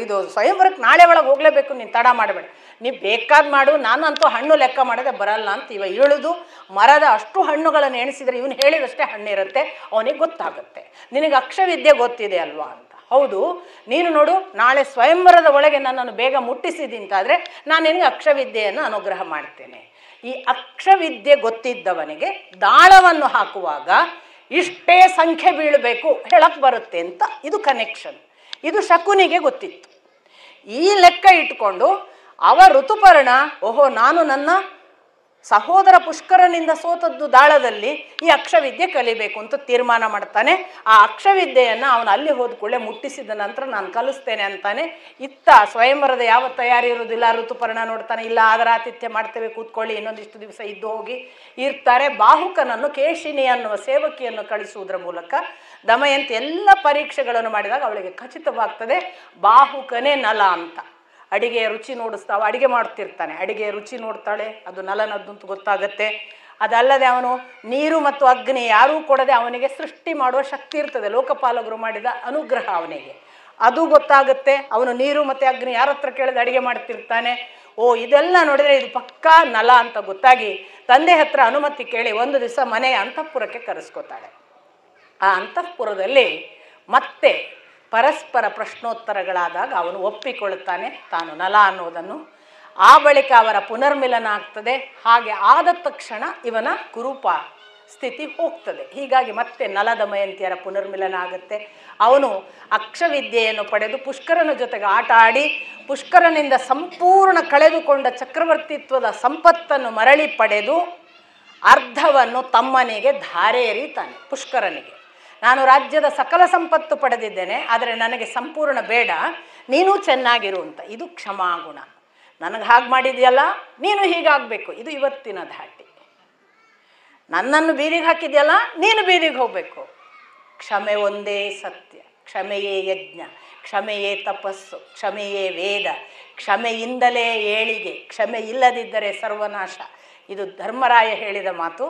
Speaker 1: ಇದು ಸ್ವಯಂವರಕ್ಕೆ ನಾಳೆ ಒಳಗೆ ಹೋಗಲೇಬೇಕು, ನೀನು ತಡ ಮಾಡಬೇಡ, ನೀವು ಬೇಕಾದ ಮಾಡು, ನಾನಂತೂ ಹಣ್ಣು ಲೆಕ್ಕ ಮಾಡೋದೇ ಬರಲ್ಲ ಅಂತ ಇವ ಇಳಿದು ಮರದ ಅಷ್ಟು ಹಣ್ಣುಗಳನ್ನು ಎಣಿಸಿದರೆ ಇವನು ಹೇಳಿದಷ್ಟೇ ಹಣ್ಣಿರುತ್ತೆ, ಅವನಿಗೆ ಗೊತ್ತಾಗುತ್ತೆ. ನಿನಗೆ ಅಕ್ಷವಿದ್ಯೆ ಗೊತ್ತಿದೆ ಅಲ್ವಾ ಅಂತ. ಹೌದು, ನೀನು ನೋಡು, ನಾಳೆ ಸ್ವಯಂವರದ ಒಳಗೆ ನನ್ನನ್ನು ಬೇಗ ಮುಟ್ಟಿಸಿದಿಂತಾದರೆ ನಾನು ನಿನಗೆ ಅಕ್ಷವಿದ್ಯೆಯನ್ನು ಅನುಗ್ರಹ ಮಾಡ್ತೇನೆ. ಈ ಅಕ್ಷವಿದ್ಯೆ ಗೊತ್ತಿದ್ದವನಿಗೆ ದಾಳವನ್ನು ಹಾಕುವಾಗ ಇಷ್ಟೇ ಸಂಖ್ಯೆ ಬೀಳಬೇಕು ಹೇಳಕ್ಕೆ ಬರುತ್ತೆ ಅಂತ ಇದು ಕನೆಕ್ಷನ್. ಇದು ಶಕುನಿಗೆ ಗೊತ್ತಿತ್ತು. ಈ ಲೆಕ್ಕ ಇಟ್ಕೊಂಡು ಋತುಪರ್ಣ ನಾನು ನನ್ನ ಸಹೋದರ ಪುಷ್ಕರನಿಂದ ಸೋತದ್ದು ದಾಳದಲ್ಲಿ ಈ ಅಕ್ಷವಿದ್ಯೆ ಕಲಿಬೇಕು ಅಂತ ತೀರ್ಮಾನ ಮಾಡ್ತಾನೆ. ಆ ಅಕ್ಷವಿದ್ಯೆಯನ್ನು ಅವನು ಅಲ್ಲಿ ಹೋದ ಕೂಡಲೇ ಮುಟ್ಟಿಸಿದ ನಂತರ ನಾನು ಕಲಿಸ್ತೇನೆ ಅಂತಾನೆ. ಇತ್ತ ಸ್ವಯಂವರದ ಯಾವ ತಯಾರಿ ಇರೋದಿಲ್ಲ. ಋತುಪರ್ಣ ನೋಡ್ತಾನೆ, ಇಲ್ಲ ಅದರ ಆತಿಥ್ಯ ಮಾಡ್ತೇವೆ, ಕೂತ್ಕೊಳ್ಳಿ, ಇನ್ನೊಂದಿಷ್ಟು ದಿವಸ ಇದ್ದು ಹೋಗಿ ಇರ್ತಾರೆ. ಬಾಹುಕನನ್ನು ಕೇಶಿನಿ ಅನ್ನುವ ಸೇವಕಿಯನ್ನು ಕಳಿಸುವುದರ ಮೂಲಕ ದಮಯಂತಿ ಎಲ್ಲ ಪರೀಕ್ಷೆಗಳನ್ನು ಮಾಡಿದಾಗ ಅವಳಿಗೆ ಖಚಿತವಾಗ್ತದೆ ಬಾಹುಕನೇ ನಲ ಅಂತ. ಅಡಿಗೆಯ ರುಚಿ ನೋಡಿಸ್ತಾವ, ಅಡಿಗೆ ಮಾಡ್ತಿರ್ತಾನೆ, ಅಡಿಗೆಯ ರುಚಿ ನೋಡ್ತಾಳೆ, ಅದು ನಲನದ್ದು ಅಂತ ಗೊತ್ತಾಗುತ್ತೆ. ಅದಲ್ಲದೆ ಅವನು ನೀರು ಮತ್ತು ಅಗ್ನಿ ಯಾರೂ ಕೊಡದೆ ಅವನಿಗೆ ಸೃಷ್ಟಿ ಮಾಡುವ ಶಕ್ತಿ ಇರ್ತದೆ, ಲೋಕಪಾಲಕರು ಮಾಡಿದ ಅನುಗ್ರಹ ಅವನಿಗೆ, ಅದು ಗೊತ್ತಾಗುತ್ತೆ. ಅವನು ನೀರು ಮತ್ತು ಅಗ್ನಿ ಯಾರ ಹತ್ರ ಕೇಳಿದ ಅಡಿಗೆ ಮಾಡ್ತಿರ್ತಾನೆ. ಇದೆಲ್ಲ ನೋಡಿದರೆ ಇದು ಪಕ್ಕಾ ನಲ ಅಂತ ಗೊತ್ತಾಗಿ ತಂದೆ ಹತ್ರ ಅನುಮತಿ ಕೇಳಿ ಒಂದು ದಿವಸ ಮನೆಯ ಅಂತಃಪುರಕ್ಕೆ ಕರೆಸ್ಕೊತಾಳೆ. ಆ ಅಂತಃಪುರದಲ್ಲಿ ಮತ್ತೆ ಪರಸ್ಪರ ಪ್ರಶ್ನೋತ್ತರಗಳಾದಾಗ ಅವನು ಒಪ್ಪಿಕೊಳ್ಳುತ್ತಾನೆ ತಾನು ನಲ ಅನ್ನೋದನ್ನು. ಆ ಬಳಿಕ ಅವರ ಪುನರ್ಮಿಲನ ಆಗ್ತದೆ. ಹಾಗೆ ಆದ ತಕ್ಷಣ ಇವನ ಕುರೂಪ ಸ್ಥಿತಿ ಹೋಗ್ತದೆ. ಹೀಗಾಗಿ ಮತ್ತೆ ನಲ ದಮಯಂತಿಯರ ಪುನರ್ಮಿಲನ ಆಗುತ್ತೆ. ಅವನು ಅಕ್ಷವಿದ್ಯೆಯನ್ನು ಪಡೆದು ಪುಷ್ಕರನ ಜೊತೆಗೆ ಆಟ ಆಡಿ ಪುಷ್ಕರನಿಂದ ಸಂಪೂರ್ಣ ಕಳೆದುಕೊಂಡ ಚಕ್ರವರ್ತಿತ್ವದ ಸಂಪತ್ತನ್ನು ಮರಳಿ ಪಡೆದು ಅರ್ಧವನ್ನು ತಮ್ಮನಿಗೆ ಧಾರೆ ಎರೀತಾನೆ. ಪುಷ್ಕರನಿಗೆ, ನಾನು ರಾಜ್ಯದ ಸಕಲ ಸಂಪತ್ತು ಪಡೆದಿದ್ದೇನೆ, ಆದರೆ ನನಗೆ ಸಂಪೂರ್ಣ ಬೇಡ, ನೀನು ಚೆನ್ನಾಗಿರು ಅಂತ. ಇದು ಕ್ಷಮಾಗುಣ. ನನಗೆ ಹಾಗೆ ಮಾಡಿದೆಯಲ್ಲ, ನೀನು ಹೀಗಾಗಬೇಕು, ಇದು ಇವತ್ತಿನ ಧಾಟಿ. ನನ್ನನ್ನು ಬೀದಿಗೆ ಹಾಕಿದೆಯಲ್ಲ, ನೀನು ಬೀದಿಗೆ ಹೋಗಬೇಕು. ಕ್ಷಮೆ ಒಂದೇ ಸತ್ಯ, ಕ್ಷಮೆಯೇ ಯಜ್ಞ, ಕ್ಷಮೆಯೇ ತಪಸ್ಸು, ಕ್ಷಮೆಯೇ ವೇದ, ಕ್ಷಮೆಯಿಂದಲೇ ಏಳಿಗೆ, ಕ್ಷಮೆ ಇಲ್ಲದಿದ್ದರೆ ಸರ್ವನಾಶ. ಇದು ಧರ್ಮರಾಯ ಹೇಳಿದ ಮಾತು,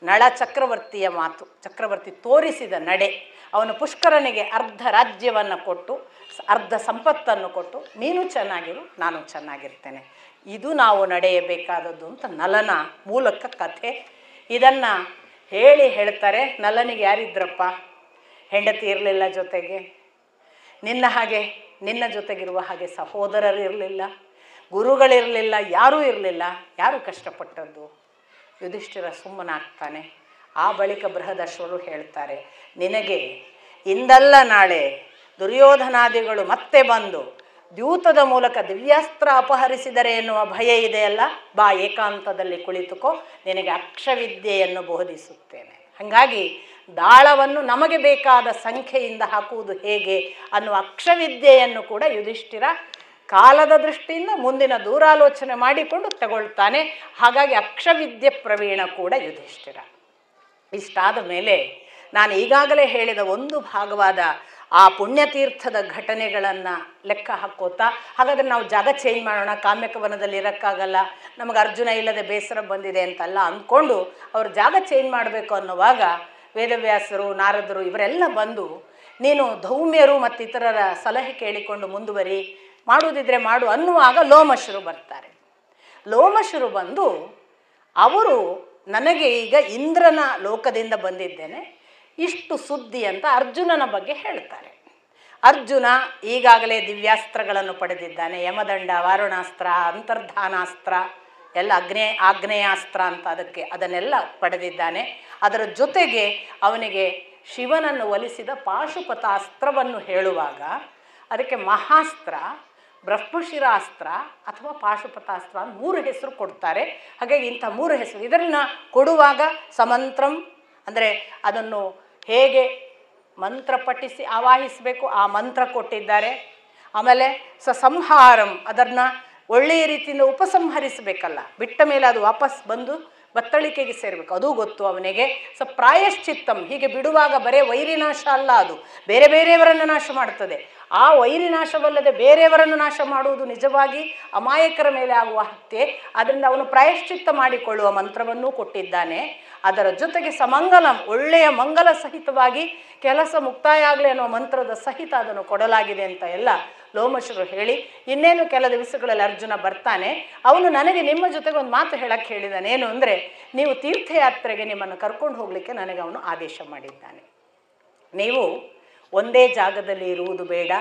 Speaker 1: ನಳ ಚಕ್ರವರ್ತಿಯ ಮಾತು. ಚಕ್ರವರ್ತಿ ತೋರಿಸಿದ ನಡೆ. ಅವನು ಪುಷ್ಕರನಿಗೆ ಅರ್ಧ ರಾಜ್ಯವನ್ನು ಕೊಟ್ಟು ಅರ್ಧ ಸಂಪತ್ತನ್ನು ಕೊಟ್ಟು ನೀನು ಚೆನ್ನಾಗಿರು, ನಾನು ಚೆನ್ನಾಗಿರ್ತೇನೆ, ಇದು ನಾವು ನಡೆಯಬೇಕಾದದ್ದು ಅಂತ ನಲನ ಮೂಲಕ ಕಥೆ. ಇದನ್ನು ಹೇಳ್ತಾರೆ. ನಲನಿಗೆ ಯಾರಿದ್ರಪ್ಪ? ಹೆಂಡತಿ ಇರಲಿಲ್ಲ ಜೊತೆಗೆ, ನಿನ್ನ ಜೊತೆಗಿರುವ ಹಾಗೆ ಸಹೋದರರು ಇರಲಿಲ್ಲ, ಗುರುಗಳಿರಲಿಲ್ಲ, ಯಾರೂ ಇರಲಿಲ್ಲ. ಯಾರು ಕಷ್ಟಪಟ್ಟದ್ದು? ಯುಧಿಷ್ಠಿರ ಸುಮ್ಮನಾಗ್ತಾನೆ. ಆ ಬಳಿಕ ಬೃಹದಶ್ವರು ಹೇಳ್ತಾರೆ, ನಿನಗೆ ಇಂದಲ್ಲ ನಾಳೆ ದುರ್ಯೋಧನಾದಿಗಳು ಮತ್ತೆ ಬಂದು ದ್ಯೂತದ ಮೂಲಕ ದಿವ್ಯಾಸ್ತ್ರ ಅಪಹರಿಸಿದರೆ ಎನ್ನುವ ಭಯ ಇದೆಯಲ್ಲ, ಬಾ ಏಕಾಂತದಲ್ಲಿ ಕುಳಿತುಕೋ, ನಿನಗೆ ಅಕ್ಷವಿದ್ಯೆಯನ್ನು ಬೋಧಿಸುತ್ತೇನೆ. ಹಾಗಾಗಿ ದಾಳವನ್ನು ನಮಗೆ ಬೇಕಾದ ಸಂಖ್ಯೆಯಿಂದ ಹಾಕುವುದು ಹೇಗೆ ಅನ್ನುವ ಅಕ್ಷವಿದ್ಯೆಯನ್ನು ಕೂಡ ಯುಧಿಷ್ಠಿರ ಕಾಲದ ದೃಷ್ಟಿಯಿಂದ ಮುಂದಿನ ದೂರಾಲೋಚನೆ ಮಾಡಿಕೊಂಡು ತಗೊಳ್ತಾನೆ. ಹಾಗಾಗಿ ಅಕ್ಷವಿದ್ಯೆ ಪ್ರವೀಣ ಕೂಡ ಯುಧಿಷ್ಠಿರ. ಇಷ್ಟಾದ ಮೇಲೆ ನಾನು ಈಗಾಗಲೇ ಹೇಳಿದ ಒಂದು ಭಾಗವಾದ ಆ ಪುಣ್ಯತೀರ್ಥದ ಘಟನೆಗಳನ್ನು ಲೆಕ್ಕ ಹಾಕೋತಾ, ಹಾಗಾದರೆ ನಾವು ಜಾಗ ಚೇಂಜ್ ಮಾಡೋಣ, ಕಾಮ್ಯಕವನದಲ್ಲಿ ಇರೋಕ್ಕಾಗಲ್ಲ, ನಮಗೆ ಅರ್ಜುನ ಇಲ್ಲದೆ ಬೇಸರ ಬಂದಿದೆ ಅಂತೆಲ್ಲ ಅಂದ್ಕೊಂಡು ಅವರು ಜಾಗ ಚೇಂಜ್ ಮಾಡಬೇಕು ಅನ್ನುವಾಗ ವೇದವ್ಯಾಸರು, ನಾರದರು ಇವರೆಲ್ಲ ಬಂದು ನೀನು ಧೌಮ್ಯರು ಮತ್ತು ಇತರರ ಸಲಹೆ ಕೇಳಿಕೊಂಡು ಮುಂದುವರಿ, ಮಾಡುವುದಿದ್ರೆ ಮಾಡು ಅನ್ನುವಾಗ ಲೋಮಶರು ಬರ್ತಾರೆ. ಲೋಮಶರು ಬಂದು ಅವರು ನನಗೆ ಈಗ ಇಂದ್ರನ ಲೋಕದಿಂದ ಬಂದಿದ್ದೇನೆ, ಇಷ್ಟು ಸುದ್ದಿ ಅಂತ ಅರ್ಜುನನ ಬಗ್ಗೆ ಹೇಳ್ತಾರೆ. ಅರ್ಜುನ ಈಗಾಗಲೇ ದಿವ್ಯಾಸ್ತ್ರಗಳನ್ನು ಪಡೆದಿದ್ದಾನೆ. ಯಮದಂಡ, ವಾರುಣಾಸ್ತ್ರ, ಅಂತರ್ಧಾನಾಸ್ತ್ರ ಎಲ್ಲ ಆಗ್ನೇಯಾಸ್ತ್ರ ಅಂತ ಅದನ್ನೆಲ್ಲ ಪಡೆದಿದ್ದಾನೆ. ಅದರ ಜೊತೆಗೆ ಅವನಿಗೆ ಶಿವನನ್ನು ಒಲಿಸಿದ ಪಾಶುಪತಾಸ್ತ್ರವನ್ನು ಹೇಳುವಾಗ ಅದಕ್ಕೆ ಮಹಾಸ್ತ್ರ, ಬ್ರಹ್ಮಶಿರಾಸ್ತ್ರ ಅಥವಾ ಪಾಶುಪತಾಸ್ತ್ರ ಅಂತ 3 ಹೆಸರು ಕೊಡ್ತಾರೆ. ಹಾಗಾಗಿ ಇಂಥ 3 ಹೆಸರು ಇದನ್ನು ಕೊಡುವಾಗ ಸಮಂತ್ರಂ ಅಂದರೆ ಅದನ್ನು ಹೇಗೆ ಮಂತ್ರ ಪಠಿಸಿ ಆವಾಹಿಸಬೇಕು ಆ ಮಂತ್ರ ಕೊಟ್ಟಿದ್ದಾರೆ. ಆಮೇಲೆ ಸಂಹಾರಂ ಅದನ್ನು ಒಳ್ಳೆಯ ರೀತಿಯಿಂದ ಉಪಸಂಹರಿಸಬೇಕಲ್ಲ, ಬಿಟ್ಟ ಮೇಲೆ ಅದು ವಾಪಸ್ ಬಂದು ಬತ್ತಳಿಕೆಗೆ ಸೇರಬೇಕು, ಅದು ಗೊತ್ತು ಅವನಿಗೆ. ಪ್ರಾಯಶ್ಚಿತ್ತಂ ಹೀಗೆ ಬಿಡುವಾಗ ಬರೇ ವೈರಿನಾಶ ಅಲ್ಲ, ಅದು ಬೇರೆ ಬೇರೆಯವರನ್ನು ನಾಶ ಮಾಡ್ತದೆ. ಆ ವೈರಿನಾಶವಲ್ಲದೆ ಬೇರೆಯವರನ್ನು ನಾಶ ಮಾಡುವುದು ನಿಜವಾಗಿ ಅಮಾಯಕರ ಮೇಲೆ ಆಗುವ ಹತ್ಯೆ. ಅದರಿಂದ ಅವನು ಪ್ರಾಯಶ್ಚಿತ್ತ ಮಾಡಿಕೊಳ್ಳುವ ಮಂತ್ರವನ್ನೂ ಕೊಟ್ಟಿದ್ದಾನೆ. ಅದರ ಜೊತೆಗೆ ಸಮಂಗಲಂ ಒಳ್ಳೆಯ ಮಂಗಲ ಸಹಿತವಾಗಿ ಕೆಲಸ ಮುಕ್ತಾಯ ಆಗಲಿ ಅನ್ನೋ ಮಂತ್ರದ ಸಹಿತ ಅದನ್ನು ಕೊಡಲಾಗಿದೆ ಅಂತ ಎಲ್ಲ ಲೋಮಶರು ಹೇಳಿ, ಇನ್ನೇನು ಕೆಲ ದಿವಸಗಳಲ್ಲಿ ಅರ್ಜುನ ಬರ್ತಾನೆ. ಅವನು ನನಗೆ ನಿಮ್ಮ ಜೊತೆಗೆ ಒಂದು ಮಾತು ಹೇಳಕ್ಕೆ ಹೇಳಿದ್ದಾನೆ. ಏನು ಅಂದರೆ, ನೀವು ತೀರ್ಥಯಾತ್ರೆಗೆ ನಿಮ್ಮನ್ನು ಕರ್ಕೊಂಡು ಹೋಗಲಿಕ್ಕೆ ನನಗೆ ಅವನು ಆದೇಶ ಮಾಡಿದ್ದಾನೆ. ನೀವು ಒಂದೇ ಜಾಗದಲ್ಲಿ ಇರುವುದು ಬೇಡ,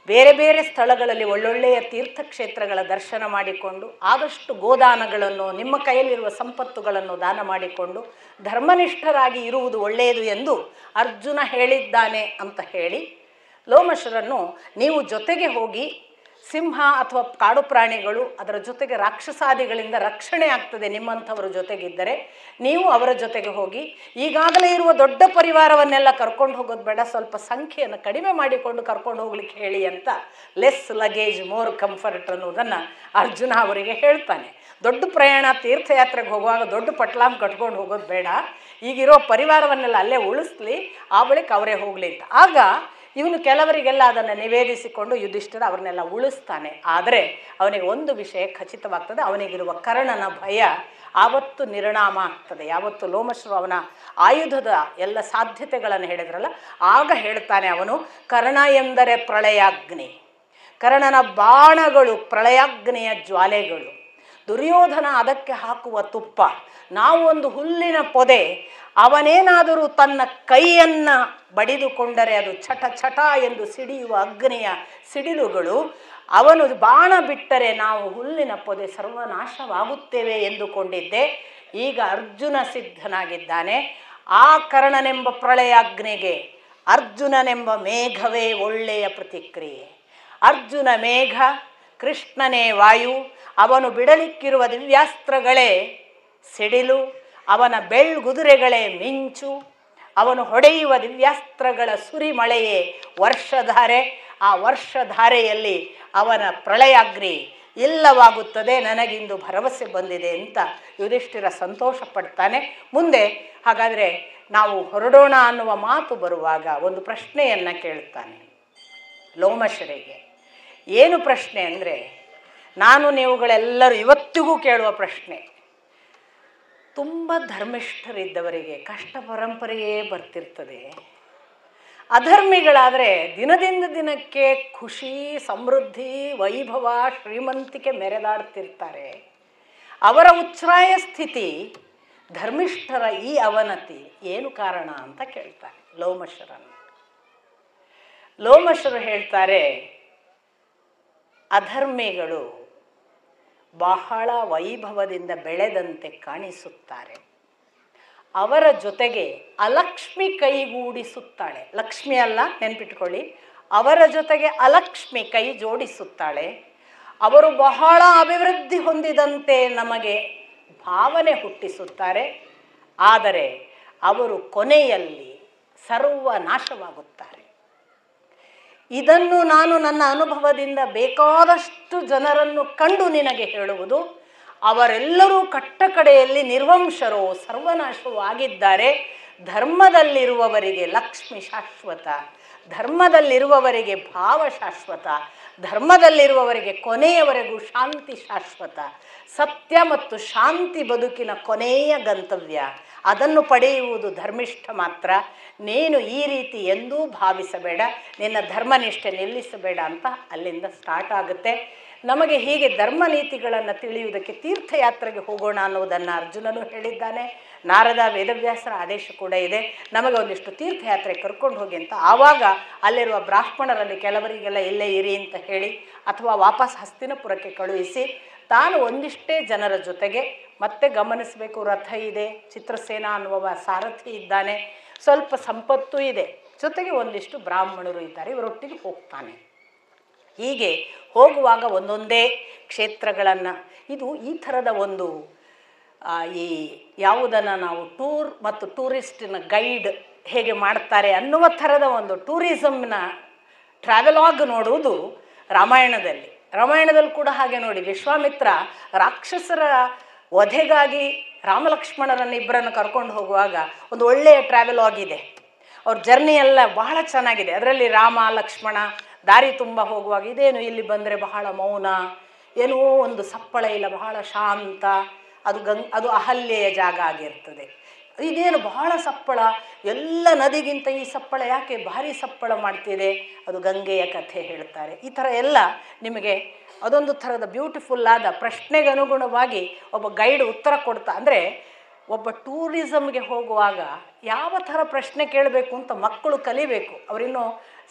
Speaker 1: ಬೇರೆ ಬೇರೆ ಸ್ಥಳಗಳಲ್ಲಿ ಒಳ್ಳೊಳ್ಳೆಯ ತೀರ್ಥಕ್ಷೇತ್ರಗಳ ದರ್ಶನ ಮಾಡಿಕೊಂಡು ಆದಷ್ಟು ಗೋದಾನಗಳನ್ನು, ನಿಮ್ಮ ಕೈಯಲ್ಲಿರುವ ಸಂಪತ್ತುಗಳನ್ನು ದಾನ ಮಾಡಿಕೊಂಡು ಧರ್ಮನಿಷ್ಠರಾಗಿ ಇರುವುದು ಒಳ್ಳೆಯದು ಎಂದು ಅರ್ಜುನ ಹೇಳಿದ್ದಾನೆ ಅಂತ ಹೇಳಿ ಲೋಮಶರನ್ನು ನೀವು ಜೊತೆಗೆ ಹೋಗಿ ಸಿಂಹ ಅಥವಾ ಕಾಡು ಪ್ರಾಣಿಗಳು ಅದರ ಜೊತೆಗೆ ರಾಕ್ಷಸಾದಿಗಳಿಂದ ರಕ್ಷಣೆ ಆಗ್ತದೆ ನಿಮ್ಮಂಥವರ ಜೊತೆಗಿದ್ದರೆ ನೀವು ಅವರ ಜೊತೆಗೆ ಹೋಗಿ, ಈಗಾಗಲೇ ಇರುವ ದೊಡ್ಡ ಪರಿವಾರವನ್ನೆಲ್ಲ ಕರ್ಕೊಂಡು ಹೋಗೋದು ಬೇಡ, ಸ್ವಲ್ಪ ಸಂಖ್ಯೆಯನ್ನು ಕಡಿಮೆ ಮಾಡಿಕೊಂಡು ಕರ್ಕೊಂಡು ಹೋಗ್ಲಿಕ್ಕೆ ಹೇಳಿ ಅಂತ ಲೆಸ್ ಲಗೇಜ್ ಮೋರ್ ಕಂಫರ್ಟ್ ಅನ್ನೋದನ್ನು ಅರ್ಜುನ ಅವರಿಗೆ ಹೇಳ್ತಾನೆ. ದೊಡ್ಡ ಪ್ರಯಾಣ ತೀರ್ಥಯಾತ್ರೆಗೆ ಹೋಗುವಾಗ ದೊಡ್ಡ ಪಟ್ಲಾಮ್ ಕಟ್ಕೊಂಡು ಹೋಗೋದು ಬೇಡ, ಈಗಿರೋ ಪರಿವಾರವನ್ನೆಲ್ಲ ಅಲ್ಲೇ ಉಳಿಸ್ಲಿ, ಆ ಬಳಿಕ ಅವರೇ ಹೋಗಲಿ ಅಂತ. ಆಗ ಇವನು ಕೆಲವರಿಗೆಲ್ಲ ಅದನ್ನು ನಿವೇದಿಸಿಕೊಂಡು ಯುಧಿಷ್ಠಿರ ಅವ್ರನ್ನೆಲ್ಲ ಉಳಿಸ್ತಾನೆ. ಆದರೆ ಅವನಿಗೆ ಒಂದು ವಿಷಯ ಖಚಿತವಾಗ್ತದೆ, ಅವನಿಗಿರುವ ಕರ್ಣನ ಭಯ ಆವತ್ತು ನಿರ್ಣಾಮ ಆಗ್ತದೆ. ಯಾವತ್ತು ಲೋಮಶರು ಅವನ ಆಯುಧದ ಎಲ್ಲ ಸಾಧ್ಯತೆಗಳನ್ನು ಹೇಳಿದ್ರಲ್ಲ, ಆಗ ಹೇಳ್ತಾನೆ ಅವನು, ಕರ್ಣ ಎಂದರೆ ಪ್ರಳಯಾಗ್ನಿ, ಕರ್ಣನ ಬಾಣಗಳು ಪ್ರಳಯಾಗ್ನಿಯ ಜ್ವಾಲೆಗಳು, ದುರ್ಯೋಧನ ಅದಕ್ಕೆ ಹಾಕುವ ತುಪ್ಪ. ನಾವು ಒಂದು ಹುಲ್ಲಿನ ಪೊದೆ, ಅವನೇನಾದರೂ ತನ್ನ ಕೈಯನ್ನು ಬಡಿದುಕೊಂಡರೆ ಅದು ಚಟ ಚಟ ಎಂದು ಸಿಡಿಯುವ ಅಗ್ನಿಯ ಸಿಡಿಲುಗಳು, ಅವನು ಬಾಣ ಬಿಟ್ಟರೆ ನಾವು ಹುಲ್ಲಿನ ಪೊದೆ ಸರ್ವನಾಶವಾಗುತ್ತೇವೆ ಎಂದುಕೊಂಡಿದ್ದೆ. ಈಗ ಅರ್ಜುನ ಸಿದ್ಧನಾಗಿದ್ದಾನೆ. ಆ ಕರ್ಣನೆಂಬ ಪ್ರಳಯಾಗ್ನಿಗೆ ಅರ್ಜುನನೆಂಬ ಮೇಘವೇ ಒಳ್ಳೆಯ ಪ್ರತಿಕ್ರಿಯೆ. ಅರ್ಜುನ ಮೇಘ, ಕೃಷ್ಣನೇ ವಾಯು, ಅವನು ಬಿಡಲಿಕ್ಕಿರುವ ದಿವ್ಯಾಸ್ತ್ರಗಳೇ ಸಿಡಿಲು, ಅವನ ಬೆಳ್ಗುದುರೆಗಳೇ ಮಿಂಚು, ಅವನು ಹೊಡೆಯುವ ದಿವ್ಯಾಸ್ತ್ರಗಳ ಸುರಿಮಳೆಯೇ ವರ್ಷಧಾರೆ. ಆ ವರ್ಷಧಾರೆಯಲ್ಲಿ ಅವನ ಪ್ರಳಯಾಗ್ನಿ ಇಲ್ಲವಾಗುತ್ತದೆ, ನನಗಿಂದು ಭರವಸೆ ಬಂದಿದೆ ಅಂತ ಯುಧಿಷ್ಠಿರ ಸಂತೋಷ ಪಡ್ತಾನೆ. ಮುಂದೆ ಹಾಗಾದರೆ ನಾವು ಹೊರಡೋಣ ಅನ್ನುವ ಮಾತು ಬರುವಾಗ ಒಂದು ಪ್ರಶ್ನೆಯನ್ನು ಕೇಳ್ತಾನೆ ಲೋಮಶರಿಗೆ. ಏನು ಪ್ರಶ್ನೆ ಅಂದರೆ, ನಾನು ನೀವುಗಳೆಲ್ಲರೂ ಇವತ್ತಿಗೂ ಕೇಳುವ ಪ್ರಶ್ನೆ. ತುಂಬ ಧರ್ಮಿಷ್ಠರಿದ್ದವರಿಗೆ ಕಷ್ಟ ಪರಂಪರೆಯೇ ಬರ್ತಿರ್ತದೆ. ಅಧರ್ಮಿಗಳಾದರೆ ದಿನದಿಂದ ದಿನಕ್ಕೆ ಖುಷಿ, ಸಮೃದ್ಧಿ, ವೈಭವ, ಶ್ರೀಮಂತಿಕೆ ಮೆರೆದಾಡ್ತಿರ್ತಾರೆ. ಅವರ ಉಚ್ಛ್ರಾಯ ಸ್ಥಿತಿ, ಧರ್ಮಿಷ್ಠರ ಈ ಅವನತಿ ಏನು ಕಾರಣ ಅಂತ ಕೇಳ್ತಾರೆ ಲೋಮಶರನ್ನು. ಲೋಮಶರು ಹೇಳ್ತಾರೆ, ಅಧರ್ಮಿಗಳು ಬಹಳ ವೈಭವದಿಂದ ಬೆಳೆದಂತೆ ಕಾಣಿಸುತ್ತಾರೆ, ಅವರ ಜೊತೆಗೆ ಅಲಕ್ಷ್ಮಿ ಕೈಗೂಡಿಸುತ್ತಾಳೆ. ಲಕ್ಷ್ಮಿ ಅಲ್ಲ, ನೆನ್ಪಿಟ್ಕೊಳ್ಳಿ, ಅವರ ಜೊತೆಗೆ ಅಲಕ್ಷ್ಮಿ ಕೈ ಜೋಡಿಸುತ್ತಾಳೆ. ಅವರು ಬಹಳ ಅಭಿವೃದ್ಧಿ ಹೊಂದಿದಂತೆ ನಮಗೆ ಭಾವನೆ ಹುಟ್ಟಿಸುತ್ತಾರೆ. ಆದರೆ ಅವರು ಕೊನೆಯಲ್ಲಿ ಸರ್ವನಾಶವಾಗುತ್ತಾರೆ. ಇದನ್ನು ನಾನು ನನ್ನ ಅನುಭವದಿಂದ ಬೇಕಾದಷ್ಟು ಜನರನ್ನು ಕಂಡು ನಿನಗೆ ಹೇಳುವುದು. ಅವರೆಲ್ಲರೂ ಕಟ್ಟ ಕಡೆಯಲ್ಲಿ ನಿರ್ವಂಶರೋ ಸರ್ವನಾಶವೂ ಆಗಿದ್ದಾರೆ. ಧರ್ಮದಲ್ಲಿರುವವರಿಗೆ ಲಕ್ಷ್ಮಿ ಶಾಶ್ವತ, ಧರ್ಮದಲ್ಲಿರುವವರಿಗೆ ಭಾವ ಶಾಶ್ವತ, ಧರ್ಮದಲ್ಲಿರುವವರಿಗೆ ಕೊನೆಯವರೆಗೂ ಶಾಂತಿ ಶಾಶ್ವತ. ಸತ್ಯ ಮತ್ತು ಶಾಂತಿ ಬದುಕಿನ ಕೊನೆಯ ಗಂತವ್ಯ. ಅದನ್ನು ಪಡೆಯುವುದು ಧರ್ಮಿಷ್ಠ ಮಾತ್ರ. ನೀನು ಈ ರೀತಿ ಎಂದೂ ಭಾವಿಸಬೇಡ, ನಿನ್ನ ಧರ್ಮನಿಷ್ಠೆ ನಿಲ್ಲಿಸಬೇಡ ಅಂತ ಅಲ್ಲಿಂದ ಸ್ಟಾರ್ಟ್ ಆಗುತ್ತೆ. ನಮಗೆ ಹೀಗೆ ಧರ್ಮ ನೀತಿಗಳನ್ನು ತಿಳಿಯುವುದಕ್ಕೆ ತೀರ್ಥಯಾತ್ರೆಗೆ ಹೋಗೋಣ ಅನ್ನೋದನ್ನು ಅರ್ಜುನನು ಹೇಳಿದ್ದಾನೆ. ನಾರದ ವೇದವ್ಯಾಸರ ಆದೇಶ ಕೂಡ ಇದೆ, ನಮಗೆ ಒಂದಿಷ್ಟು ತೀರ್ಥಯಾತ್ರೆ ಕರ್ಕೊಂಡು ಹೋಗಿ ಅಂತ. ಆವಾಗ ಅಲ್ಲಿರುವ ಬ್ರಾಹ್ಮಣರಲ್ಲಿ ಕೆಲವರಿಗೆಲ್ಲ ಇಲ್ಲೇ ಇರಿ ಅಂತ ಹೇಳಿ ಅಥವಾ ವಾಪಸ್ ಹಸ್ತಿನಪುರಕ್ಕೆ ಕಳುಹಿಸಿ ತಾನು ಒಂದಿಷ್ಟೇ ಜನರ ಜೊತೆಗೆ ಮತ್ತೆ ಗಮನಿಸಬೇಕು. ರಥ ಇದೆ, ಚಿತ್ರಸೇನ ಅನ್ನುವ ಸಾರಥಿ ಇದ್ದಾನೆ, ಸ್ವಲ್ಪ ಸಂಪತ್ತು ಇದೆ, ಜೊತೆಗೆ ಒಂದಿಷ್ಟು ಬ್ರಾಹ್ಮಣರು ಇದ್ದಾರೆ, ಇವರೊಟ್ಟಿಗೆ ಹೋಗ್ತಾನೆ. ಹೀಗೆ ಹೋಗುವಾಗ ಒಂದೊಂದೇ ಕ್ಷೇತ್ರಗಳನ್ನು, ಇದು ಈ ಥರದ ಒಂದು ಈ ಯಾವುದನ್ನು ನಾವು ಟೂರ್ ಮತ್ತು ಟೂರಿಸ್ಟಿನ ಗೈಡ್ ಹೇಗೆ ಮಾಡ್ತಾರೆ ಅನ್ನುವ ಥರದ ಒಂದು ಟೂರಿಸಮ್ನ ಟ್ರಾವೆಲಾಗ್ ನೋಡುವುದು ರಾಮಾಯಣದಲ್ಲಿ. ರಾಮಾಯಣದಲ್ಲಿ ಕೂಡ ಹಾಗೆ ನೋಡಿ, ವಿಶ್ವಾಮಿತ್ರ ರಾಕ್ಷಸರ ವಧೆಗಾಗಿ ರಾಮಲಕ್ಷ್ಮಣರನ್ನು ಇಬ್ಬರನ್ನು ಕರ್ಕೊಂಡು ಹೋಗುವಾಗ ಒಂದು ಒಳ್ಳೆಯ ಟ್ರಾವೆಲಾಗ್ ಇದೆ. ಅವ್ರ ಜರ್ನಿ ಎಲ್ಲ ಬಹಳ ಚೆನ್ನಾಗಿದೆ. ಅದರಲ್ಲಿ ರಾಮ ಲಕ್ಷ್ಮಣ ದಾರಿ ತುಂಬ ಹೋಗುವಾಗ ಇದೇನು ಇಲ್ಲಿ ಬಂದರೆ ಬಹಳ ಮೌನ, ಏನೋ ಒಂದು ಸಪ್ಪಳ ಇಲ್ಲ, ಬಹಳ ಶಾಂತ, ಅದು ಅಹಲ್ಯೆಯ ಜಾಗ ಆಗಿರ್ತದೆ. ಇದೇನು ಬಹಳ ಸಪ್ಪಳ, ಎಲ್ಲ ನದಿಗಿಂತ ಈ ಸಪ್ಪಳ ಯಾಕೆ ಭಾರಿ ಸಪ್ಪಳ ಮಾಡ್ತಿದೆ, ಅದು ಗಂಗೆಯ ಕಥೆ ಹೇಳ್ತಾರೆ. ಈ ಥರ ಎಲ್ಲ ನಿಮಗೆ ಅದೊಂದು ಥರದ ಬ್ಯೂಟಿಫುಲ್ ಆದ ಪ್ರಶ್ನೆಗೆ ಅನುಗುಣವಾಗಿ ಒಬ್ಬ ಗೈಡ್ ಉತ್ತರ ಕೊಡ್ತಾ. ಅಂದರೆ ಒಬ್ಬ ಟೂರಿಸಮ್ಗೆ ಹೋಗುವಾಗ ಯಾವ ಥರ ಪ್ರಶ್ನೆ ಕೇಳಬೇಕು ಅಂತ ಮಕ್ಕಳು ಕಲಿಬೇಕು. ಅವರಿನ್ನೂ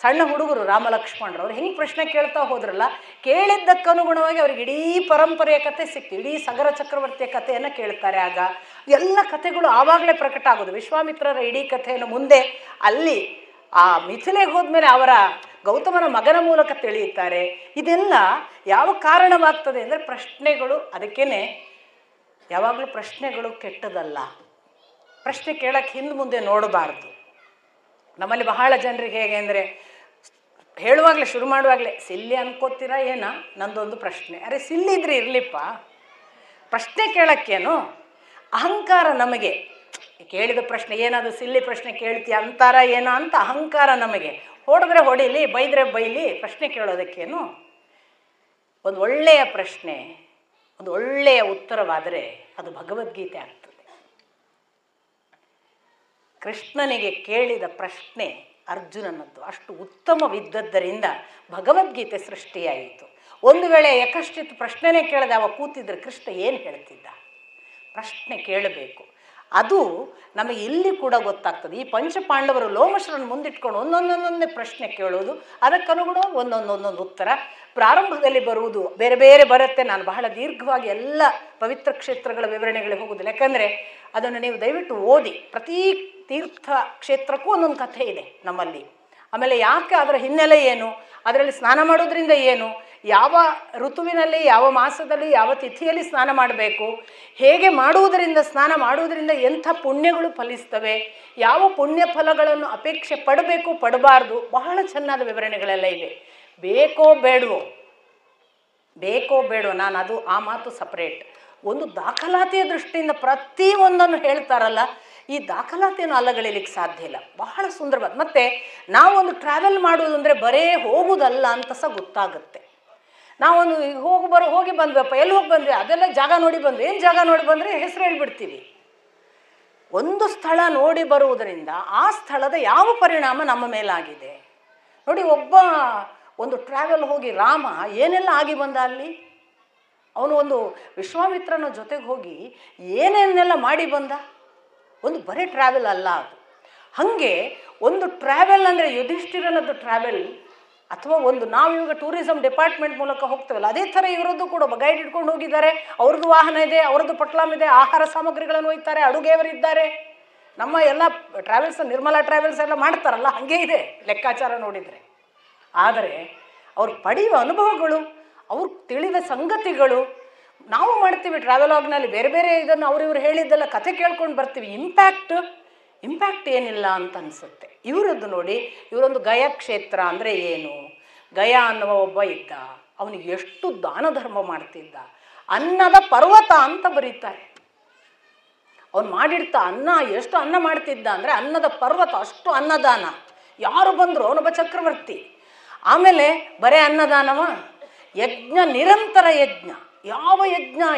Speaker 1: ಸಣ್ಣ ಹುಡುಗರು, ರಾಮಲಕ್ಷ್ಮಣರು, ಅವ್ರು ಹೆಂಗೆ ಪ್ರಶ್ನೆ ಕೇಳ್ತಾ ಹೋದ್ರಲ್ಲ, ಕೇಳಿದ್ದಕ್ಕನುಗುಣವಾಗಿ ಅವ್ರಿಗೆ ಇಡೀ ಪರಂಪರೆಯ ಕಥೆ ಸಿಕ್ತು, ಇಡೀ ಸಗರ ಚಕ್ರವರ್ತಿಯ ಕಥೆಯನ್ನು ಕೇಳ್ತಾರೆ. ಆಗ ಎಲ್ಲ ಕಥೆಗಳು ಆವಾಗಲೇ ಪ್ರಕಟ ಆಗೋದು. ವಿಶ್ವಾಮಿತ್ರರ ಇಡೀ ಕಥೆಯನ್ನು ಮುಂದೆ ಅಲ್ಲಿ ಆ ಮಿಥಿಲೆಗೆ ಹೋದ್ಮೇಲೆ ಅವರ ಗೌತಮನ ಮಗನ ಮೂಲಕ ತಿಳಿಯುತ್ತಾರೆ. ಇದೆಲ್ಲ ಯಾವ ಕಾರಣವಾಗ್ತದೆ ಅಂದರೆ ಪ್ರಶ್ನೆಗಳು. ಅದಕ್ಕೇನೆ ಯಾವಾಗಲೂ ಪ್ರಶ್ನೆಗಳು ಕೆಟ್ಟದಲ್ಲ, ಪ್ರಶ್ನೆ ಕೇಳೋಕ್ಕೆ ಹಿಂದೆ ಮುಂದೆ ನೋಡಬಾರ್ದು. ನಮ್ಮಲ್ಲಿ ಬಹಳ ಜನರಿಗೆ ಹೇಗೆ ಅಂದರೆ ಹೇಳುವಾಗಲೇ ಶುರು ಮಾಡುವಾಗಲೇ ಸಿಲ್ಲಿ ಅನ್ಕೋತೀರಾ ಏನೋ, ನಂದೊಂದು ಪ್ರಶ್ನೆ. ಅರೆ ಸಿಲ್ಲಿದ್ರೆ ಇರಲಿಪ್ಪ, ಪ್ರಶ್ನೆ ಕೇಳೋಕ್ಕೇನು ಅಹಂಕಾರ. ನಮಗೆ ಕೇಳಿದ ಪ್ರಶ್ನೆ ಏನದು ಸಿಲ್ಲಿ ಪ್ರಶ್ನೆ ಕೇಳ್ತೀಯ ಅಂತಾರ ಏನೋ ಅಂತ ಅಹಂಕಾರ ನಮಗೆ. ಹೊಡೆದ್ರೆ ಹೊಡೀಲಿ, ಬೈದರೆ ಬೈಲಿ, ಪ್ರಶ್ನೆ ಕೇಳೋದಕ್ಕೇನು. ಒಂದು ಒಳ್ಳೆಯ ಪ್ರಶ್ನೆ, ಒಂದು ಒಳ್ಳೆಯ ಉತ್ತರವಾದರೆ ಅದು ಭಗವದ್ಗೀತೆ ಆಗ್ತದೆ. ಕೃಷ್ಣನಿಗೆ ಕೇಳಿದ ಪ್ರಶ್ನೆ ಅರ್ಜುನನದ್ದು ಅಷ್ಟು ಉತ್ತಮವಿದ್ದದ್ದರಿಂದ ಭಗವದ್ಗೀತೆ ಸೃಷ್ಟಿಯಾಯಿತು. ಒಂದು ವೇಳೆ ಯಕಶ್ಚಿತ್ ಪ್ರಶ್ನೆನೇ ಕೇಳದೆ ಅವ ಕೂತಿದ್ರೆ ಕೃಷ್ಣ ಏನು ಹೇಳ್ತಿದ್ದ? ಪ್ರಶ್ನೆ ಕೇಳಬೇಕು. ಅದು ನಮಗೆ ಇಲ್ಲಿ ಕೂಡ ಗೊತ್ತಾಗ್ತದೆ. ಈ ಪಂಚಪಾಂಡವರು ಲೋಮಶರನ್ನು ಮುಂದಿಟ್ಕೊಂಡು ಒಂದೊಂದೊಂದೊಂದೇ ಪ್ರಶ್ನೆ ಕೇಳೋದು, ಅದಕ್ಕನುಗುಣ ಒಂದೊಂದೊಂದೊಂದು ಉತ್ತರ ಪ್ರಾರಂಭದಲ್ಲಿ ಬರುವುದು ಬೇರೆ ಬೇರೆ ಬರುತ್ತೆ. ನಾನು ಬಹಳ ದೀರ್ಘವಾಗಿ ಎಲ್ಲ ಪವಿತ್ರ ಕ್ಷೇತ್ರಗಳ ವಿವರಣೆಗಳಿಗೆ ಹೋಗೋದಿಲ್ಲ, ಯಾಕಂದರೆ ಅದನ್ನು ನೀವು ದಯವಿಟ್ಟು ಓದಿ. ಪ್ರತಿ ತೀರ್ಥ ಕ್ಷೇತ್ರಕ್ಕೂ ಒಂದೊಂದು ಕಥೆ ಇದೆ ನಮ್ಮಲ್ಲಿ. ಆಮೇಲೆ ಯಾಕೆ, ಅದರ ಹಿನ್ನೆಲೆ ಏನು, ಅದರಲ್ಲಿ ಸ್ನಾನ ಮಾಡೋದ್ರಿಂದ ಏನು, ಯಾವ ಋತುವಿನಲ್ಲಿ, ಯಾವ ಮಾಸದಲ್ಲಿ, ಯಾವ ತಿಥಿಯಲ್ಲಿ ಸ್ನಾನ ಮಾಡಬೇಕು, ಹೇಗೆ ಮಾಡುವುದರಿಂದ, ಸ್ನಾನ ಮಾಡುವುದರಿಂದ ಎಂಥ ಪುಣ್ಯಗಳು ಫಲಿಸ್ತವೆ, ಯಾವ ಪುಣ್ಯ ಫಲಗಳನ್ನು ಅಪೇಕ್ಷೆ ಪಡಬೇಕು ಪಡಬಾರ್ದು, ಬಹಳ ಚೆನ್ನಾದ ವಿವರಣೆಗಳೆಲ್ಲ ಇವೆ. ಬೇಕೋ ಬೇಡವೋ, ನಾನು ಅದು ಆ ಮಾತು ಸಪ್ರೇಟ್. ಒಂದು ದಾಖಲಾತಿಯ ದೃಷ್ಟಿಯಿಂದ ಪ್ರತಿಯೊಂದನ್ನು ಹೇಳ್ತಾರಲ್ಲ, ಈ ದಾಖಲಾತಿಯನ್ನು ಅಲ್ಲಗಳಿಲಿಕ್ಕೆ ಸಾಧ್ಯ ಇಲ್ಲ. ಬಹಳ ಸುಂದರವಾದ. ಮತ್ತು ನಾವೊಂದು ಟ್ರಾವೆಲ್ ಮಾಡೋದು ಅಂದರೆ ಬರೇ ಹೋಗುವುದಲ್ಲ ಅಂತ ಸಹ ಗೊತ್ತಾಗುತ್ತೆ. ನಾವೊಂದು ಹೋಗಿ ಬಂದ್ವಪ್ಪ, ಎಲ್ಲಿ ಹೋಗಿ ಬಂದ್ವಿ, ಅದೆಲ್ಲ ಜಾಗ ನೋಡಿ ಬಂದ್ವಿ, ಏನು ಜಾಗ ನೋಡಿ ಬಂದರೆ ಹೆಸರು ಹೇಳ್ಬಿಡ್ತೀವಿ. ಒಂದು ಸ್ಥಳ ನೋಡಿ ಬರುವುದರಿಂದ ಆ ಸ್ಥಳದ ಯಾವ ಪರಿಣಾಮ ನಮ್ಮ ಮೇಲಾಗಿದೆ ನೋಡಿ. ಒಂದು ಟ್ರಾವೆಲ್ ಹೋಗಿ ರಾಮ ಏನೆಲ್ಲ ಆಗಿ ಬಂದ ಅಲ್ಲಿ. ಅವನು ಒಂದು ವಿಶ್ವಾಮಿತ್ರನ ಜೊತೆಗೆ ಹೋಗಿ ಏನೇನೆಲ್ಲ ಮಾಡಿ ಬಂದ. ಒಂದು ಬರೀ ಟ್ರಾವೆಲ್ ಅಲ್ಲ ಅದು. ಹಾಗೆ ಒಂದು ಟ್ರಾವೆಲ್ ಅಂದರೆ ಯುಧಿಷ್ಠಿರನದ್ದು ಟ್ರಾವೆಲ್, ಅಥವಾ ಒಂದು ನಾವಿವಾಗ ಟೂರಿಸಮ್ ಡಿಪಾರ್ಟ್ಮೆಂಟ್ ಮೂಲಕ ಹೋಗ್ತೇವಲ್ಲ, ಅದೇ ಥರ ಇವರದ್ದು ಕೂಡ ಒಬ್ಬ ಗೈಡ್ ಇಟ್ಕೊಂಡು ಹೋಗಿದ್ದಾರೆ. ಅವ್ರದ್ದು ವಾಹನ ಇದೆ, ಅವ್ರದ್ದು ಪಟ್ಲಾಮ್ ಇದೆ, ಆಹಾರ ಸಾಮಗ್ರಿಗಳನ್ನು ಒಯ್ತಾರೆ, ಅಡುಗೆಯವರಿದ್ದಾರೆ. ನಮ್ಮ ಎಲ್ಲ ಟ್ರಾವೆಲ್ಸ್, ನಿರ್ಮಲಾ ಟ್ರಾವೆಲ್ಸ್ ಎಲ್ಲ ಮಾಡ್ತಾರಲ್ಲ, ಹಾಗೇ ಇದೆ ಲೆಕ್ಕಾಚಾರ ನೋಡಿದರೆ. ಆದರೆ ಅವ್ರು ಪಡೆಯುವ ಅನುಭವಗಳು, ಅವ್ರು ತಿಳಿದ ಸಂಗತಿಗಳು, ನಾವು ಮಾಡ್ತೀವಿ ಟ್ರಾವೆಲಾಗ್ನಲ್ಲಿ ಬೇರೆ ಬೇರೆ ಇದನ್ನು ಅವ್ರಿವ್ರು ಹೇಳಿದ್ದೆಲ್ಲ ಕಥೆ ಕೇಳ್ಕೊಂಡು ಬರ್ತೀವಿ. ಇಂಪ್ಯಾಕ್ಟ್ ಏನಿಲ್ಲ ಅಂತ ಅನಿಸುತ್ತೆ. ಇವರದ್ದು ನೋಡಿ, ಇವರೊಂದು ಗಯಾ ಕ್ಷೇತ್ರ ಅಂದರೆ ಏನು, ಗಯ ಅನ್ನುವ ಒಬ್ಬ ಇದ್ದ, ಅವನಿಗೆ ಎಷ್ಟು ದಾನ ಧರ್ಮ ಮಾಡ್ತಿದ್ದ, ಅನ್ನದ ಪರ್ವತ ಅಂತ ಬರೀತಾರೆ. ಅವನು ಮಾಡಿಡ್ತಾ ಅನ್ನ, ಎಷ್ಟು ಅನ್ನ ಮಾಡ್ತಿದ್ದ ಅಂದರೆ ಅನ್ನದ ಪರ್ವತ, ಅಷ್ಟು ಅನ್ನದಾನ. ಯಾರು ಬಂದರು ಅವನೊಬ್ಬ ಚಕ್ರವರ್ತಿ. ಆಮೇಲೆ ಬರೇ ಅನ್ನದಾನವ, ಯಜ್ಞ, ನಿರಂತರ ಯಜ್ಞ.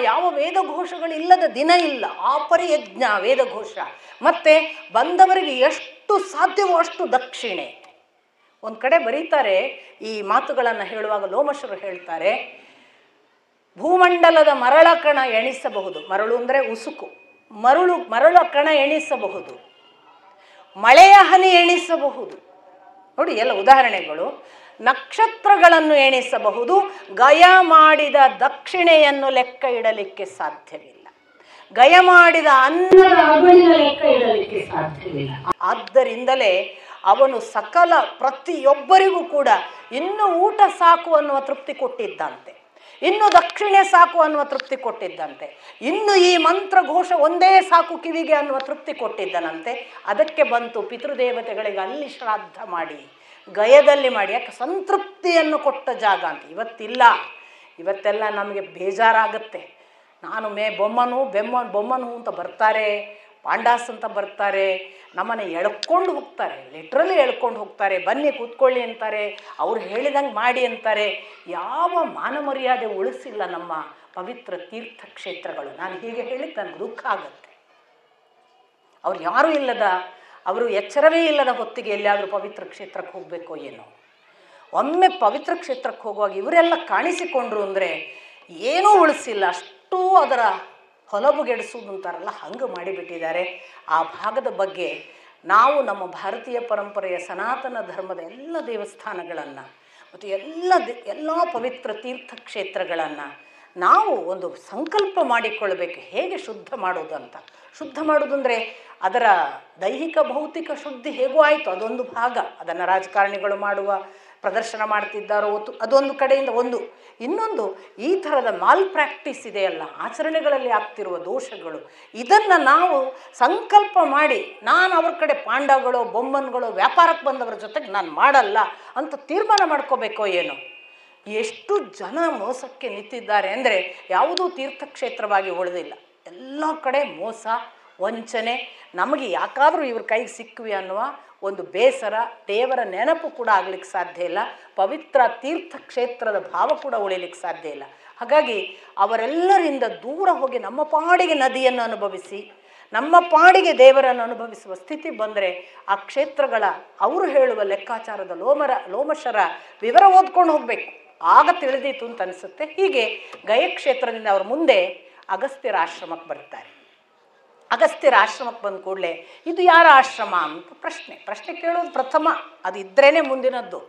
Speaker 1: ಯಾವ ವೇದಘೋಷಗಳಿಲ್ಲದ ದಿನ ಇಲ್ಲ, ಆಪರಿ ಯಜ್ಞ, ವೇದಘೋಷ. ಮತ್ತು ಬಂದವರಿಗೆ ಎಷ್ಟು ಸಾಧ್ಯವೋ ಅಷ್ಟು ದಕ್ಷಿಣೆ. ಒಂದು ಕಡೆ ಬರೀತಾರೆ, ಈ ಮಾತುಗಳನ್ನು ಹೇಳುವಾಗ ಲೋಮಶರು ಹೇಳ್ತಾರೆ, ಭೂಮಂಡಲದ ಮರಳ ಕಣ ಎಣಿಸಬಹುದು. ಮರಳು ಅಂದರೆ ಉಸುಕು. ಮರಳ ಕಣ ಎಣಿಸಬಹುದು, ಮಳೆಯ ಹನಿ ಎಣಿಸಬಹುದು. ನೋಡಿ ಎಲ್ಲ ಉದಾಹರಣೆಗಳು. ನಕ್ಷತ್ರಗಳನ್ನು ಎಣಿಸಬಹುದು, ಗಯ ಮಾಡಿದ ದಕ್ಷಿಣೆಯನ್ನು ಲೆಕ್ಕ ಇಡಲಿಕ್ಕೆ ಸಾಧ್ಯವಿಲ್ಲ, ಗಯ ಮಾಡಿದ ಅನ್ನದ ಅಗಳಿನ ಲೆಕ್ಕ ಇಡಲಿಕ್ಕೆ ಸಾಧ್ಯವಿಲ್ಲ. ಆದ್ದರಿಂದಲೇ ಅವನು ಸಕಲ ಪ್ರತಿಯೊಬ್ಬರಿಗೂ ಕೂಡ ಇನ್ನು ಊಟ ಸಾಕು ಅನ್ನುವ ತೃಪ್ತಿ ಕೊಟ್ಟಿದ್ದಂತೆ, ಇನ್ನು ದಕ್ಷಿಣೆ ಸಾಕು ಅನ್ನುವ ತೃಪ್ತಿ ಕೊಟ್ಟಿದ್ದಂತೆ, ಇನ್ನು ಈ ಮಂತ್ರಘೋಷ ಒಂದೇ ಸಾಕು ಕಿವಿಗೆ ಅನ್ನುವ ತೃಪ್ತಿ ಕೊಟ್ಟಿದ್ದನಂತೆ. ಅದಕ್ಕೆ ಬಂತು ಪಿತೃದೇವತೆಗಳಿಗೆ ಅಲ್ಲಿ ಶ್ರಾದ್ದ ಮಾಡಿ, ಗಯದಲ್ಲಿ ಮಾಡಿ, ಯಾಕೆ ಸಂತೃಪ್ತಿಯನ್ನು ಕೊಟ್ಟ ಜಾಗ ಅಂತ. ಇವತ್ತೆಲ್ಲ ನಮಗೆ ಬೇಜಾರಾಗುತ್ತೆ. ನಾನು ಬೊಮ್ಮನು ಅಂತ ಬರ್ತಾರೆ, ಪಾಂಡಾಸ್ ಅಂತ ಬರ್ತಾರೆ, ನಮ್ಮನೆ ಎಳ್ಕೊಂಡು ಹೋಗ್ತಾರೆ, ಲಿಟ್ರಲಿ ಎಳ್ಕೊಂಡು ಹೋಗ್ತಾರೆ, ಬನ್ನಿ ಕೂತ್ಕೊಳ್ಳಿ ಅಂತಾರೆ, ಅವ್ರು ಹೇಳಿದಂಗೆ ಮಾಡಿ ಅಂತಾರೆ. ಯಾವ ಮಾನ ಮರ್ಯಾದೆ ಉಳಿಸಿಲ್ಲ ನಮ್ಮ ಪವಿತ್ರ ತೀರ್ಥಕ್ಷೇತ್ರಗಳು. ನಾನು ಹೀಗೆ ಹೇಳಿದ್ದು ನನಗೆ ದುಃಖ ಆಗುತ್ತೆ. ಅವ್ರು ಯಾರೂ ಇಲ್ಲದ, ಅವರು ಎಚ್ಚರವೇ ಇಲ್ಲದ ಹೊತ್ತಿಗೆ ಎಲ್ಲಿಯಾದರೂ ಪವಿತ್ರ ಕ್ಷೇತ್ರಕ್ಕೆ ಹೋಗಬೇಕೋ ಏನೋ. ಒಮ್ಮೆ ಪವಿತ್ರ ಕ್ಷೇತ್ರಕ್ಕೆ ಹೋಗುವಾಗ ಇವರೆಲ್ಲ ಕಾಣಿಸಿಕೊಂಡ್ರು ಅಂದರೆ ಏನೂ ಉಳಿಸಿಲ್ಲ, ಅಷ್ಟೂ ಅದರ ಹೊಲಬುಗೆಡಿಸುವುದು ಅಂತಾರಲ್ಲ, ಹಂಗೆ ಮಾಡಿಬಿಟ್ಟಿದ್ದಾರೆ. ಆ ಭಾಗದ ಬಗ್ಗೆ ನಾವು ನಮ್ಮ ಭಾರತೀಯ ಪರಂಪರೆಯ ಸನಾತನ ಧರ್ಮದ ಎಲ್ಲ ದೇವಸ್ಥಾನಗಳನ್ನು ಮತ್ತು ಎಲ್ಲ ಪವಿತ್ರ ತೀರ್ಥಕ್ಷೇತ್ರಗಳನ್ನು ನಾವು ಒಂದು ಸಂಕಲ್ಪ ಮಾಡಿಕೊಳ್ಳಬೇಕು, ಹೇಗೆ ಶುದ್ಧ ಮಾಡೋದು ಅಂತ. ಶುದ್ಧ ಮಾಡೋದು ಅಂದರೆ ಅದರ ದೈಹಿಕ ಭೌತಿಕ ಶುದ್ಧಿ ಹೇಗೂ ಆಯಿತು, ಅದೊಂದು ಭಾಗ. ಅದನ್ನು ರಾಜಕಾರಣಿಗಳು ಮಾಡುವ, ಪ್ರದರ್ಶನ ಮಾಡ್ತಿದ್ದಾರೋ ಅದೊಂದು ಕಡೆಯಿಂದ ಒಂದು. ಇನ್ನೊಂದು, ಈ ಥರದ ಮಾಲ್ ಪ್ರಾಕ್ಟೀಸ್ ಇದೆಯಲ್ಲ, ಆಚರಣೆಗಳಲ್ಲಿ ಆಗ್ತಿರುವ ದೋಷಗಳು, ಇದನ್ನು ನಾವು ಸಂಕಲ್ಪ ಮಾಡಿ, ನಾನು ಅವ್ರ ಕಡೆ ಪಾಂಡವಗಳು, ಬೊಮ್ಮನ್ಗಳು, ವ್ಯಾಪಾರಕ್ಕೆ ಬಂದವರ ಜೊತೆಗೆ ನಾನು ಮಾಡಲ್ಲ ಅಂತ ತೀರ್ಮಾನ ಮಾಡ್ಕೋಬೇಕೋ ಏನೋ. ಎಷ್ಟು ಜನ ಮೋಸಕ್ಕೆ ನಿಂತಿದ್ದಾರೆ ಅಂದರೆ ಯಾವುದೂ ತೀರ್ಥಕ್ಷೇತ್ರವಾಗಿ ಉಳಿದಿಲ್ಲ. ಎಲ್ಲ ಕಡೆ ಮೋಸ, ವಂಚನೆ. ನಮಗೆ ಯಾಕಾದರೂ ಇವ್ರ ಕೈಗೆ ಸಿಕ್ವಿ ಅನ್ನುವ ಒಂದು ಬೇಸರ, ದೇವರ ನೆನಪು ಕೂಡ ಆಗಲಿಕ್ಕೆ ಸಾಧ್ಯ ಇಲ್ಲ, ಪವಿತ್ರ ತೀರ್ಥಕ್ಷೇತ್ರದ ಭಾವ ಕೂಡ ಉಳಿಲಿಕ್ಕೆ ಸಾಧ್ಯ ಇಲ್ಲ. ಹಾಗಾಗಿ ಅವರೆಲ್ಲರಿಂದ ದೂರ ಹೋಗಿ ನಮ್ಮ ಪಾಡಿಗೆ ನದಿಯನ್ನು ಅನುಭವಿಸಿ, ನಮ್ಮ ಪಾಡಿಗೆ ದೇವರನ್ನು ಅನುಭವಿಸುವ ಸ್ಥಿತಿ ಬಂದರೆ ಆ ಕ್ಷೇತ್ರಗಳ ಅವರು ಹೇಳುವ ಲೆಕ್ಕಾಚಾರದ ಲೋಮಶರ ವಿವರ ಓದ್ಕೊಂಡು ಹೋಗಬೇಕು, ಆಗ ತಿಳಿದೀತು ಅಂತ ಅನಿಸುತ್ತೆ. ಹೀಗೆ ಗಯಕ್ಷೇತ್ರದಿಂದ ಅವರು ಮುಂದೆ ಅಗಸ್ತ್ಯರ ಆಶ್ರಮಕ್ಕೆ ಬರ್ತಾರೆ. ಅಗಸ್ತ್ಯರ ಆಶ್ರಮಕ್ಕೆ ಬಂದ ಕೂಡಲೇ ಇದು ಯಾರ ಆಶ್ರಮ ಅಂತ ಪ್ರಶ್ನೆ ಕೇಳೋದು ಪ್ರಥಮ, ಅದು ಇದ್ರೇ ಮುಂದಿನದ್ದು.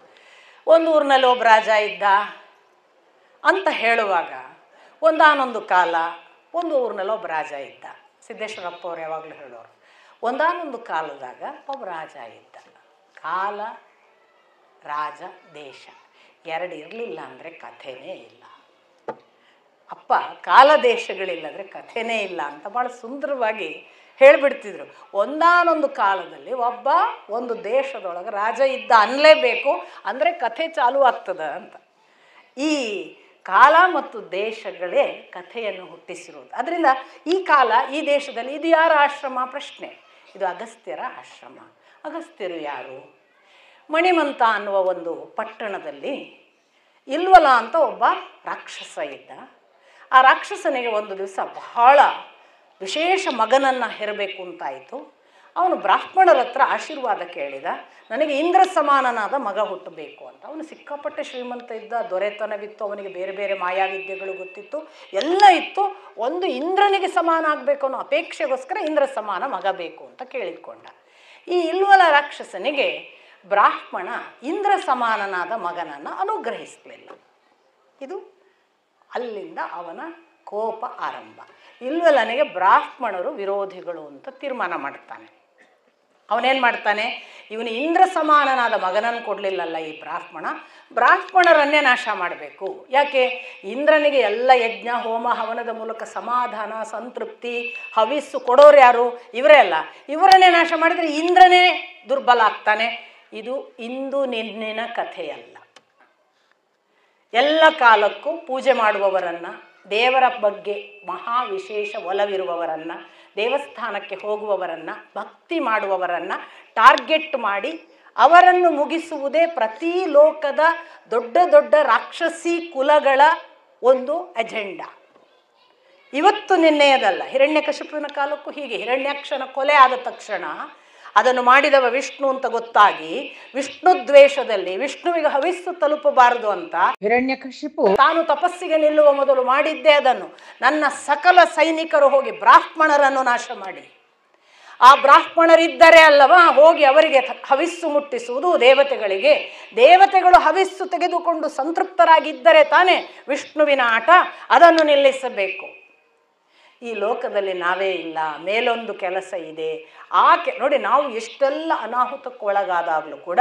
Speaker 1: ಒಂದು ಊರಿನಲ್ಲಿ ಒಬ್ಬ ರಾಜ ಇದ್ದ ಅಂತ ಹೇಳುವಾಗ, ಒಂದಾನೊಂದು ಕಾಲ ಒಂದು ಊರಿನಲ್ಲಿ ಒಬ್ಬ ರಾಜ ಇದ್ದ. ಸಿದ್ದೇಶ್ವರಪ್ಪ ಅವ್ರು ಯಾವಾಗಲೂ ಹೇಳೋರು, ಒಂದಾನೊಂದು ಕಾಲದಾಗ ಒಬ್ಬ ರಾಜ ಇದ್ದ. ಕಾಲ, ರಾಜ, ದೇಶ ಎರಡು ಇರಲಿಲ್ಲ ಅಂದರೆ ಕಥೆನೇ ಇಲ್ಲ. ಅಪ್ಪ ಕಾಲ ದೇಶಗಳಿಲ್ಲದ್ರೆ ಕಥೆನೇ ಇಲ್ಲ ಅಂತ ಭಾಳ ಸುಂದರವಾಗಿ ಹೇಳಿಬಿಡ್ತಿದ್ರು. ಒಂದಾನೊಂದು ಕಾಲದಲ್ಲಿ ಒಂದು ದೇಶದೊಳಗೆ ರಾಜ ಇದ್ದ ಅನ್ನಲೇಬೇಕು, ಅಂದರೆ ಕಥೆ ಚಾಲು ಆಗ್ತದ ಅಂತ. ಈ ಕಾಲ ಮತ್ತು ದೇಶಗಳೇ ಕಥೆಯನ್ನು ಹುಟ್ಟಿಸಿರೋದು. ಅದರಿಂದ ಈ ಕಾಲ, ಈ ದೇಶದಲ್ಲಿ ಇದು ಯಾರ ಆಶ್ರಮ ಪ್ರಶ್ನೆ. ಇದು ಅಗಸ್ತ್ಯರ ಆಶ್ರಮ. ಅಗಸ್ತ್ಯರು ಯಾರು? ಮಣಿಮಂತ ಅನ್ನುವ ಒಂದು ಪಟ್ಟಣದಲ್ಲಿ ಇಲ್ವಲ ಅಂತ ಒಬ್ಬ ರಾಕ್ಷಸ ಇದ್ದ. ಆ ರಾಕ್ಷಸನಿಗೆ ಒಂದು ದಿವಸ ಬಹಳ ವಿಶೇಷ ಮಗನನ್ನು ಹೆರಬೇಕು ಅಂತಾಯಿತು. ಅವನು ಬ್ರಾಹ್ಮಣರ ಹತ್ರ ಆಶೀರ್ವಾದ ಕೇಳಿದ, ನನಗೆ ಇಂದ್ರ ಸಮಾನನಾದ ಮಗ ಹುಟ್ಟಬೇಕು ಅಂತ. ಅವನು ಸಿಕ್ಕಾಪಟ್ಟೆ ಶ್ರೀಮಂತ ಇದ್ದ, ದೊರೆತನವಿತ್ತು, ಅವನಿಗೆ ಬೇರೆ ಬೇರೆ ಮಾಯಾವಿದ್ಯೆಗಳು ಗೊತ್ತಿತ್ತು, ಎಲ್ಲ ಇತ್ತು. ಒಂದು ಇಂದ್ರನಿಗೆ ಸಮಾನ ಆಗಬೇಕು ಅನ್ನೋ ಅಪೇಕ್ಷೆಗೋಸ್ಕರ ಇಂದ್ರ ಸಮಾನ ಮಗ ಬೇಕು ಅಂತ ಕೇಳಿಕೊಂಡ. ಈ ಇಲ್ವಲ ರಾಕ್ಷಸನಿಗೆ ಬ್ರಾಹ್ಮಣ ಇಂದ್ರ ಸಮಾನನಾದ ಮಗನನ್ನು ಅನುಗ್ರಹಿಸಲಿಲ್ಲ. ಇದು ಅಲ್ಲಿಂದ ಅವನ ಕೋಪ ಆರಂಭ. ಇಲ್ವಲನಿಗೆ ಬ್ರಾಹ್ಮಣರು ವಿರೋಧಿಗಳು ಅಂತ ತೀರ್ಮಾನ ಮಾಡ್ತಾನೆ. ಅವನೇನು ಮಾಡ್ತಾನೆ, ಇವನು ಇಂದ್ರ ಸಮಾನನಾದ ಮಗನನ್ನು ಕೊಡಲಿಲ್ಲಲ್ಲ ಈ ಬ್ರಾಹ್ಮಣರನ್ನೇ ನಾಶ ಮಾಡಬೇಕು. ಯಾಕೆ? ಇಂದ್ರನಿಗೆ ಎಲ್ಲ ಯಜ್ಞ ಹೋಮ ಹವನದ ಮೂಲಕ ಸಮಾಧಾನ, ಸಂತೃಪ್ತಿ, ಹವಿಸ್ಸು ಕೊಡೋರು ಯಾರು? ಇವರೇ ಅಲ್ಲ. ಇವರನ್ನೇ ನಾಶ ಮಾಡಿದರೆ ಇಂದ್ರನೇ ದುರ್ಬಲ ಆಗ್ತಾನೆ. ಇದು ಇಂದು ನಿನ್ನಿನ ಕಥೆಯಲ್ಲ. ಎಲ್ಲ ಕಾಲಕ್ಕೂ ಪೂಜೆ ಮಾಡುವವರನ್ನು, ದೇವರ ಬಗ್ಗೆ ಮಹಾ ವಿಶೇಷ ಒಲವಿರುವವರನ್ನು, ದೇವಸ್ಥಾನಕ್ಕೆ ಹೋಗುವವರನ್ನು, ಭಕ್ತಿ ಮಾಡುವವರನ್ನು ಟಾರ್ಗೆಟ್ ಮಾಡಿ ಅವರನ್ನು ಮುಗಿಸುವುದೇ ಪ್ರತಿ ಲೋಕದ ದೊಡ್ಡ ದೊಡ್ಡ ರಾಕ್ಷಸಿ ಕುಲಗಳ ಒಂದು ಅಜೆಂಡಾ. ಇವತ್ತು ನಿನ್ನೆಯದಲ್ಲ, ಹಿರಣ್ಯಕಶಿಪುವಿನ ಕಾಲಕ್ಕೂ ಹೀಗೆ. ಹಿರಣ್ಯಾಕ್ಷನ ಕೊಲೆ ಆದ ತಕ್ಷಣ ಅದನ್ನು ಮಾಡಿದವ ವಿಷ್ಣು ಅಂತ ಗೊತ್ತಾಗಿ ವಿಷ್ಣು ದ್ವೇಷದಲ್ಲಿ ವಿಷ್ಣುವಿಗೆ ಹವಿಸ್ಸು ತಲುಪಬಾರದು ಅಂತ ಹಿರಣ್ಯಕಶಿಪು ತಾನು ತಪಸ್ಸಿಗೆ ನಿಲ್ಲುವ ಮೊದಲು ಮಾಡಿದ್ದೇ ಅದನ್ನು. ನನ್ನ ಸಕಲ ಸೈನಿಕರು ಹೋಗಿ ಬ್ರಾಹ್ಮಣರನ್ನು ನಾಶ ಮಾಡಿ, ಆ ಬ್ರಾಹ್ಮಣರಿದ್ದರೆ ಅಲ್ಲವಾ ಹೋಗಿ ಅವರಿಗೆ ಹವಿಸ್ಸು ಮುಟ್ಟಿಸುವುದು ದೇವತೆಗಳಿಗೆ. ದೇವತೆಗಳು ಹವಿಸ್ಸು ತೆಗೆದುಕೊಂಡು ಸಂತೃಪ್ತರಾಗಿದ್ದರೆ ತಾನೇ ವಿಷ್ಣುವಿನ ಆಟ. ಅದನ್ನು ನಿಲ್ಲಿಸಬೇಕು. ಈ ಲೋಕದಲ್ಲಿ ನಾವೇ ಇಲ್ಲ, ಮೇಲೊಂದು ಕೆಲಸ ಇದೆ. ನೋಡಿ, ನಾವು ಎಷ್ಟೆಲ್ಲ ಅನಾಹುತಕ್ಕೆ ಒಳಗಾದಾಗಲೂ ಕೂಡ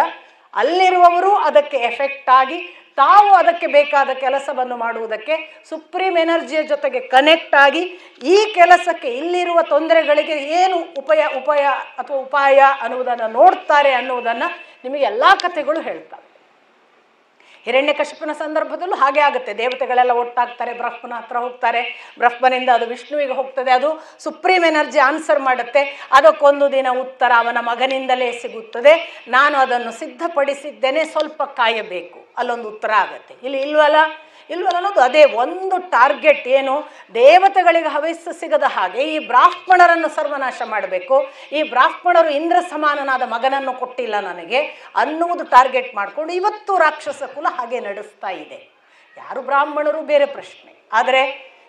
Speaker 1: ಅಲ್ಲಿರುವವರು ಅದಕ್ಕೆ ಎಫೆಕ್ಟ್ ಆಗಿ ತಾವು ಅದಕ್ಕೆ ಬೇಕಾದ ಕೆಲಸವನ್ನು ಮಾಡುವುದಕ್ಕೆ ಸುಪ್ರೀಂ ಎನರ್ಜಿಯ ಜೊತೆಗೆ ಕನೆಕ್ಟ್ ಆಗಿ ಈ ಕೆಲಸಕ್ಕೆ ಇಲ್ಲಿರುವ ತೊಂದರೆಗಳಿಗೆ ಏನು ಉಪಾಯ ಅನ್ನುವುದನ್ನು ನೋಡ್ತಾರೆ ಅನ್ನುವುದನ್ನು ನಿಮಗೆ ಎಲ್ಲ ಕಥೆಗಳು ಹೇಳ್ತವೆ. ಹಿರಣ್ಯಕಶಿಪುನ ಸಂದರ್ಭದಲ್ಲೂ ಹಾಗೆ ಆಗುತ್ತೆ. ದೇವತೆಗಳೆಲ್ಲ ಒಟ್ಟಾಗ್ತಾರೆ, ಬ್ರಹ್ಮನ ಹತ್ರ ಹೋಗ್ತಾರೆ, ಬ್ರಹ್ಮನಿಂದ ಅದು ವಿಷ್ಣುವಿಗೆ ಹೋಗ್ತದೆ, ಅದು ಸುಪ್ರೀಂ ಎನರ್ಜಿ ಆನ್ಸರ್ ಮಾಡುತ್ತೆ. ಅದಕ್ಕೊಂದು ದಿನ ಉತ್ತರ ಅವನ ಮಗನಿಂದಲೇ ಸಿಗುತ್ತದೆ. ನಾನು ಅದನ್ನು ಸಿದ್ಧಪಡಿಸಿದ್ದೇನೆ, ಸ್ವಲ್ಪ ಕಾಯಬೇಕು, ಅಲ್ಲೊಂದು ಉತ್ತರ ಆಗುತ್ತೆ. ಇಲ್ಲಿ ಇಲ್ವಲ್ಲ ಅನ್ನೋದು ಅದೇ ಒಂದು ಟಾರ್ಗೆಟ್. ಏನು, ದೇವತೆಗಳಿಗೆ ಹವಿಸ್ಸು ಸಿಗದ ಹಾಗೆ ಈ ಬ್ರಾಹ್ಮಣರನ್ನು ಸರ್ವನಾಶ ಮಾಡಬೇಕು. ಈ ಬ್ರಾಹ್ಮಣರು ಇಂದ್ರ ಸಮಾನನಾದ ಮಗನನ್ನು ಕೊಟ್ಟಿಲ್ಲ ನನಗೆ ಅನ್ನುವುದು ಟಾರ್ಗೆಟ್ ಮಾಡಿಕೊಂಡು ಇವತ್ತು ರಾಕ್ಷಸ ಕುಲ ಹಾಗೆ ನಡೆಸ್ತಾ ಇದೆ. ಯಾರು ಬ್ರಾಹ್ಮಣರು ಬೇರೆ ಪ್ರಶ್ನೆ, ಆದರೆ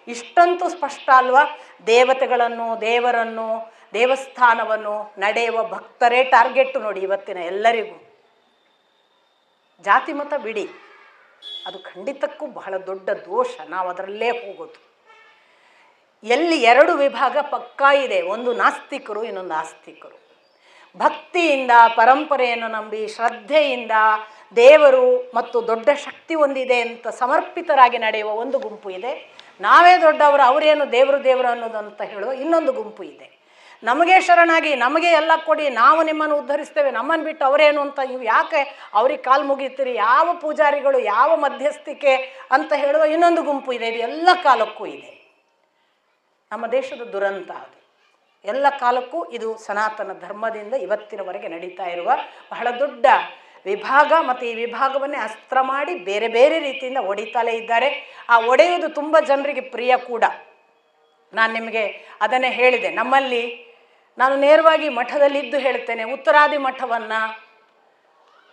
Speaker 1: ಇಷ್ಟಂತೂ ಸ್ಪಷ್ಟ ಅಲ್ವಾ? ದೇವತೆಗಳನ್ನು, ದೇವರನ್ನು, ದೇವಸ್ಥಾನವನ್ನು ನಡೆಯುವ ಭಕ್ತರೇ ಟಾರ್ಗೆಟ್. ನೋಡಿ, ಇವತ್ತಿನ ಎಲ್ಲರಿಗೂ ಜಾತಿ ಮತ ಬಿಡಿ, ಅದು ಖಂಡಿತಕ್ಕೂ ಬಹಳ ದೊಡ್ಡ ದೋಷ. ನಾವು ಅದರಲ್ಲೇ ಹೋಗೋದು. ಎಲ್ಲಿ ಎರಡು ವಿಭಾಗ ಪಕ್ಕಾ ಇದೆ, ಒಂದು ನಾಸ್ತಿಕರು, ಇನ್ನೊಂದು ಆಸ್ತಿಕರು. ಭಕ್ತಿಯಿಂದ, ಪರಂಪರೆಯನ್ನು ನಂಬಿ, ಶ್ರದ್ಧೆಯಿಂದ ದೇವರು ಮತ್ತು ದೊಡ್ಡ ಶಕ್ತಿ ಹೊಂದಿದೆ ಅಂತ ಸಮರ್ಪಿತರಾಗಿ ನಡೆಯುವ ಒಂದು ಗುಂಪು ಇದೆ. ನಾವೇ ದೊಡ್ಡವರು, ಅವರೇನು ದೇವರು ಅನ್ನೋದಂತ ಹೇಳುವ ಇನ್ನೊಂದು ಗುಂಪು ಇದೆ. ನಮಗೆ ಶರಣಾಗಿ, ನಮಗೆ ಎಲ್ಲ ಕೊಡಿ, ನಾವು ನಿಮ್ಮನ್ನು ಉದ್ಧರಿಸ್ತೇವೆ, ನಮ್ಮನ್ನು ಬಿಟ್ಟು ಅವರೇನು ಅಂತ ನೀವು ಯಾಕೆ ಅವ್ರಿಗೆ ಕಾಲು ಮುಗಿತೀರಿ, ಯಾವ ಪೂಜಾರಿಗಳು, ಯಾವ ಮಧ್ಯಸ್ಥಿಕೆ ಅಂತ ಹೇಳುವ ಇನ್ನೊಂದು ಗುಂಪು ಇದೆ. ಇದು ಎಲ್ಲ ಕಾಲಕ್ಕೂ ಇದೆ. ನಮ್ಮ ದೇಶದ ದುರಂತ ಅದು. ಎಲ್ಲ ಕಾಲಕ್ಕೂ ಇದು ಸನಾತನ ಧರ್ಮದಿಂದ ಇವತ್ತಿನವರೆಗೆ ನಡೀತಾ ಇರುವ ಬಹಳ ದೊಡ್ಡ ವಿಭಾಗ. ಮತ್ತು ಈ ವಿಭಾಗವನ್ನೇ ಅಸ್ತ್ರ ಮಾಡಿ ಬೇರೆ ಬೇರೆ ರೀತಿಯಿಂದ ಒಡಿತಲೇ ಇದ್ದಾರೆ. ಆ ಒಡೆಯುವುದು ತುಂಬ ಜನರಿಗೆ ಪ್ರಿಯ ಕೂಡ. ನಾನು ನಿಮಗೆ ಅದನ್ನೇ ಹೇಳಿದೆ. ನಮ್ಮಲ್ಲಿ ನಾನು ನೇರವಾಗಿ ಮಠದಲ್ಲಿದ್ದು ಹೇಳ್ತೇನೆ, ಉತ್ತರಾದಿ ಮಠವನ್ನು,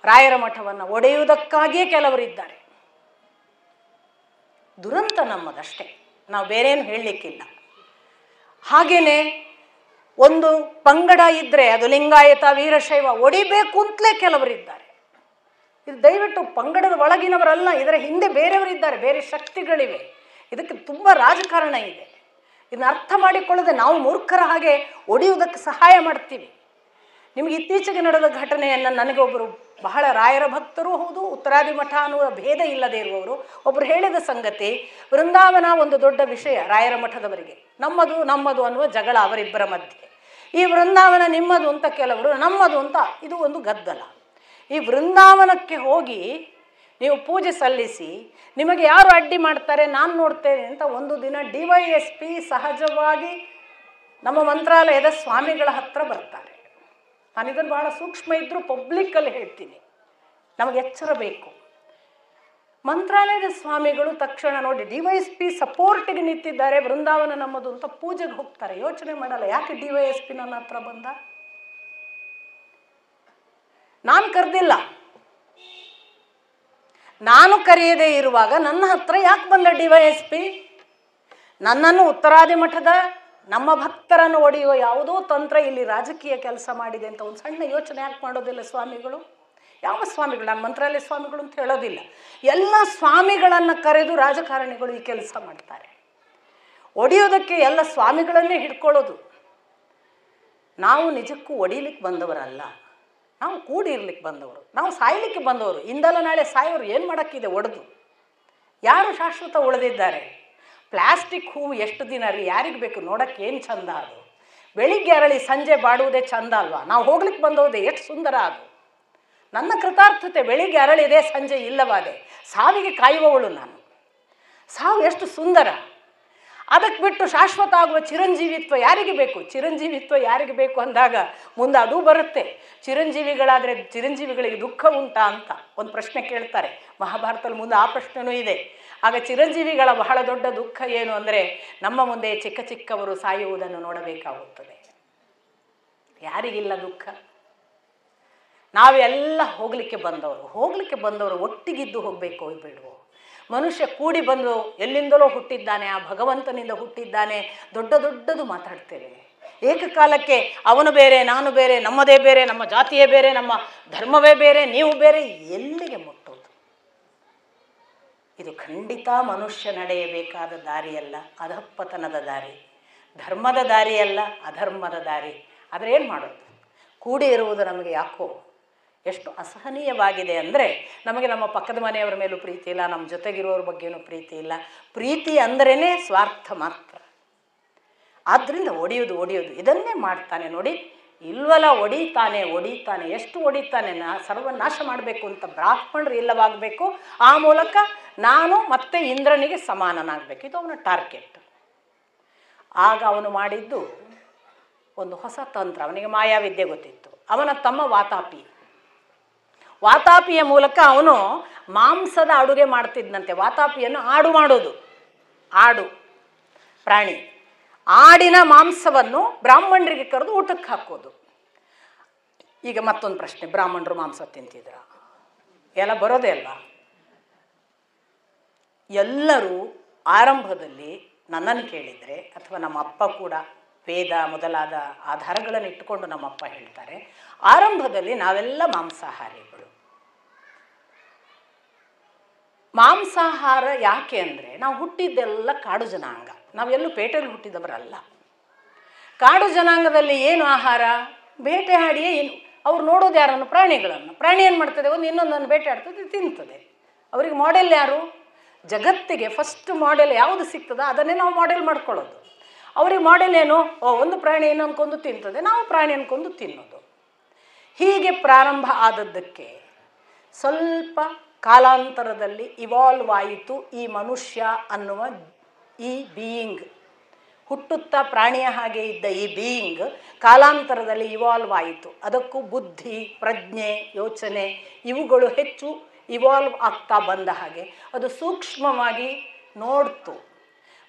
Speaker 1: ರಾಯರ ಮಠವನ್ನು ಒಡೆಯುವುದಕ್ಕಾಗಿಯೇ ಕೆಲವರಿದ್ದಾರೆ. ದುರಂತ ನಮ್ಮದಷ್ಟೇ, ನಾವು ಬೇರೇನು ಹೇಳಲಿಕ್ಕಿಲ್ಲ. ಹಾಗೇನೆ ಒಂದು ಪಂಗಡ ಇದ್ದರೆ ಅದು ಲಿಂಗಾಯತ, ವೀರಶೈವ ಒಡಿಬೇಕು ಅಂತಲೇ ಕೆಲವರಿದ್ದಾರೆ. ಇದು ದಯವಿಟ್ಟು ಪಂಗಡದ ಒಳಗಿನವರಲ್ಲ, ಇದರ ಹಿಂದೆ ಬೇರೆಯವರಿದ್ದಾರೆ, ಬೇರೆ ಶಕ್ತಿಗಳಿವೆ. ಇದಕ್ಕೆ ತುಂಬ ರಾಜಕಾರಣ ಇದೆ. ಇದನ್ನ ಅರ್ಥ ಮಾಡಿಕೊಳ್ಳದೆ ನಾವು ಮೂರ್ಖರ ಹಾಗೆ ಒಡೆಯುವುದಕ್ಕೆ ಸಹಾಯ ಮಾಡ್ತೀವಿ. ನಿಮಗೆ ಇತ್ತೀಚೆಗೆ ನಡೆದ ಘಟನೆಯನ್ನು ನನಗೆ ಒಬ್ಬರು ಬಹಳ ರಾಯರ ಭಕ್ತರೂ ಹೌದು, ಉತ್ತರಾದಿ ಮಠ ಅನ್ನುವ ಭೇದ ಇಲ್ಲದೆ ಇರುವವರು ಒಬ್ಬರು ಹೇಳಿದ ಸಂಗತಿ, ವೃಂದಾವನ ಒಂದು ದೊಡ್ಡ ವಿಷಯ ರಾಯರ ಮಠದವರಿಗೆ. ನಮ್ಮದು ಅನ್ನುವ ಜಗಳ ಅವರಿಬ್ಬರ ಮಧ್ಯೆ. ಈ ವೃಂದಾವನ ನಿಮ್ಮದು ಅಂತ ಕೆಲವರು, ನಮ್ಮದು ಅಂತ ಇದು ಒಂದು ಗದ್ದಲ. ಈ ವೃಂದಾವನಕ್ಕೆ ಹೋಗಿ ನೀವು ಪೂಜೆ ಸಲ್ಲಿಸಿ ನಿಮಗೆ ಯಾರು ಅಡ್ಡಿ ಮಾಡ್ತಾರೆ ನಾನು ನೋಡ್ತೇನೆ ಅಂತ ಒಂದು ದಿನ DYSP ಸಹಜವಾಗಿ ನಮ್ಮ ಮಂತ್ರಾಲಯದ ಸ್ವಾಮಿಗಳ ಹತ್ರ ಬರ್ತಾರೆ. ನಾನು ಇದನ್ನು ಬಹಳ ಸೂಕ್ಷ್ಮ ಇದ್ದರೂ ಪಬ್ಲಿಕ್ಕಲ್ಲಿ ಹೇಳ್ತೀನಿ, ನಮಗೆ ಎಚ್ಚರ ಬೇಕು. ಮಂತ್ರಾಲಯದ ಸ್ವಾಮಿಗಳು ತಕ್ಷಣ ನೋಡಿ DYSP ಸಪೋರ್ಟಿಗೆ ನಿಂತಿದ್ದಾರೆ, ವೃಂದಾವನ ನಮ್ಮದು ಅಂತ ಪೂಜೆಗೆ ಹೋಗ್ತಾರೆ. ಯೋಚನೆ ಮಾಡಲ್ಲ, ಯಾಕೆ DYSP ನನ್ನ ಹತ್ರ ಬಂದ? ನಾನು ಕರೆದಿಲ್ಲ, ನಾನು ಕರೆಯದೇ ಇರುವಾಗ ನನ್ನ ಹತ್ರ ಯಾಕೆ ಬಂದ DYSP? ನನ್ನನ್ನು ಉತ್ತರಾದಿ ಮಠದ ನಮ್ಮ ಭಕ್ತರನ್ನು ಒಡೆಯುವ ಯಾವುದೋ ತಂತ್ರ ಇಲ್ಲಿ ರಾಜಕೀಯ ಕೆಲಸ ಮಾಡಿದೆ ಅಂತ ಒಂದು ಸಣ್ಣ ಯೋಚನೆ ಯಾಕೆ ಮಾಡೋದಿಲ್ಲ ಸ್ವಾಮಿಗಳು? ಯಾವ ಸ್ವಾಮಿಗಳು? ನಾನು ಮಂತ್ರಾಲಯ ಸ್ವಾಮಿಗಳು ಅಂತ ಹೇಳೋದಿಲ್ಲ, ಎಲ್ಲ ಸ್ವಾಮಿಗಳನ್ನು ಕರೆದು ರಾಜಕಾರಣಿಗಳು ಈ ಕೆಲಸ ಮಾಡ್ತಾರೆ. ಒಡೆಯೋದಕ್ಕೆ ಎಲ್ಲ ಸ್ವಾಮಿಗಳನ್ನೇ ಹಿಡ್ಕೊಳ್ಳೋದು. ನಾವು ನಿಜಕ್ಕೂ ಒಡಿಲಿಕ್ಕೆ ಬಂದವರಲ್ಲ, ನಾವು ಕೂಡಿರ್ಲಿಕ್ಕೆ ಬಂದವರು, ನಾವು ಸಾಯ್ಲಿಕ್ಕೆ ಬಂದವರು. ಇಂದಲ್ಲ ನಾಳೆ ಸಾಯೋರು, ಏನು ಮಾಡೋಕ್ಕಿದೆ ಒಡೆದು? ಯಾರು ಶಾಶ್ವತ ಉಳಿದಿದ್ದಾರೆ? ಪ್ಲಾಸ್ಟಿಕ್ ಹೂವು ಎಷ್ಟು ದಿನ ರೀ, ಯಾರಿಗೆ ಬೇಕು? ನೋಡೋಕ್ಕೆ ಏನು ಚಂದ ಅದು, ಬೆಳಿಗ್ಗೆ ಅರಳಿ ಸಂಜೆ ಬಾಡುವುದೇ ಚಂದ ಅಲ್ವಾ? ನಾವು ಹೋಗ್ಲಿಕ್ಕೆ ಬಂದೋದೇ ಎಷ್ಟು ಸುಂದರ ಅದು. ನನ್ನ ಕೃತಾರ್ಥತೆ ಬೆಳಿಗ್ಗೆ ಅರಳಿದೆ, ಸಂಜೆ ಇಲ್ಲವಾದೆ. ಸಾವಿಗೆ ಕಾಯುವವಳು ನಾನು. ಸಾವು ಎಷ್ಟು ಸುಂದರ. ಅದಕ್ಕೆ ಬಿಟ್ಟು ಶಾಶ್ವತ ಆಗುವ ಚಿರಂಜೀವಿತ್ವ ಯಾರಿಗೆ ಬೇಕು? ಚಿರಂಜೀವಿತ್ವ ಯಾರಿಗೆ ಬೇಕು ಅಂದಾಗ ಮುಂದೆ ಅದೂ ಬರುತ್ತೆ. ಚಿರಂಜೀವಿಗಳಾದರೆ ಚಿರಂಜೀವಿಗಳಿಗೆ ದುಃಖ ಉಂಟಾ ಅಂತ ಒಂದು ಪ್ರಶ್ನೆ ಕೇಳ್ತಾರೆ ಮಹಾಭಾರತದಲ್ಲಿ. ಮುಂದೆ ಆ ಪ್ರಶ್ನೆನೂ ಇದೆ. ಆಗ ಚಿರಂಜೀವಿಗಳ ಬಹಳ ದೊಡ್ಡ ದುಃಖ ಏನು ಅಂದರೆ, ನಮ್ಮ ಮುಂದೆ ಚಿಕ್ಕ ಚಿಕ್ಕವರು ಸಾಯುವುದನ್ನು ನೋಡಬೇಕಾಗುತ್ತದೆ. ಯಾರಿಗಿಲ್ಲ ದುಃಖ? ನಾವೆಲ್ಲ ಹೋಗಲಿಕ್ಕೆ ಬಂದವರು ಒಟ್ಟಿಗಿದ್ದು ಹೋಗಬೇಕು ಬೇಡವೋ? ಮನುಷ್ಯ ಕೂಡಿ ಬಂದು ಎಲ್ಲಿಂದಲೋ ಹುಟ್ಟಿದ್ದಾನೆ, ಆ ಭಗವಂತನಿಂದ ಹುಟ್ಟಿದ್ದಾನೆ, ದೊಡ್ಡದು ಮಾತಾಡ್ತೇವೆ. ಏಕಕಾಲಕ್ಕೆ ಅವನು ಬೇರೆ, ನಾನು ಬೇರೆ, ನಮ್ಮದೇ ಬೇರೆ, ನಮ್ಮ ಜಾತಿಯೇ ಬೇರೆ, ನಮ್ಮ ಧರ್ಮವೇ ಬೇರೆ, ನೀವು ಬೇರೆ, ಎಲ್ಲಿಗೆ ಮುಟ್ಟೋದು? ಇದು ಖಂಡಿತ ಮನುಷ್ಯ ನಡೆಯಬೇಕಾದ ದಾರಿಯಲ್ಲ, ಅಧಃಪತನದ ದಾರಿ. ಧರ್ಮದ ದಾರಿಯಲ್ಲ, ಅಧರ್ಮದ ದಾರಿ. ಆದರೆ ಏನು ಮಾಡೋದು? ಕೂಡಿ ಇರುವುದು ನಮಗೆ ಯಾಕೋ ಎಷ್ಟು ಅಸಹನೀಯವಾಗಿದೆ ಅಂದರೆ, ನಮಗೆ ನಮ್ಮ ಪಕ್ಕದ ಮನೆಯವರ ಮೇಲೂ ಪ್ರೀತಿ ಇಲ್ಲ, ನಮ್ಮ ಜೊತೆಗಿರೋರ ಬಗ್ಗೆನೂ ಪ್ರೀತಿ ಇಲ್ಲ. ಪ್ರೀತಿ ಅಂದ್ರೇ ಸ್ವಾರ್ಥ ಮಾತ್ರ. ಆದ್ದರಿಂದ ಒಡೆಯೋದು ಇದನ್ನೇ ಮಾಡ್ತಾನೆ ನೋಡಿ. ಇಲ್ವಲ್ಲ, ಒಡಿತಾನೆ. ಎಷ್ಟು ಒಡಿತಾನೆ? ಸರ್ವನಾಶ ಮಾಡಬೇಕು ಅಂತ ಬ್ರಾಹ್ಮಣರು ಇಲ್ಲವಾಗಬೇಕು. ಆ ಮೂಲಕ ನಾನು ಮತ್ತೆ ಇಂದ್ರನಿಗೆ ಸಮಾನನಾಗಬೇಕು. ಇದು ಅವನ ಟಾರ್ಗೆಟ್. ಆಗ ಅವನು ಮಾಡಿದ್ದು ಒಂದು ಹೊಸ ತಂತ್ರ. ಅವನಿಗೆ ಮಾಯಾವಿದ್ಯೆ ಗೊತ್ತಿತ್ತು. ಅವನ ತಮ್ಮ ವಾತಾಪಿಯ ಮೂಲಕ ಅವನು ಮಾಂಸದ ಅಡುಗೆ ಮಾಡ್ತಿದ್ದಂತೆ. ವಾತಾಪಿಯನ್ನು ಮಾಡೋದು. ಆಡು ಪ್ರಾಣಿ. ಆಡಿನ ಮಾಂಸವನ್ನು ಬ್ರಾಹ್ಮಣರಿಗೆ ಕರೆದು ಊಟಕ್ಕೆ ಹಾಕೋದು. ಈಗ ಮತ್ತೊಂದು ಪ್ರಶ್ನೆ, ಬ್ರಾಹ್ಮಣರು ಮಾಂಸ ತಿಂತಿದ್ರ? ಎಲ್ಲ ಬರೋದೇ ಅಲ್ವಾ? ಎಲ್ಲರೂ ಆರಂಭದಲ್ಲಿ ನನ್ನನ್ನು ಕೇಳಿದರೆ, ಅಥವಾ ನಮ್ಮ ಅಪ್ಪ ಕೂಡ ವೇದ ಮೊದಲಾದ ಆಧಾರಗಳನ್ನು ಇಟ್ಟುಕೊಂಡು ನಮ್ಮಪ್ಪ ಹೇಳ್ತಾರೆ, ಆರಂಭದಲ್ಲಿ ನಾವೆಲ್ಲ ಮಾಂಸಾಹಾರಿಗಳು. ಮಾಂಸಾಹಾರ ಯಾಕೆ ಅಂದರೆ, ನಾವು ಹುಟ್ಟಿದ್ದೆಲ್ಲ ಕಾಡು ಜನಾಂಗ. ನಾವೆಲ್ಲೂ ಪೇಟೆಯಲ್ಲಿ ಹುಟ್ಟಿದವರಲ್ಲ. ಕಾಡು ಜನಾಂಗದಲ್ಲಿ ಏನು ಆಹಾರ? ಬೇಟೆಯಾಡಿಯೇ. ಅವ್ರು ನೋಡೋದು ಯಾರನ್ನು? ಪ್ರಾಣಿಗಳನ್ನು. ಪ್ರಾಣಿ ಏನು ಮಾಡ್ತದೆ? ಇನ್ನೊಂದನ್ನು ಬೇಟೆ ಆಡ್ತದೆ, ತಿಂತದೆ. ಅವ್ರಿಗೆ ಮಾಡೆಲ್ ಯಾರು? ಜಗತ್ತಿಗೆ ಫಸ್ಟ್ ಮಾಡೆಲ್ ಯಾವುದು ಸಿಗ್ತದೋ ಅದನ್ನೇ ನಾವು ಮಾಡೆಲ್ ಮಾಡ್ಕೊಳ್ಳೋದು. ಅವ್ರಿಗೆ ಮಾಡೆಲ್ ಏನು? ಒಂದು ಪ್ರಾಣಿ ಅನ್ಕೊಂಡು ತಿಂತದೆ, ನಾವು ಪ್ರಾಣಿ ಅನ್ಕೊಂಡು ತಿನ್ನೋದು. ಹೀಗೆ ಪ್ರಾರಂಭ ಆದದ್ದಕ್ಕೆ ಸ್ವಲ್ಪ ಕಾಲಾಂತರದಲ್ಲಿ ಇವಾಲ್ವ್ ಆಯಿತು ಈ ಮನುಷ್ಯ ಅನ್ನುವ ಈ ಬೀಯಿಂಗ್. ಹುಟ್ಟುತ್ತಾ ಪ್ರಾಣಿಯ ಹಾಗೆ ಇದ್ದ ಈ ಬೀಯಿಂಗ್ ಕಾಲಾಂತರದಲ್ಲಿ ಇವಾಲ್ವ್ ಆಯಿತು. ಅದಕ್ಕೂ ಬುದ್ಧಿ, ಪ್ರಜ್ಞೆ, ಯೋಚನೆ ಇವುಗಳು ಹೆಚ್ಚು ಇವಾಲ್ವ್ ಆಗ್ತಾ ಬಂದ ಹಾಗೆ ಅದು ಸೂಕ್ಷ್ಮವಾಗಿ ನೋಡ್ತು.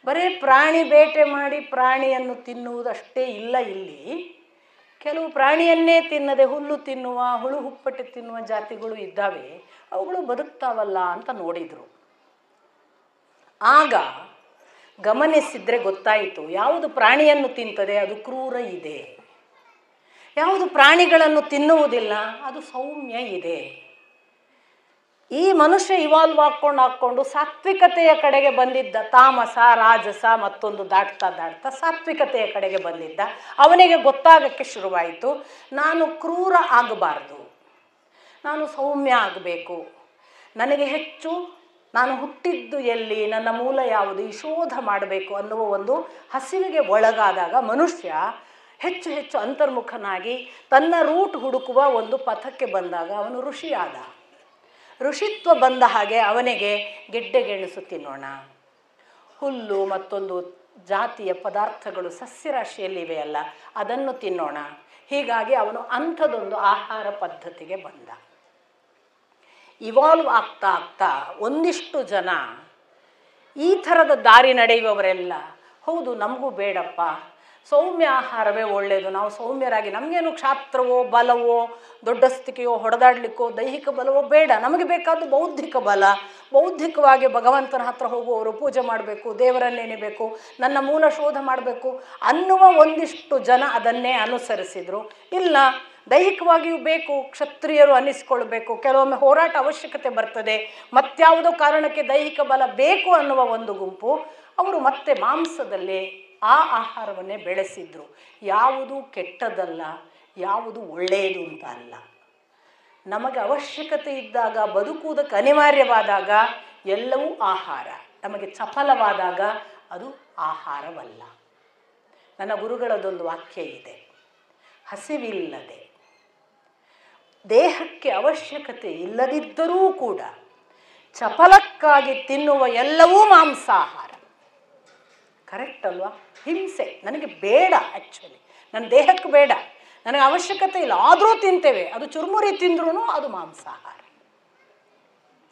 Speaker 1: ಬರೀ ಪ್ರಾಣಿ ಬೇಟೆ ಮಾಡಿ ಪ್ರಾಣಿಯನ್ನು ತಿನ್ನುವುದಷ್ಟೇ ಇಲ್ಲ. ಇಲ್ಲಿ ಕೆಲವು ಪ್ರಾಣಿಯನ್ನೇ ತಿನ್ನದೆ ಹುಲ್ಲು ತಿನ್ನುವ, ಹುಳು ಹುಪ್ಪಟೆ ತಿನ್ನುವ ಜಾತಿಗಳು ಇದ್ದಾವೆ. ಅವುಗಳು ಬದುಕ್ತಾವಲ್ಲ ಅಂತ ನೋಡಿದರು. ಆಗ ಗಮನಿಸಿದರೆ ಗೊತ್ತಾಯಿತು, ಯಾವುದು ಪ್ರಾಣಿಯನ್ನು ತಿಂತದೆ ಅದು ಕ್ರೂರ ಇದೆ, ಯಾವುದು ಪ್ರಾಣಿಗಳನ್ನು ತಿನ್ನುವುದಿಲ್ಲ ಅದು ಸೌಮ್ಯ ಇದೆ. ಈ ಮನುಷ್ಯ ಇವಾಲ್ವ್ ಹಾಕ್ಕೊಂಡು ಸಾತ್ವಿಕತೆಯ ಕಡೆಗೆ ಬಂದಿದ್ದ. ತಾಮಸ, ರಾಜಸ ಮತ್ತೊಂದು ದಾಟ್ತಾ ಸಾತ್ವಿಕತೆಯ ಕಡೆಗೆ ಬಂದಿದ್ದ. ಅವನಿಗೆ ಗೊತ್ತಾಗಕ್ಕೆ ಶುರುವಾಯಿತು, ನಾನು ಕ್ರೂರ ಆಗಬಾರ್ದು, ನಾನು ಸೌಮ್ಯ ಆಗಬೇಕು. ನನಗೆ ಹೆಚ್ಚು ನಾನು ಹುಟ್ಟಿದ್ದು ಎಲ್ಲಿ, ನನ್ನ ಮೂಲ ಯಾವುದು, ಈ ಶೋಧ ಮಾಡಬೇಕು ಅನ್ನುವ ಒಂದು ಹಸಿವಿಗೆ ಒಳಗಾದಾಗ ಮನುಷ್ಯ ಹೆಚ್ಚು ಹೆಚ್ಚು ಅಂತರ್ಮುಖನಾಗಿ ತನ್ನ ರೂಟ್ ಹುಡುಕುವ ಒಂದು ಪಥಕ್ಕೆ ಬಂದಾಗ ಅವನು ಋಷಿಯಾದ. ಋಷಿತ್ವ ಬಂದ ಹಾಗೆ ಅವನಿಗೆ ಗೆಡ್ಡೆಗೆಣಸು ತಿನ್ನೋಣ, ಹುಲ್ಲು ಮತ್ತೊಂದು ಜಾತಿಯ ಪದಾರ್ಥಗಳು ಸಸ್ಯರಾಶಿಯಲ್ಲಿವೆಯಲ್ಲ ಅದನ್ನು ತಿನ್ನೋಣ. ಹೀಗಾಗಿ ಅವನು ಅಂಥದ್ದೊಂದು ಆಹಾರ ಪದ್ಧತಿಗೆ ಬಂದ. ಇವಾಲ್ವ್ ಆಗ್ತಾ ಒಂದಿಷ್ಟು ಜನ ಈ ಥರದ ದಾರಿ ನಡೆಯುವವರೆಲ್ಲ, ಹೌದು ನಮಗೂ ಬೇಡಪ್ಪ, ಸೌಮ್ಯ ಆಹಾರವೇ ಒಳ್ಳೆಯದು, ನಾವು ಸೌಮ್ಯರಾಗಿ, ನಮಗೇನು ಕ್ಷಾತ್ರವೋ ಬಲವೋ ದೊಡ್ಡಸ್ತಿಕೆಯೋ ಹೊಡೆದಾಡಲಿಕ್ಕೋ ದೈಹಿಕ ಬಲವೋ ಬೇಡ, ನಮಗೆ ಬೇಕಾದ್ದು ಬೌದ್ಧಿಕ ಬಲ. ಬೌದ್ಧಿಕವಾಗಿ ಭಗವಂತನ ಹತ್ರ ಹೋಗುವವರು ಪೂಜೆ ಮಾಡಬೇಕು, ದೇವರನ್ನೇನಿಬೇಕು, ನನ್ನ ಮೂಲ ಶೋಧ ಮಾಡಬೇಕು ಅನ್ನುವ ಒಂದಿಷ್ಟು ಜನ ಅದನ್ನೇ ಅನುಸರಿಸಿದರು. ಇಲ್ಲ, ದೈಹಿಕವಾಗಿಯೂ ಬೇಕು, ಕ್ಷತ್ರಿಯರು ಅನ್ನಿಸ್ಕೊಳ್ಬೇಕು, ಕೆಲವೊಮ್ಮೆ ಹೋರಾಟ ಅವಶ್ಯಕತೆ ಬರ್ತದೆ, ಮತ್ಯಾವುದೋ ಕಾರಣಕ್ಕೆ ದೈಹಿಕ ಬಲ ಬೇಕು ಅನ್ನುವ ಒಂದು ಗುಂಪು, ಅವರು ಮತ್ತೆ ಮಾಂಸದಲ್ಲೇ ಆ ಆಹಾರವನ್ನೇ ಬೆಳೆಸಿದ್ರು. ಯಾವುದು ಕೆಟ್ಟದಲ್ಲ, ಯಾವುದು ಒಳ್ಳೆಯದು ಅಂತ ಅಲ್ಲ. ನಮಗೆ ಅವಶ್ಯಕತೆ ಇದ್ದಾಗ, ಬದುಕುವುದಕ್ಕೆ ಅನಿವಾರ್ಯವಾದಾಗ ಎಲ್ಲವೂ ಆಹಾರ, ನಮಗೆ ಚಪಲವಾದಾಗ ಅದು ಆಹಾರವಲ್ಲ. ನನ್ನ ಗುರುಗಳದೊಂದು ವಾಕ್ಯ ಇದೆ, ಹಸಿವಿಲ್ಲದೆ ದೇಹಕ್ಕೆ ಅವಶ್ಯಕತೆ ಇಲ್ಲದಿದ್ದರೂ ಕೂಡ ಚಪಲಕ್ಕಾಗಿ ತಿನ್ನುವ ಎಲ್ಲವೂ ಮಾಂಸಾಹಾರ. ಕರೆಕ್ಟ್ ಅಲ್ವಾ? ಹಿಂಸೆ ನನಗೆ ಬೇಡ, ಆ್ಯಕ್ಚುಲಿ ನನ್ನ ದೇಹಕ್ಕೆ ಬೇಡ, ನನಗೆ ಅವಶ್ಯಕತೆ ಇಲ್ಲ, ಆದರೂ ತಿಂತೇವೆ. ಅದು ಚುರುಮುರಿ ತಿಂದ್ರೂ ಅದು ಮಾಂಸಾಹಾರ.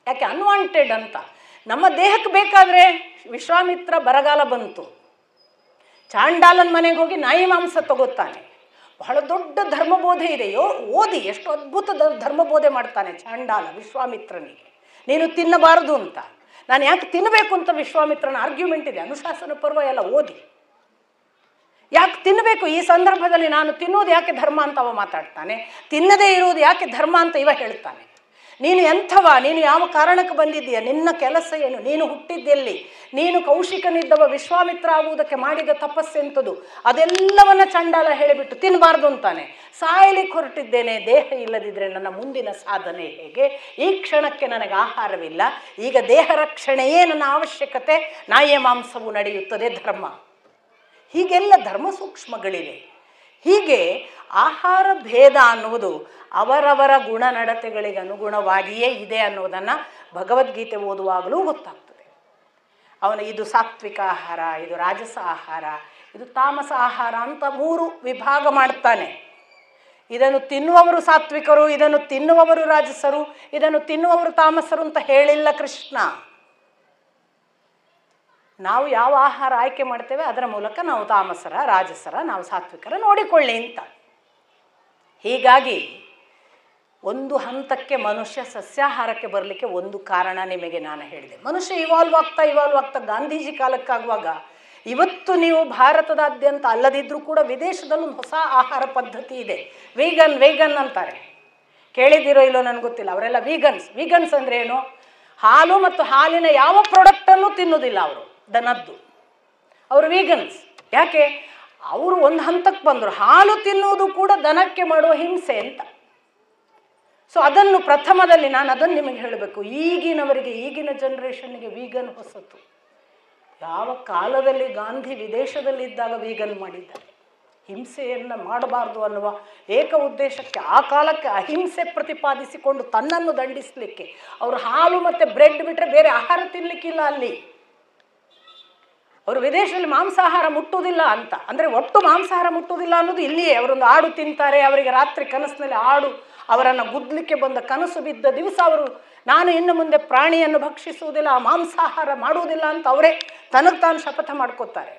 Speaker 1: ಯಾಕೆ? ಅನ್ವಾಂಟೆಡ್ ಅಂತ. ನಮ್ಮ ದೇಹಕ್ಕೆ ಬೇಕಾದರೆ ವಿಶ್ವಾಮಿತ್ರ ಬರಗಾಲ ಬಂತು, ಚಾಂಡಾಲನ ಮನೆಗೆ ಹೋಗಿ ನಾಯಿ ಮಾಂಸ ತಗೋತಾನೆ. ಬಹಳ ದೊಡ್ಡ ಧರ್ಮಬೋಧೆ ಇದೆಯೋ, ಓದಿ ಎಷ್ಟು ಅದ್ಭುತ ಧರ್ಮಬೋಧೆ ಮಾಡ್ತಾನೆ ಚಾಂಡಾಲ ವಿಶ್ವಾಮಿತ್ರನಿಗೆ, ನೀನು ತಿನ್ನಬಾರದು ಅಂತ. ನಾನು ಯಾಕೆ ತಿನ್ನಬೇಕು ಅಂತ ವಿಶ್ವಾಮಿತ್ರನ ಆರ್ಗ್ಯುಮೆಂಟ್ ಇದೆ, ಅನುಶಾಸನ ಪರ್ವ ಎಲ್ಲ ಓದಿ. ಯಾಕೆ ತಿನ್ನಬೇಕು ಈ ಸಂದರ್ಭದಲ್ಲಿ, ನಾನು ತಿನ್ನೋದು ಯಾಕೆ ಧರ್ಮ ಅಂತ ಅವ ಮಾತಾಡ್ತಾನೆ, ತಿನ್ನದೇ ಇರುವುದು ಯಾಕೆ ಧರ್ಮ ಅಂತ ಇವ ಹೇಳ್ತಾನೆ. ನೀನು ಎಂಥವ, ನೀನು ಯಾವ ಕಾರಣಕ್ಕೆ ಬಂದಿದ್ದೀಯ, ನಿನ್ನ ಕೆಲಸ ಏನು, ನೀನು ಹುಟ್ಟಿದ್ದೆಲ್ಲಿ, ನೀನು ಕೌಶಿಕನಿದ್ದವ ವಿಶ್ವಾಮಿತ್ರ ಆಗುವುದಕ್ಕೆ ಮಾಡಿದ ತಪಸ್ಸೆಂಥದ್ದು, ಅದೆಲ್ಲವನ್ನ ಚಂಡಾಲ ಹೇಳಿಬಿಟ್ಟು ತಿನ್ನಬಾರ್ದು ಅಂತಾನೆ. ಸಾಯಲಿಕ್ಕೆ ಹೊರಟಿದ್ದೇನೆ, ದೇಹ ಇಲ್ಲದಿದ್ದರೆ ನನ್ನ ಮುಂದಿನ ಸಾಧನೆ ಹೇಗೆ, ಈ ಕ್ಷಣಕ್ಕೆ ನನಗೆ ಆಹಾರವಿಲ್ಲ, ಈಗ ದೇಹ ರಕ್ಷಣೆಯೇ ನನ್ನ ಅವಶ್ಯಕತೆ, ನಾಯಿಯ ಮಾಂಸವು ನಡೆಯುತ್ತದೆ ಧರ್ಮ. ಹೀಗೆಲ್ಲ ಧರ್ಮ ಸೂಕ್ಷ್ಮಗಳಿವೆ. ಹೀಗೆ ಆಹಾರ ಭೇದ ಅನ್ನುವುದು ಅವರವರ ಗುಣನಡತೆಗಳಿಗೆ ಅನುಗುಣವಾಗಿಯೇ ಇದೆ ಅನ್ನೋದನ್ನು ಭಗವದ್ಗೀತೆ ಓದುವಾಗಲೂ ಗೊತ್ತಾಗ್ತದೆ. ಅವನು ಇದು ಸಾತ್ವಿಕ ಆಹಾರ, ಇದು ರಾಜಸ ಆಹಾರ, ಇದು ತಾಮಸ ಆಹಾರ ಅಂತ 3 ವಿಭಾಗ ಮಾಡ್ತಾನೆ. ಇದನ್ನು ತಿನ್ನುವವರು ಸಾತ್ವಿಕರು, ಇದನ್ನು ತಿನ್ನುವವರು ರಾಜಸರು, ಇದನ್ನು ತಿನ್ನುವವರು ತಾಮಸರು ಅಂತ ಹೇಳಿಲ್ಲ ಕೃಷ್ಣ. ನಾವು ಯಾವ ಆಹಾರ ಆಯ್ಕೆ ಮಾಡ್ತೇವೆ ಅದರ ಮೂಲಕ ನಾವು ತಾಮಸರ, ರಾಜಸರ, ನಾವು ಸಾತ್ವಿಕರ ನೋಡಿಕೊಳ್ಳಿ ಅಂತ. ಹೀಗಾಗಿ ಒಂದು ಹಂತಕ್ಕೆ ಮನುಷ್ಯ ಸಸ್ಯಾಹಾರಕ್ಕೆ ಬರಲಿಕ್ಕೆ ಒಂದು ಕಾರಣ ನಿಮಗೆ ನಾನು ಹೇಳಿದೆ. ಮನುಷ್ಯ ಇವಾಲ್ವ್ ಆಗ್ತಾ ಗಾಂಧೀಜಿ ಕಾಲಕ್ಕಾಗುವಾಗ, ಇವತ್ತು ನೀವು ಭಾರತದಾದ್ಯಂತ ಅಲ್ಲದಿದ್ದರೂ ಕೂಡ ವಿದೇಶದಲ್ಲೊಂದು ಹೊಸ ಆಹಾರ ಪದ್ಧತಿ ಇದೆ, ವೇಗನ್ ಅಂತಾರೆ. ಕೇಳಿದಿರೋ ಇಲ್ಲೋ ನನಗೆ ಗೊತ್ತಿಲ್ಲ. ಅವರೆಲ್ಲ ವೀಗನ್ಸ್ ಅಂದರೆ ಏನು? ಹಾಲು ಮತ್ತು ಹಾಲಿನ ಯಾವ ಪ್ರಾಡಕ್ಟನ್ನು ತಿನ್ನೋದಿಲ್ಲ ಅವರು, ದನದ್ದು. ಅವರು ವೀಗನ್ಸ್. ಯಾಕೆ? ಅವರು ಒಂದು ಹಂತಕ್ಕೆ ಬಂದರು, ಹಾಲು ತಿನ್ನುವುದು ಕೂಡ ದನಕ್ಕೆ ಮಾಡುವ ಹಿಂಸೆ ಅಂತ. ಸೊ ಅದನ್ನು ಪ್ರಥಮದಲ್ಲಿ ನಾನು ಅದನ್ನು ನಿಮಗೆ ಹೇಳಬೇಕು. ಈಗಿನವರಿಗೆ, ಈಗಿನ ಜನ್ರೇಷನ್ಗೆ ವೀಗನ್ ಹೊಸತು. ಯಾವ ಕಾಲದಲ್ಲಿ ಗಾಂಧಿ ವಿದೇಶದಲ್ಲಿದ್ದಾಗ ವೀಗನ್ ಮಾಡಿದ್ದಾರೆ, ಹಿಂಸೆಯನ್ನು ಮಾಡಬಾರ್ದು ಅನ್ನುವ ಏಕ ಉದ್ದೇಶಕ್ಕೆ, ಆ ಕಾಲಕ್ಕೆ ಅಹಿಂಸೆ ಪ್ರತಿಪಾದಿಸಿಕೊಂಡು ತನ್ನನ್ನು ದಂಡಿಸಲಿಕ್ಕೆ ಅವರು ಹಾಲು ಮತ್ತು ಬ್ರೆಡ್ ಬಿಟ್ಟರೆ ಬೇರೆ ಆಹಾರ ತಿನ್ನಲಿಕ್ಕಿಲ್ಲ ಅಲ್ಲಿ. ಅವರು ವಿದೇಶದಲ್ಲಿ ಮಾಂಸಾಹಾರ ಮುಟ್ಟುವುದಿಲ್ಲ ಅಂತ, ಅಂದರೆ ಒಟ್ಟು ಮಾಂಸಾಹಾರ ಮುಟ್ಟುವುದಿಲ್ಲ ಅನ್ನೋದು ಇಲ್ಲಿಯೇ. ಅವರೊಂದು ಆಡು ತಿಂತಾರೆ, ಅವರಿಗೆ ರಾತ್ರಿ ಕನಸಿನಲ್ಲಿ ಆಡು ಅವರನ್ನು ಗುದ್ದಲಿಕ್ಕೆ ಬಂದ ಕನಸು ಬಿದ್ದ ದಿವಸ ಅವರು ನಾನು ಇನ್ನು ಮುಂದೆ ಪ್ರಾಣಿಯನ್ನು ಭಕ್ಷಿಸುವುದಿಲ್ಲ, ಮಾಂಸಾಹಾರ ಮಾಡುವುದಿಲ್ಲ ಅಂತ ಅವರೇ ತನಗೆ ತಾನು ಶಪಥ ಮಾಡ್ಕೋತಾರೆ.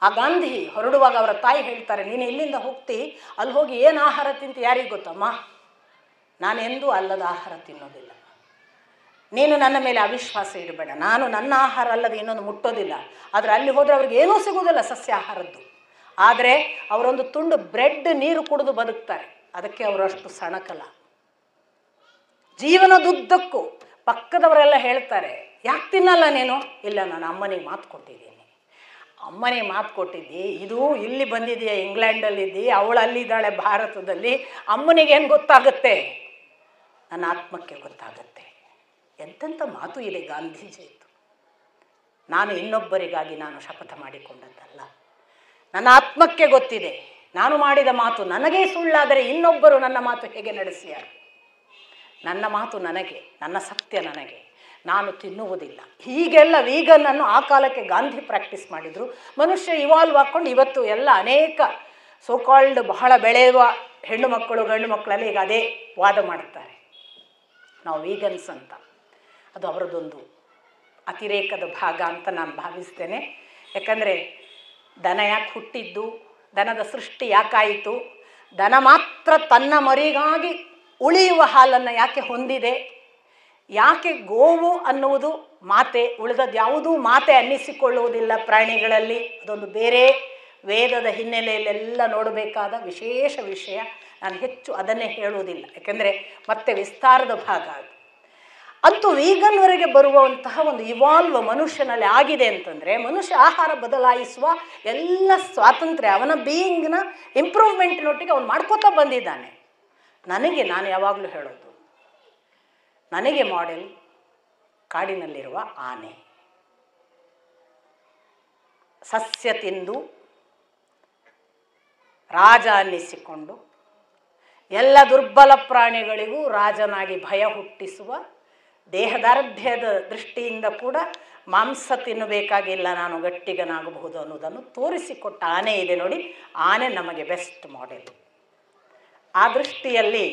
Speaker 1: ಆ ಗಾಂಧಿ ಹೊರಡುವಾಗ ಅವರ ತಾಯಿ ಹೇಳ್ತಾರೆ, ನೀನು ಇಲ್ಲಿಂದ ಹೋಗ್ತಿ, ಅಲ್ಲಿ ಹೋಗಿ ಏನು ಆಹಾರ ತಿಂತ ಯಾರಿಗೆ ಗೊತ್ತಮ್ಮ, ನಾನು ಎಂದೂ ಅಲ್ಲದ ಆಹಾರ ತಿನ್ನೋದಿಲ್ಲ, ನೀನು ನನ್ನ ಮೇಲೆ ಅವಿಶ್ವಾಸ ಇಡಬೇಡ, ನಾನು ನನ್ನ ಆಹಾರ ಅಲ್ಲದ ಇನ್ನೊಂದು ಮುಟ್ಟೋದಿಲ್ಲ. ಆದರೆ ಅಲ್ಲಿ ಹೋದರೆ ಅವ್ರಿಗೆ ಏನೂ ಸಿಗೋದಿಲ್ಲ ಸಸ್ಯಾಹಾರದ್ದು, ಆದರೆ ಅವರೊಂದು ತುಂಡು ಬ್ರೆಡ್ ನೀರು ಕುಡಿದು ಬದುಕ್ತಾರೆ. ಅದಕ್ಕೆ ಅವರು ಅಷ್ಟು ಸಣಕಲ್ಲ. ಜೀವನದುದ್ದಕ್ಕೂ ಪಕ್ಕದವರೆಲ್ಲ ಹೇಳ್ತಾರೆ, ಯಾಕೆ ತಿನ್ನಲ್ಲ ನೀನು? ಇಲ್ಲ, ನಾನು ಅಮ್ಮನಿಗೆ ಮಾತು ಕೊಟ್ಟಿದ್ದೀನಿ. ಅಮ್ಮನಿಗೆ ಮಾತು ಕೊಟ್ಟಿದ್ದಿ, ಇದು ಇಲ್ಲಿ ಬಂದಿದೆಯಾ, ಇಂಗ್ಲೆಂಡಲ್ಲಿದ್ದಿ, ಅವಳು ಅಲ್ಲಿದ್ದಾಳೆ ಭಾರತದಲ್ಲಿ, ಅಮ್ಮನಿಗೇನು ಗೊತ್ತಾಗುತ್ತೆ? ನನ್ನ ಆತ್ಮಕ್ಕೆ ಗೊತ್ತಾಗುತ್ತೆ. ಎಂತೆಂಥ ಮಾತು ಇದೆ ಗಾಂಧೀಜಿಯಿತ್ತು. ನಾನು ಇನ್ನೊಬ್ಬರಿಗಾಗಿ ನಾನು ಶಪಥ ಮಾಡಿಕೊಂಡದ್ದಲ್ಲ, ನನ್ನ ಆತ್ಮಕ್ಕೆ ಗೊತ್ತಿದೆ. ನಾನು ಮಾಡಿದ ಮಾತು ನನಗೇ ಸುಳ್ಳಾದರೆ ಇನ್ನೊಬ್ಬರು ನನ್ನ ಮಾತು ಹೇಗೆ ನಡೆಸಿಯಾರು? ನನ್ನ ಮಾತು ನನಗೆ, ನನ್ನ ಸತ್ಯ ನನಗೆ, ನಾನು ತಿನ್ನುವುದಿಲ್ಲ. ಹೀಗೆಲ್ಲ ವೀಗನನ್ನು ಆ ಕಾಲಕ್ಕೆ ಗಾಂಧಿ ಪ್ರಾಕ್ಟೀಸ್ ಮಾಡಿದರು. ಮನುಷ್ಯ ಇವಾಲ್ವ್ ಹಾಕ್ಕೊಂಡು ಇವತ್ತು ಎಲ್ಲ ಅನೇಕ ಸೋಕಾಲ್ಡ್ ಬಹಳ ಬೆಳೆಯುವ ಹೆಣ್ಣು ಮಕ್ಕಳು ಗಂಡು ಮಕ್ಕಳಲ್ಲಿ ಈಗ ಅದೇ ವಾದ ಮಾಡ್ತಾರೆ, ನಾವು ವೀಗನ್ಸ್ ಅಂತ. ಅದು ಅವರದೊಂದು ಅತಿರೇಕದ ಭಾಗ ಅಂತ ನಾನು ಭಾವಿಸ್ತೇನೆ. ಯಾಕಂದರೆ ದನ ಯಾಕೆ ಹುಟ್ಟಿದ್ದು, ದನದ ಸೃಷ್ಟಿ ಯಾಕಾಯಿತು, ದನ ಮಾತ್ರ ತನ್ನ ಮರಿಗಾಗಿ ಉಳಿಯುವ ಹಾಲನ್ನು ಯಾಕೆ ಹೊಂದಿದೆ, ಯಾಕೆ ಗೋವು ಅನ್ನುವುದು ಮಾತೆ, ಉಳಿದದ್ದು ಯಾವುದೂ ಮಾತೆ ಅನ್ನಿಸಿಕೊಳ್ಳುವುದಿಲ್ಲ ಪ್ರಾಣಿಗಳಲ್ಲಿ, ಅದೊಂದು ಬೇರೆ ವೇದದ ಹಿನ್ನೆಲೆಯಲ್ಲೆಲ್ಲ ನೋಡಬೇಕಾದ ವಿಶೇಷ ವಿಷಯ. ನಾನು ಹೆಚ್ಚು ಅದನ್ನೇ ಹೇಳುವುದಿಲ್ಲ, ಯಾಕೆಂದರೆ ಮತ್ತೆ ವಿಸ್ತಾರದ ಭಾಗ ಅದು. ಅಂತೂ ವೀಗನ್ವರೆಗೆ ಬರುವಂತಹ ಒಂದು ಇವಾಲ್ವ್ ಮನುಷ್ಯನಲ್ಲಿ ಆಗಿದೆ ಅಂತಂದರೆ, ಮನುಷ್ಯ ಆಹಾರ ಬದಲಾಯಿಸುವ ಎಲ್ಲ ಸ್ವಾತಂತ್ರ್ಯ ಅವನ ಬೀಯಿಂಗ್ನ ಇಂಪ್ರೂವ್ಮೆಂಟ್ನೊಟ್ಟಿಗೆ ಅವನು ಮಾಡ್ಕೋತಾ ಬಂದಿದ್ದಾನೆ. ನಾನು ಯಾವಾಗಲೂ ಹೇಳೋದು, ನನಗೆ ಮಾಡೆಲ್ ಕಾಡಿನಲ್ಲಿರುವ ಆನೆ. ಸಸ್ಯ ತಿಂದು ರಾಜ ಅನ್ನಿಸಿಕೊಂಡು ಎಲ್ಲ ದುರ್ಬಲ ಪ್ರಾಣಿಗಳಿಗೂ ರಾಜನಾಗಿ ಭಯ ಹುಟ್ಟಿಸುವ, ದೇಹದಾರ್ಢ್ಯದ ದೃಷ್ಟಿಯಿಂದ ಕೂಡ ಮಾಂಸ ತಿನ್ನಬೇಕಾಗಿಲ್ಲ, ನಾನು ಗಟ್ಟಿಗನಾಗಬಹುದು ಅನ್ನೋದನ್ನು ತೋರಿಸಿಕೊಟ್ಟ ಆನೆ ಇದೆ ನೋಡಿ. ಆನೆ ನಮಗೆ ಬೆಸ್ಟ್ ಮಾಡೆಲ್. ಆ ದೃಷ್ಟಿಯಲ್ಲಿ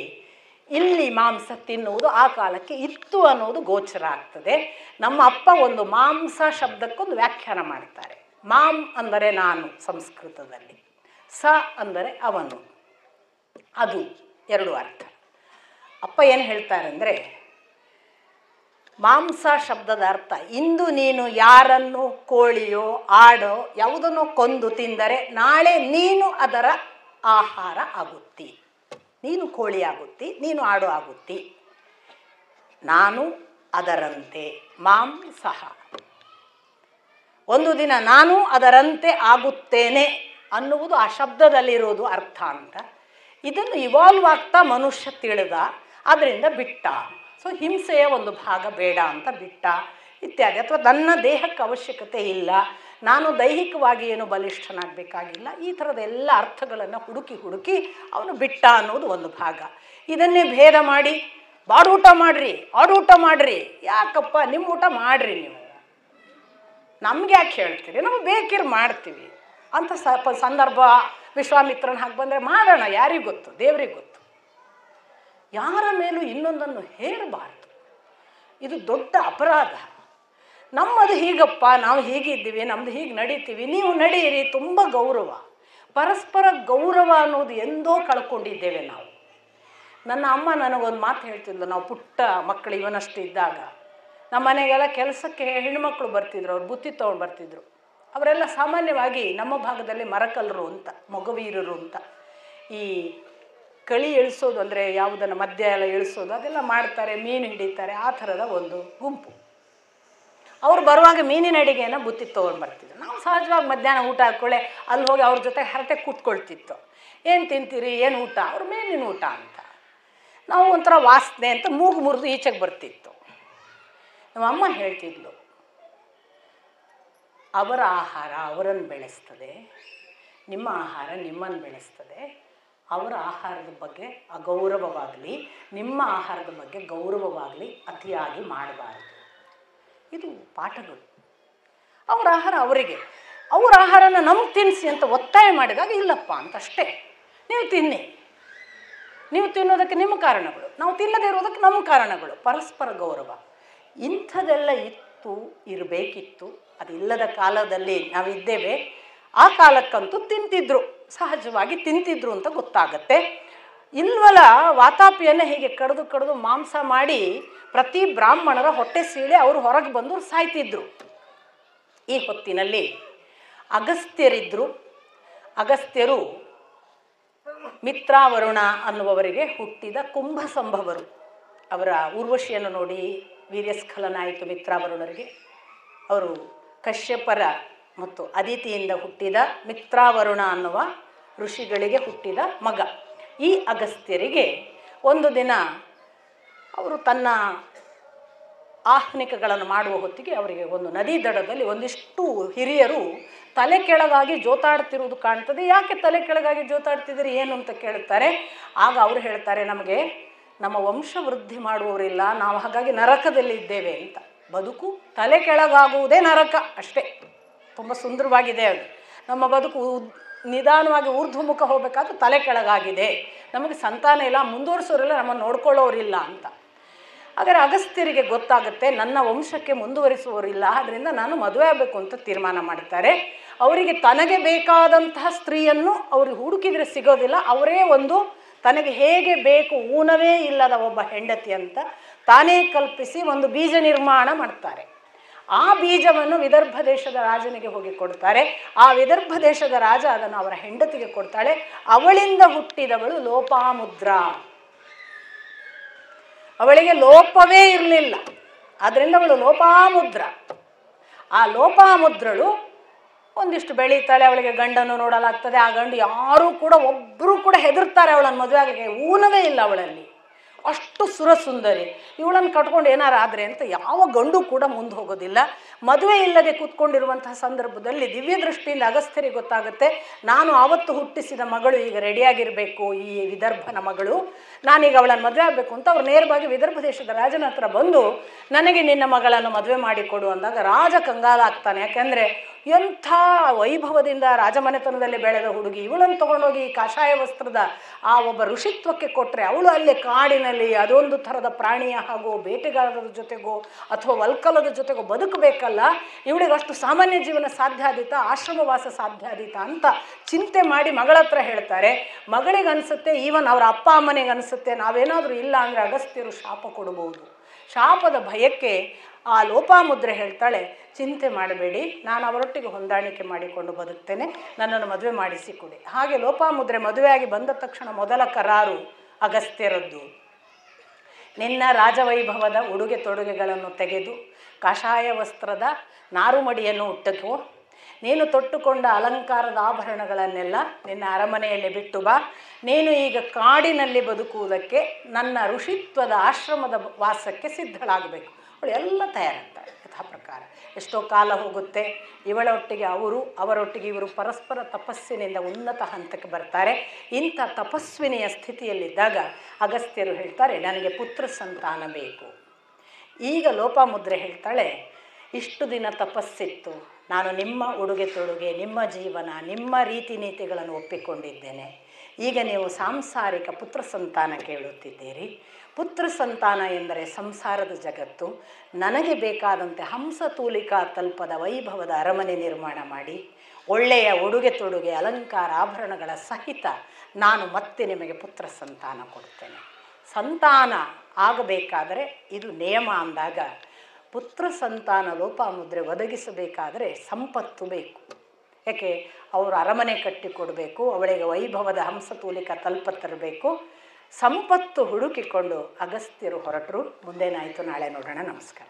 Speaker 1: ಇಲ್ಲಿ ಮಾಂಸ ತಿನ್ನುವುದು ಆ ಕಾಲಕ್ಕೆ ಇತ್ತು ಅನ್ನೋದು ಗೋಚರ ಆಗ್ತದೆ. ನಮ್ಮ ಅಪ್ಪ ಒಂದು ಮಾಂಸ ಶಬ್ದಕ್ಕೊಂದು ವ್ಯಾಖ್ಯಾನ ಮಾಡ್ತಾರೆ. ಮಾಂ ಅಂದರೆ ನಾನು ಸಂಸ್ಕೃತದಲ್ಲಿ, ಸ ಅಂದರೆ ಅವನು, ಅದು ಎರಡು ಅರ್ಥ. ಅಪ್ಪ ಏನು ಹೇಳ್ತಾರೆ ಅಂದರೆ, ಮಾಂಸ ಶಬ್ದದ ಅರ್ಥ ಇಂದು ನೀನು ಯಾರನ್ನು ಕೋಳಿಯೋ ಆಡೋ ಯಾವುದನ್ನೋ ಕೊಂದು ತಿಂದರೆ ನಾಳೆ ನೀನು ಅದರ ಆಹಾರ ಆಗುತ್ತಿ. ನೀನು ಕೋಳಿ ಆಗುತ್ತಿ, ನೀನು ಆಡು ಆಗುತ್ತಿ. ನಾನು ಅದರಂತೆ ಮಾಂಸಃ, ಒಂದು ದಿನ ನಾನು ಅದರಂತೆ ಆಗುತ್ತೇನೆ ಅನ್ನುವುದು ಆ ಶಬ್ದದಲ್ಲಿರೋದು ಅರ್ಥ ಅಂತ. ಇದನ್ನು ಇವಾಲ್ವ್ ಆಗ್ತಾ ಮನುಷ್ಯ ತಿಳಿದ, ಅದರಿಂದ ಬಿಟ್ಟ. ಸೊ ಹಿಂಸೆಯ ಒಂದು ಭಾಗ ಬೇಡ ಅಂತ ಬಿಟ್ಟ ಇತ್ಯಾದಿ. ಅಥವಾ ನನ್ನ ದೇಹಕ್ಕೆ ಅವಶ್ಯಕತೆ ಇಲ್ಲ, ನಾನು ದೈಹಿಕವಾಗಿ ಏನು ಬಲಿಷ್ಠನಾಗಬೇಕಾಗಿಲ್ಲ, ಈ ಥರದ ಎಲ್ಲ ಅರ್ಥಗಳನ್ನು ಹುಡುಕಿ ಅವನು ಬಿಟ್ಟ ಅನ್ನೋದು ಒಂದು ಭಾಗ. ಇದನ್ನೇ ಭೇದ ಮಾಡಿ ಬಾಡೂಟ ಮಾಡಿರಿ, ಆಡೂಟ ಮಾಡಿರಿ. ಯಾಕಪ್ಪ, ನಿಮ್ಮ ಊಟ ಮಾಡಿರಿ, ನೀವು ನಮ್ಗೆ ಯಾಕೆ ಹೇಳ್ತೀರಿ, ನಮಗೆ ಬೇಕಿರು ಮಾಡ್ತೀವಿ ಅಂತ ಸಂದರ್ಭ ವಿಶ್ವಾಮಿತ್ರನ ಹಾಗೆ ಬಂದರೆ ಮಾಡೋಣ. ಯಾರಿಗೆ ಗೊತ್ತು, ದೇವ್ರಿಗೆ ಗೊತ್ತು. ಯಾರ ಮೇಲೂ ಇನ್ನೊಂದನ್ನು ಹೇರಬಾರ್ದು, ಇದು ದೊಡ್ಡ ಅಪರಾಧ. ನಮ್ಮದು ಹೀಗಪ್ಪ, ನಾವು ಹೀಗಿದ್ದೀವಿ, ನಮ್ಮದು ಹೀಗೆ ನಡೀತೀವಿ, ನೀವು ನಡೀರಿ, ತುಂಬ ಗೌರವ. ಪರಸ್ಪರ ಗೌರವ ಅನ್ನೋದು ಎಂದೋ ಕಳ್ಕೊಂಡಿದ್ದೇವೆ ನಾವು. ನನ್ನ ಅಮ್ಮ ನನಗೊಂದು ಮಾತು ಹೇಳ್ತಿದ್ಲು, ನಾವು ಪುಟ್ಟ ಮಕ್ಕಳು ಇವನಷ್ಟು ಇದ್ದಾಗ ನಮ್ಮ ಮನೆಗೆಲ್ಲ ಕೆಲಸಕ್ಕೆ ಹೆಣ್ಮಕ್ಳು ಬರ್ತಿದ್ರು, ಅವ್ರು ಬುತ್ತಿ ತೊಗೊಂಡು ಬರ್ತಿದ್ರು. ಅವರೆಲ್ಲ ಸಾಮಾನ್ಯವಾಗಿ ನಮ್ಮ ಭಾಗದಲ್ಲಿ ಮರಕಲ್ಲರು ಅಂತ, ಮೊಗವೀರರು ಅಂತ, ಈ ಕಳಿ ಇಳಿಸೋದು ಅಂದರೆ ಯಾವುದನ್ನು ಮದ್ಯ ಎಲ್ಲ ಇಳಿಸೋದು ಅದೆಲ್ಲ ಮಾಡ್ತಾರೆ, ಮೀನು ಹಿಡಿತಾರೆ, ಆ ಥರದ ಒಂದು ಗುಂಪು. ಅವ್ರು ಬರುವಾಗ ಮೀನಿನ ಅಡಿಗೆಯನ್ನು ಬುತ್ತಿ ತೊಗೊಂಡು ಬರ್ತಿದ್ರು. ನಾವು ಸಹಜವಾಗಿ ಮಧ್ಯಾಹ್ನ ಊಟ ಹಾಕ್ಕೊಳ್ಳೆ ಅಲ್ಲಿ ಹೋಗಿ ಅವ್ರ ಜೊತೆ ಹರಟೆ ಕೂತ್ಕೊಳ್ತಿತ್ತು. ಏನು ತಿಂತೀರಿ, ಏನು ಊಟ, ಅವ್ರು ಮೀನಿನ ಊಟ ಅಂತ. ನಾವು ಒಂಥರ ವಾಸನೆ ಅಂತ ಮೂಗು ಮುರಿದು ಈಚೆಗೆ ಬರ್ತಿತ್ತು. ನಮ್ಮಮ್ಮ ಹೇಳ್ತಿದ್ಲು, ಅವರ ಆಹಾರ ಅವರನ್ನು ಬೆಳೆಸ್ತದೆ, ನಿಮ್ಮ ಆಹಾರ ನಿಮ್ಮನ್ನು ಬೆಳೆಸ್ತದೆ. ಅವರ ಆಹಾರದ ಬಗ್ಗೆ ಅಗೌರವವಾಗಲಿ, ನಿಮ್ಮ ಆಹಾರದ ಬಗ್ಗೆ ಗೌರವವಾಗಲಿ ಅತಿಯಾಗಿ ಮಾಡಬಾರ್ದು. ಇದು ಪಾಠಗಳು. ಅವರ ಆಹಾರ ಅವರಿಗೆ, ಅವರ ಆಹಾರನ ನಮ್ಗೆ ತಿನ್ನಿಸಿ ಅಂತ ಒತ್ತಾಯ ಮಾಡಿದಾಗ ಇಲ್ಲಪ್ಪ ಅಂತಷ್ಟೇ. ನೀವು ತಿನ್ನಿ, ನೀವು ತಿನ್ನೋದಕ್ಕೆ ನಿಮ್ಮ ಕಾರಣಗಳು, ನಾವು ತಿನ್ನದೇ ಇರೋದಕ್ಕೆ ನಮ್ಮ ಕಾರಣಗಳು. ಪರಸ್ಪರ ಗೌರವ ಇಂಥದ್ದೆಲ್ಲ ಇತ್ತು, ಇರಬೇಕಿತ್ತು. ಅದಿಲ್ಲದ ಕಾಲದಲ್ಲಿ ನಾವಿದ್ದೇವೆ. ಆ ಕಾಲಕ್ಕಂತೂ ತಿಂತಿದ್ರು, ಸಹಜವಾಗಿ ತಿಂತಿದ್ರು ಅಂತ ಗೊತ್ತಾಗತ್ತೆ. ಇಲ್ವಲ್ಲ, ವಾತಾಪಿಯನ್ನು ಹೀಗೆ ಕಡಿದು ಮಾಂಸ ಮಾಡಿ ಪ್ರತಿ ಬ್ರಾಹ್ಮಣರ ಹೊಟ್ಟೆ ಸೀಳೆ ಅವರು ಹೊರಗೆ ಬಂದು ಸಾಯ್ತಿದ್ರು. ಈ ಹೊತ್ತಿನಲ್ಲಿ ಅಗಸ್ತ್ಯರಿದ್ದರು. ಅಗಸ್ತ್ಯರು ಮಿತ್ರಾವರುಣ ಅನ್ನುವವರಿಗೆ ಹುಟ್ಟಿದ ಕುಂಭ ಸಂಭವರು. ಅವರ ಊರ್ವಶಿಯನ್ನು ನೋಡಿ ವೀರ್ಯಸ್ಖಲನ ಆಯಿತು ಮಿತ್ರಾವರುಣರಿಗೆ. ಅವರು ಕಶ್ಯಪರ ಮತ್ತು ಅದಿತಿಯಿಂದ ಹುಟ್ಟಿದ ಮಿತ್ರಾವರುಣ ಅನ್ನುವ ಋಷಿಗಳಿಗೆ ಹುಟ್ಟಿದ ಮಗ. ಈ ಅಗಸ್ತ್ಯರಿಗೆ ಒಂದು ದಿನ ಅವರು ತನ್ನ ಆಹ್ನಿಕಗಳನ್ನು ಮಾಡುವ ಹೊತ್ತಿಗೆ ಅವರಿಗೆ ಒಂದು ನದಿ ದಡದಲ್ಲಿ ಒಂದಿಷ್ಟು ಹಿರಿಯರು ತಲೆ ಕೆಳಗಾಗಿ ಜೋತಾಡ್ತಿರುವುದು ಕಾಣ್ತದೆ. ಯಾಕೆ ತಲೆ ಕೆಳಗಾಗಿ ಜೋತಾಡ್ತಿದ್ದೀರಿ, ಏನು ಅಂತ ಕೇಳ್ತಾರೆ. ಆಗ ಅವರು ಹೇಳ್ತಾರೆ, ನಮಗೆ ನಮ್ಮ ವಂಶ ವೃದ್ಧಿ ಮಾಡುವವರಿಲ್ಲ, ನಾವು ಹಾಗಾಗಿ ನರಕದಲ್ಲಿ ಇದ್ದೇವೆ ಅಂತ. ಬದುಕು ತಲೆ ಕೆಳಗಾಗುವುದೇ ನರಕ ಅಷ್ಟೇ. ತುಂಬ ಸುಂದರವಾಗಿದೆ ಅದು. ನಮ್ಮ ಬದುಕು ನಿಧಾನವಾಗಿ ಊರ್ಧ್ವಮುಖ ಹೋಗಬೇಕಾದ್ರೆ ತಲೆ ಕೆಳಗಾಗಿದೆ, ನಮಗೆ ಸಂತಾನ ಇಲ್ಲ, ಮುಂದುವರಿಸೋರಿಲ್ಲ, ನಮ್ಮನ್ನು ನೋಡ್ಕೊಳ್ಳೋರಿಲ್ಲ ಅಂತ. ಆದರೆ ಅಗಸ್ತ್ಯರಿಗೆ ಗೊತ್ತಾಗುತ್ತೆ, ನನ್ನ ವಂಶಕ್ಕೆ ಮುಂದುವರಿಸುವವರಿಲ್ಲ, ಆದ್ದರಿಂದ ನಾನು ಮದುವೆ ಆಗಬೇಕು ಅಂತ ತೀರ್ಮಾನ ಮಾಡ್ತಾರೆ. ಅವರಿಗೆ ತನಗೆ ಬೇಕಾದಂತಹ ಸ್ತ್ರೀಯನ್ನು ಅವ್ರಿಗೆ ಹುಡುಕಿದರೆ ಸಿಗೋದಿಲ್ಲ. ಅವರೇ ಒಂದು ತನಗೆ ಹೇಗೆ ಬೇಕು ಊನವೇ ಇಲ್ಲದ ಒಬ್ಬ ಹೆಂಡತಿ ಅಂತ ತಾನೇ ಕಲ್ಪಿಸಿ ಒಂದು ಬೀಜ ನಿರ್ಮಾಣ ಮಾಡ್ತಾರೆ. ಆ ಬೀಜವನ್ನು ವಿದರ್ಭ ದೇಶದ ರಾಜನಿಗೆ ಹೋಗಿ ಕೊಡ್ತಾರೆ. ಆ ವಿದರ್ಭ ದೇಶದ ರಾಜ ಅದನ್ನು ಅವರ ಹೆಂಡತಿಗೆ ಕೊಡ್ತಾಳೆ. ಅವಳಿಂದ ಹುಟ್ಟಿದವಳು ಲೋಪಾಮುದ್ರಾ. ಅವಳಿಗೆ ಲೋಪವೇ ಇರಲಿಲ್ಲ, ಆದ್ದರಿಂದ ಅವಳು ಲೋಪಾಮುದ್ರ. ಆ ಲೋಪಾಮುದ್ರಳು ಒಂದಿಷ್ಟು ಬೆಳೀತಾಳೆ, ಅವಳಿಗೆ ಗಂಡನ್ನು ನೋಡಲಾಗ್ತದೆ. ಆ ಗಂಡು ಯಾರೂ ಕೂಡ ಒಬ್ಬರು ಕೂಡ ಹೆದರ್ತಾರೆ ಅವಳನ್ನು ಮದುವೆ ಆಗಲಿಕ್ಕೆ. ಊನವೇ ಇಲ್ಲ ಅವಳಲ್ಲಿ. ಅಷ್ಟು ಸುರಸುಂದರಿ, ಇವಳನ್ನು ಕಟ್ಕೊಂಡು ಏನಾರು ಆದರೆ ಅಂತ ಯಾವ ಗಂಡು ಕೂಡ ಮುಂದೆ ಹೋಗೋದಿಲ್ಲ. ಮದುವೆ ಇಲ್ಲದೆ ಕೂತ್ಕೊಂಡಿರುವಂತಹ ಸಂದರ್ಭದಲ್ಲಿ ದಿವ್ಯ ದೃಷ್ಟಿಯಿಂದ ಅಗಸ್ತ್ಯರಿಗೆ ಗೊತ್ತಾಗುತ್ತೆ, ನಾನು ಆವತ್ತು ಹುಟ್ಟಿಸಿದ ಮಗಳು ಈಗ ರೆಡಿಯಾಗಿರಬೇಕು, ಈ ವಿದರ್ಭನ ಮಗಳು, ನಾನೀಗ ಅವಳನ್ನು ಮದುವೆ ಆಗಬೇಕು ಅಂತ ಅವ್ರು ನೇರವಾಗಿ ವಿದರ್ಭ ದೇಶದ ರಾಜನ ಹತ್ರ ಬಂದು ನನಗೆ ನಿನ್ನ ಮಗಳನ್ನು ಮದುವೆ ಮಾಡಿಕೊಡು ಅಂದಾಗ ರಾಜ ಕಂಗಾಲಾಗ್ತಾನೆ. ಯಾಕೆಂದರೆ ಎಂಥ ವೈಭವದಿಂದ ರಾಜಮನೆತನದಲ್ಲಿ ಬೆಳೆದ ಹುಡುಗಿ, ಇವಳನ್ನು ತೊಗೊಂಡೋಗಿ ಈ ಕಾಷಾಯ ವಸ್ತ್ರದ ಆ ಒಬ್ಬ ಋಷಿತ್ವಕ್ಕೆ ಕೊಟ್ಟರೆ ಅವಳು ಅಲ್ಲೇ ಕಾಡಿನಲ್ಲಿ ಅದೊಂದು ಥರದ ಪ್ರಾಣಿಯ ಹಾಗೂ ಬೇಟೆಗಾರರ ಜೊತೆಗೋ ಅಥವಾ ವಲ್ಕಲದ ಜೊತೆಗೋ ಬದುಕಬೇಕಲ್ಲ, ಇವಳಿಗೆ ಅಷ್ಟು ಸಾಮಾನ್ಯ ಜೀವನ ಸಾಧ್ಯ ಆದೀತಾ, ಆಶ್ರಮವಾಸ ಸಾಧ್ಯ ಆದೀತಾ ಅಂತ ಚಿಂತೆ ಮಾಡಿ ಮಗಳ ಹತ್ರ ಹೇಳ್ತಾರೆ. ಮಗಳಿಗೆ ಅನಿಸುತ್ತೆ, ಈವನ್ ಅವರ ಅಪ್ಪ ಅಮ್ಮನಿಗೆ ಅನಿಸುತ್ತೆ, ನಾವೇನಾದರೂ ಇಲ್ಲ ಅಂದರೆ ಅಗಸ್ತ್ಯರು ಶಾಪ ಕೊಡಬಹುದು. ಶಾಪದ ಭಯಕ್ಕೆ ಆ ಲೋಪಾಮುದ್ರೆ ಹೇಳ್ತಾಳೆ, ಚಿಂತೆ ಮಾಡಬೇಡಿ, ನಾನು ಅವರೊಟ್ಟಿಗೆ ಹೊಂದಾಣಿಕೆ ಮಾಡಿಕೊಂಡು ಬದುಕ್ತೇನೆ, ನನ್ನನ್ನು ಮದುವೆ ಮಾಡಿಸಿಕೊಡಿ. ಹಾಗೆ ಲೋಪಾಮುದ್ರೆ ಮದುವೆಯಾಗಿ ಬಂದ ತಕ್ಷಣ ಮೊದಲ ಕರಾರು ಅಗಸ್ತ್ಯರದ್ದು. ನಿನ್ನ ರಾಜವೈಭವದ ಉಡುಗೆ ತೊಡುಗೆಗಳನ್ನು ತೆಗೆದು ಕಾಷಾಯ ವಸ್ತ್ರದ ನಾರುಮಡಿಯನ್ನು ಉಟ್ಟುಕೋ, ನೀನು ತೊಟ್ಟುಕೊಂಡ ಅಲಂಕಾರದ ಆಭರಣಗಳನ್ನೆಲ್ಲ ನಿನ್ನ ಅರಮನೆಯಲ್ಲಿ ಬಿಟ್ಟು ಬಾ, ನೀನು ಈಗ ಕಾಡಿನಲ್ಲಿ ಬದುಕುವುದಕ್ಕೆ ನನ್ನ ಋಷಿತ್ವದ ಆಶ್ರಮದ ವಾಸಕ್ಕೆ ಸಿದ್ಧಳಾಗಬೇಕು. ಅವಳು ಎಲ್ಲ ತಯಾರಾಗ್ತಾಳೆ ಯಥಾ ಪ್ರಕಾರ. ಎಷ್ಟೋ ಕಾಲ ಹೋಗುತ್ತೆ, ಇವಳೊಟ್ಟಿಗೆ ಅವರೊಟ್ಟಿಗೆ ಇವರು ಪರಸ್ಪರ ತಪಸ್ಸಿನಿಂದ ಉನ್ನತ ಹಂತಕ್ಕೆ ಬರ್ತಾರೆ. ಇಂಥ ತಪಸ್ವಿನಿಯ ಸ್ಥಿತಿಯಲ್ಲಿದ್ದಾಗ ಅಗಸ್ತ್ಯರು ಹೇಳ್ತಾರೆ, ನನಗೆ ಪುತ್ರ ಸಂತಾನ ಬೇಕು. ಈಗ ಲೋಪಾಮುದ್ರೆ ಹೇಳ್ತಾಳೆ, ಇಷ್ಟು ದಿನ ತಪಸ್ಸಿತ್ತು, ನಾನು ನಿಮ್ಮ ಉಡುಗೆ ತೊಡುಗೆ, ನಿಮ್ಮ ಜೀವನ, ನಿಮ್ಮ ರೀತಿ ನೀತಿಗಳನ್ನು ಒಪ್ಪಿಕೊಂಡಿದ್ದೇನೆ. ಈಗ ನೀವು ಸಾಂಸಾರಿಕ ಪುತ್ರ ಸಂತಾನ ಕೇಳುತ್ತಿದ್ದೀರಿ. ಪುತ್ರ ಸಂತಾನ ಎಂದರೆ ಸಂಸಾರದ ಜಗತ್ತು. ನನಗೆ ಬೇಕಾದಂತೆ ಹಂಸತೂಲಿಕಾ ತಲ್ಪದ ವೈಭವದ ಅರಮನೆ ನಿರ್ಮಾಣ ಮಾಡಿ, ಒಳ್ಳೆಯ ಉಡುಗೆ ತೊಡುಗೆ ಅಲಂಕಾರ ಆಭರಣಗಳ ಸಹಿತ ನಾನು ಮತ್ತೆ ನಿಮಗೆ ಪುತ್ರ ಸಂತಾನ ಕೊಡ್ತೇನೆ. ಸಂತಾನ ಆಗಬೇಕಾದರೆ ಇದು ನಿಯಮ ಅಂದಾಗ, ಪುತ್ರ ಸಂತಾನ ಲೋಪಾಮುದ್ರೆ ಒದಗಿಸಬೇಕಾದರೆ ಸಂಪತ್ತು ಬೇಕು. ಯಾಕೆ, ಅವರು ಅರಮನೆ ಕಟ್ಟಿಕೊಡಬೇಕು, ಅವಳಿಗೆ ವೈಭವದ ಹಂಸತೂಲಿಕ ತಲ್ಪ ತರಬೇಕು. ಸಂಪತ್ತು ಹುಡುಕಿಕೊಂಡು ಅಗಸ್ತ್ಯರು ಹೊರಟರು. ಮುಂದೇನಾಯಿತು ನಾಳೆ ನೋಡೋಣ. ನಮಸ್ಕಾರ.